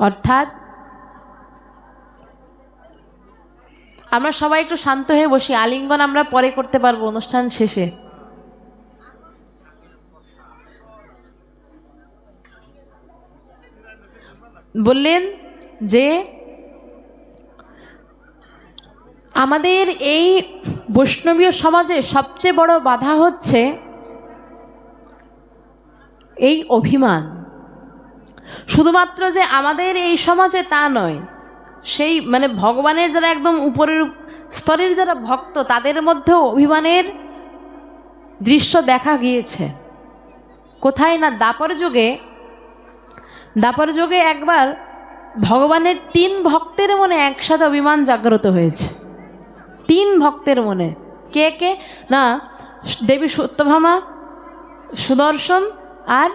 অর্থাৎ আমরা সবাই একটু শান্ত হয়ে বসি, আলিঙ্গন আমরা পরে করতে পারবো অনুষ্ঠান শেষে। বললেন যে আমাদের এই বৈষ্ণবীয় সমাজে সবচেয়ে বড় বাধা হচ্ছে এই অভিমান। শুধুমাত্র যে আমাদের এই সমাজে তা নয়, সেই মানে ভগবানের যারা একদম উপরের স্তরের যারা ভক্ত, তাদের মধ্যেও অভিমানের দৃশ্য দেখা গিয়েছে। কোথায় না, দাপর যুগে একবার ভগবানের 3 ভক্তের মনে একসাথে অভিমান জাগ্রত হয়েছে। 3 ভক্তের মনে, কে কে না, দেবী সত্যভামা, সুদর্শন আর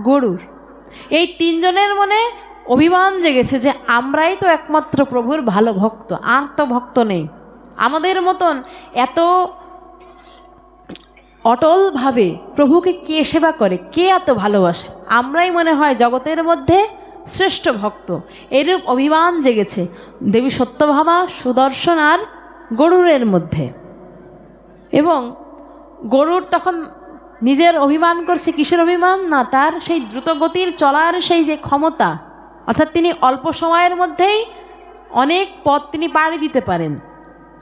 গরুর। এই 3 জনের মনে অভিমান জেগেছে যে আমরাই তো একমাত্র প্রভুর ভালো ভক্ত, আর তো ভক্ত নেই। আমাদের মতন এত অটলভাবে প্রভুকে কে সেবা করে, কে এত ভালোবাসে, আমরাই মনে হয় জগতের মধ্যে শ্রেষ্ঠ ভক্ত। এরূপ অভিমান জেগেছে দেবী সত্যভামা, সুদর্শন আর গরুরের মধ্যে। এবং গরুর তখন নিজের অভিমান করছে, কিসের অভিমান না, তার সেই দ্রুতগতির চলার সেই যে ক্ষমতা, অর্থাৎ তিনি অল্প সময়ের মধ্যেই অনেক পথ তিনি পাড়ি দিতে পারেন,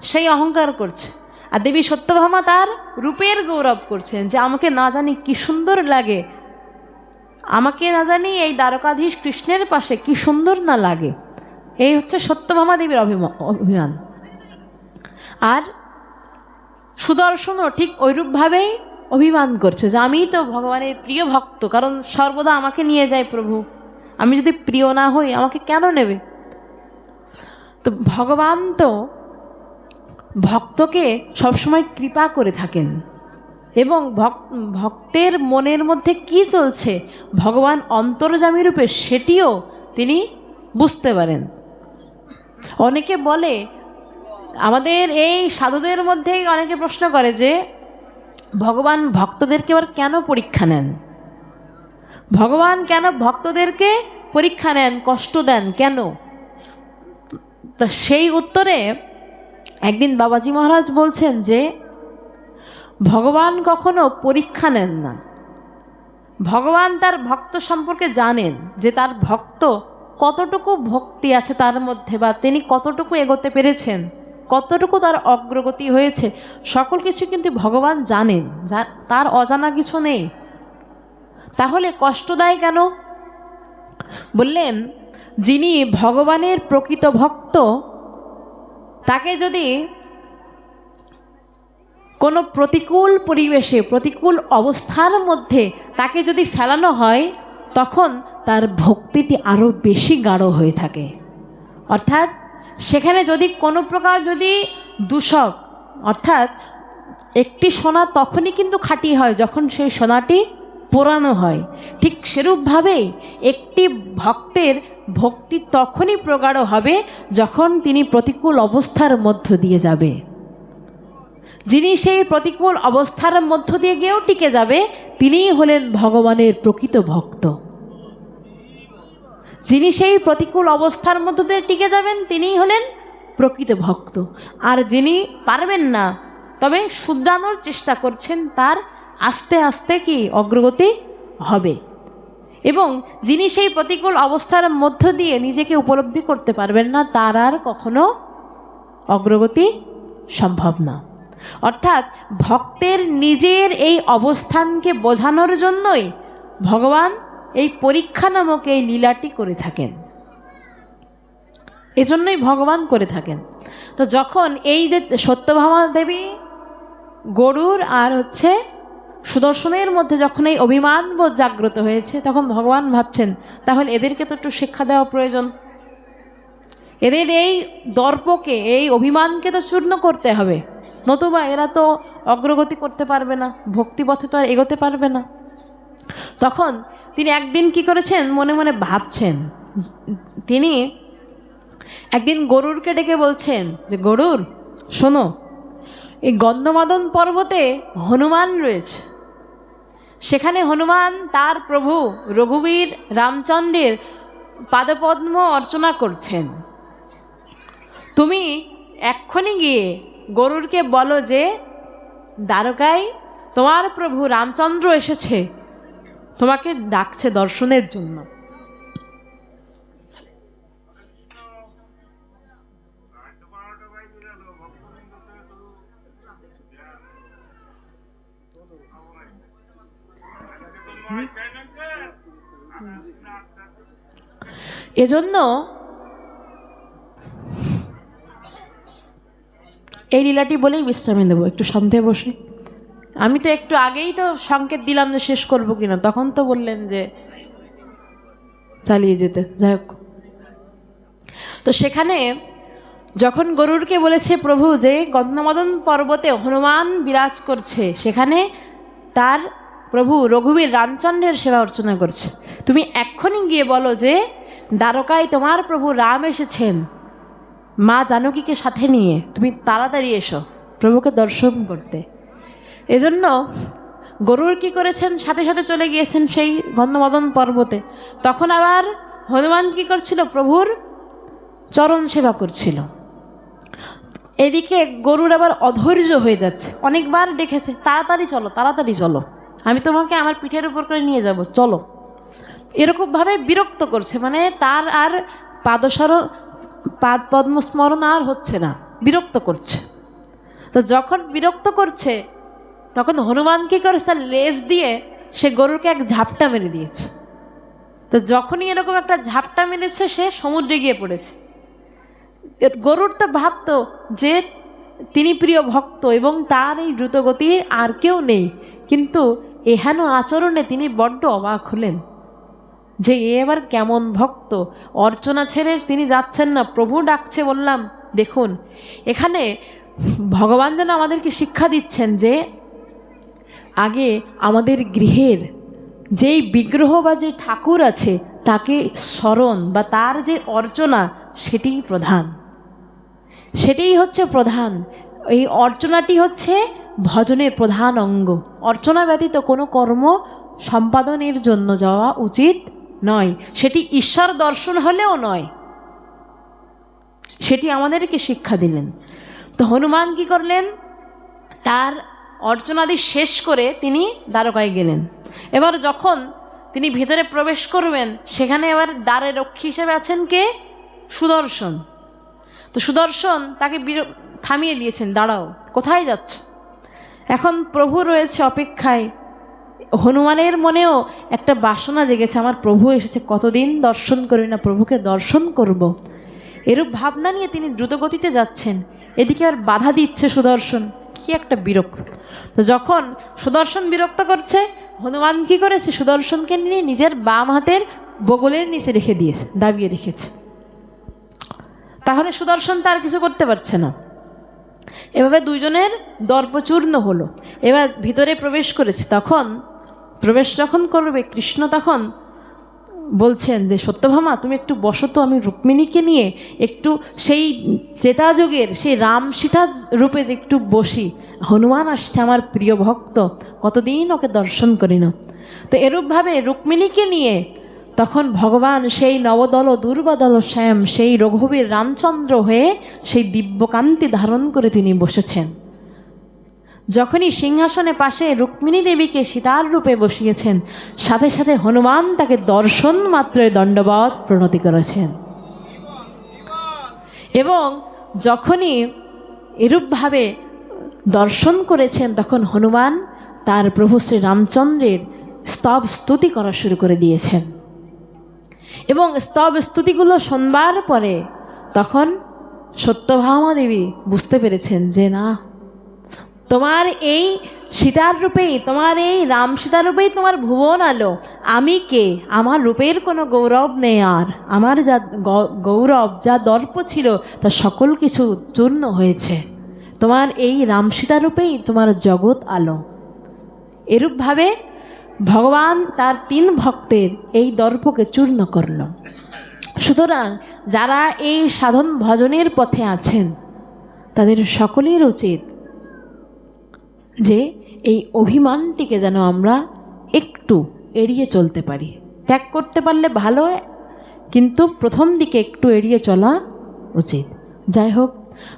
সেই অহংকার করছে। আর দেবী সত্যভামা তার রূপের গৌরব করছেন যে আমাকে না জানি কি সুন্দর লাগে, আমাকে না জানি এই দ্বারকাধীশ কৃষ্ণের পাশে কি সুন্দর না লাগে। এই হচ্ছে সত্যভামা দেবীর অভিমান। আর সুদর্শনও ঠিক ওইরূপভাবেই অভিমান করছে যে আমি তো ভগবানের প্রিয় ভক্ত, কারণ সর্বদা আমাকে নিয়ে যায় প্রভু, আমি যদি প্রিয় না হই আমাকে কেন নেবে। তো ভগবান তো ভক্তকে সবসময় কৃপা করে থাকেন, এবং ভক্তের মনের মধ্যে কি চলছে ভগবান অন্তর্যামী রূপে সেটিও তিনি বুঝতে পারেন। অনেকে বলে, আমাদের এই সাধুদের মধ্যেই অনেকে প্রশ্ন করে যে ভগবান ভক্তদেরকে আবার কেন পরীক্ষা নেন, ভগবান কেন ভক্তদেরকে পরীক্ষা নেন, কষ্ট দেন কেন? তো সেই উত্তরে একদিন বাবাজি মহারাজ বলছেন যে ভগবান কখনো পরীক্ষা নেন না। ভগবান তার ভক্ত সম্পর্কে জানেন যে তার ভক্ত কতটুকু ভক্তি আছে তার মধ্যে, বা তিনি কতটুকু এগোতে পেরেছেন, কতটুকু তার অগ্রগতি হয়েছে, সকল কিছু কিন্তু ভগবান জানেন, তার অজানা কিছু নেই। তাহলে কষ্ট দেয় কেন? বললেন, যিনি ভগবানের প্রকৃত ভক্ত, তাকে যদি কোনো প্রতিকূল পরিবেশে, প্রতিকূল অবস্থার মধ্যে তাকে যদি ফেলানো হয়, তখন তার ভক্তিটি আরও বেশি গাঢ় হয়ে থাকে। অর্থাৎ সেখানে যদি কোনো প্রকার যদি দূষক, অর্থাৎ একটি সোনা তখনই কিন্তু খাঁটি হয় যখন সেই সোনাটি পোড়ানো হয়, ঠিক সেরূপভাবেই একটি ভক্তের ভক্তি তখনই প্রগাঢ় হবে যখন তিনি প্রতিকূল অবস্থার মধ্য দিয়ে যাবে। যিনি সেই প্রতিকূল অবস্থার মধ্য দিয়ে গিয়েও টিকে যাবে, তিনিই হলেন ভগবানের প্রকৃত ভক্ত। যিনি সেই প্রতিকূল অবস্থার মধ্য দিয়ে টিকে যাবেন তিনিই হলেন প্রকৃত ভক্ত। আর যিনি পারবেন না, তবে শুধরানোর চেষ্টা করছেন, তার আস্তে আস্তে কি অগ্রগতি হবে। এবং যিনি সেই প্রতিকূল অবস্থার মধ্য দিয়ে নিজেকে উপলব্ধি করতে পারবেন না, তার আর কখনো অগ্রগতি সম্ভব না। অর্থাৎ ভক্তের নিজের এই অবস্থানকে বোঝানোর জন্যই ভগবান এই পরীক্ষা নামক এই লীলাটি করে থাকেন, এজন্যই ভগবান করে থাকেন। তো যখন এই যে সত্যভামা দেবী গরুর আর সুদর্শনের মধ্যে যখন এই অভিমানবোধ জাগ্রত হয়েছে, তখন ভগবান ভাবছেন তাহলে এদেরকে তো একটু শিক্ষা দেওয়া প্রয়োজন, এদের এই দর্পকে, এই অভিমানকে তো চূর্ণ করতে হবে, নতুবা এরা তো অগ্রগতি করতে পারবে না, ভক্তিপথে তো আর এগোতে পারবে না। তখন তিনি একদিন কি করেছেন, মনে মনে ভাবছেন। তিনি একদিন গরুরকে ডেকে বলছেন যে, গরুর শোনো, এই গন্ধমাদন পর্বতে হনুমান রয়েছে, সেখানে হনুমান তার প্রভু রঘুবীর রামচন্দ্রের পাদপদ্ম অর্চনা করছেন। তুমি এক্ষুনি গিয়ে গরুরকে বলো যে দ্বারকায় তোমার প্রভু রামচন্দ্র এসেছে, তোমাকে ডাকছে দর্শনের জন্য। এজন্য এই লীলাটি বলেই বিশ্রামে দেবো, একটু শান্তি বসে। আমি তো একটু আগেই তো সংকেত দিলাম যে শেষ করবো কিনা, তখন তো বললেন যে চালিয়ে যেতে। যাই হোক, তো সেখানে যখন গরুরকে বলেছে প্রভু যে গন্ধমাদন পর্বতে হনুমান বিরাজ করছে, সেখানে তার প্রভু রঘুবীর রামচন্দ্রের সেবা অর্চনা করছে, তুমি এক্ষুনি গিয়ে বলো যে দ্বারকায় তোমার প্রভু রাম এসেছেন মা জানকীকে সাথে নিয়ে, তুমি তাড়াতাড়ি এসো প্রভুকে দর্শন করতে। এজন্য গরুর কি করেছেন, সাথে সাথে চলে গিয়েছেন সেই গন্ধমাদন পর্বতে। তখন আবার হনুমান কি করছিল, প্রভুর চরণ সেবা করছিল। এদিকে গরুর আবার অধৈর্য হয়ে যাচ্ছে, অনেকবার ডেকেছে তাড়াতাড়ি চলো, তাড়াতাড়ি চলো, আমি তোমাকে আমার পিঠের উপর করে নিয়ে যাব, চলো। এরকমভাবে বিরক্ত করছে, মানে তার আর পাদ পদ্মস্মরণ আর হচ্ছে না, বিরক্ত করছে। তো যখন বিরক্ত করছে, তখন হনুমান কী করেছে, তার লেজ দিয়ে সে গরুরকে এক ঝাপটা মেরে দিয়েছে। তো যখনই এরকম একটা ঝাপটা মেরেছে, সে সমুদ্রে গিয়ে পড়েছে। গরুর তো ভাবতো যে তিনি প্রিয় ভক্ত এবং তার এই দ্রুতগতি আর কেউ নেই, কিন্তু এহেন আচরণে তিনি বড্ড অবাক হলেন যে এ এবার কেমন ভক্ত, অর্চনা ছেড়ে তিনি যাচ্ছেন না, প্রভু ডাকছে। বললাম দেখুন, এখানে ভগবান যেন আমাদেরকে শিক্ষা দিচ্ছেন যে আগে আমাদের গৃহের যেই বিগ্রহ বা যে ঠাকুর আছে তাকে স্মরণ বা তার যে অর্চনা, সেটিই প্রধান, সেটাই হচ্ছে প্রধান। এই অর্চনাটি হচ্ছে ভজনের প্রধান অঙ্গ। অর্চনা ব্যতীত কোনো কর্ম সম্পাদনের জন্য যাওয়া উচিত নয়, সেটি ঈশ্বর দর্শন হলেও নয়, সেটি আমাদেরকে শিক্ষা দিলেন। তো হনুমান কি করলেন, তার অর্চনাদি শেষ করে তিনি দ্বারকায় গেলেন। এবার যখন তিনি ভেতরে প্রবেশ করবেন, সেখানে এবার দ্বারে রক্ষী হিসেবে আছেন কে, সুদর্শন। তো সুদর্শন তাকে থামিয়ে দিয়েছেন, দাঁড়াও, কোথায় যাচ্ছ? এখন প্রভু রয়েছে অপেক্ষায়। হনুমানের মনেও একটা বাসনা জেগেছে, আমার প্রভু এসেছে, কতদিন দর্শন করি না, প্রভুকে দর্শন করব। এরূপ ভাবনা নিয়ে তিনি দ্রুতগতিতে যাচ্ছেন, এদিকে আর বাধা দিচ্ছে সুদর্শন, কি একটা বিরক্ত। তো যখন সুদর্শন বিরক্ত করছে, হনুমান কি করেছে, সুদর্শনকে নিয়ে নিজের বাম হাতের বগলের নিচে রেখে দিয়েছে, দাবিয়ে রেখেছে। তাহলে সুদর্শন তার কিছু করতে পারছে না। এভাবে দুইজনের দর্পচূর্ণ হলো। এবার ভিতরে প্রবেশ করেছে, তখন প্রবেশ যখন করবে কৃষ্ণ, তখন বলছেন যে সত্যভামা তুমি একটু বসো তো, আমি রুক্মিণীকে নিয়ে একটু সেই ত্রেতাযুগের সেই রাম সীতা রূপে একটু বসি, হনুমান আসছে আমার প্রিয় ভক্ত, কতদিন ওকে দর্শন করি না। তো এরূপভাবে রুক্মিণীকে নিয়ে তখন ভগবান সেই নবদল দুর্বদল শ্যাম সেই রঘুবীর রামচন্দ্র হয়ে সেই দিব্যকান্তি ধারণ করে তিনি বসেছেন। যখনই সিংহাসনে পাশে রুক্মিণী দেবীকে সীতার রূপে বসিয়েছেন, সাথে সাথে হনুমান তাকে দর্শন মাত্রই দণ্ডবৎ প্রণতি করেছেন। এবং যখনই এরূপভাবে দর্শন করেছেন, তখন হনুমান তার প্রভু শ্রী রামচন্দ্রের স্তব স্তুতি করা শুরু করে দিয়েছেন। এবং স্তব স্তুতিগুলো শুনবার পরে তখন সত্যভামা দেবী বুঝতে পেরেছেন যে না, তোমার এই সীতার রূপেই, তোমার এই রাম সীতার রূপেই তোমার ভুবন আলো। আমি কে? আমার রূপের কোনো গৌরব নেই, আর আমার যা গৌরব, যা দর্প ছিল, তা সকল কিছু চূর্ণ হয়েছে। তোমার এই রাম সীতা রূপেই তোমার জগৎ আলো। এরূপভাবে ভগবান তার 3 ভক্তের এই দর্পকে চূর্ণ করল। সুতরাং যারা এই সাধন ভজনের পথে আছেন, তাদের সকলের উচিত যে এই অভিমানটিকে যেন আমরা একটু এড়িয়ে চলতে পারি। ত্যাগ করতে পারলে ভালো, কিন্তু প্রথম দিকে একটু এড়িয়ে চলা উচিত। যাই হোক,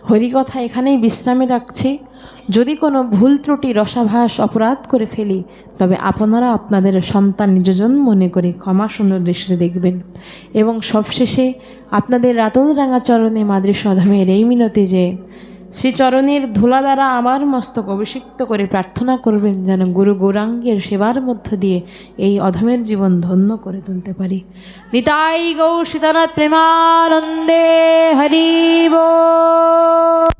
হরিকথা এখানেই বিশ্রামে রাখছি। যদি কোনো ভুল ত্রুটি রসাভাস অপরাধ করে ফেলি, তবে আপনারা আপনাদের সন্তান নিজজন মনে করে ক্ষমা সুন্দর দৃষ্টিতে দেখবেন। এবং সবশেষে আপনাদের রাতল রাঙা চরণে মাদৃশ্য অধমের এই মিনতি যে শ্রীচরণের ধুলা দ্বারা আমার মস্তক অভিষিক্ত করে প্রার্থনা করবেন যেন গুরু গৌরাঙ্গের সেবার মধ্য দিয়ে এই অধমের জীবন ধন্য করে তুলতে পারি। নিতাই গৌর সীতানাথ প্রেমানন্দে হরি বল।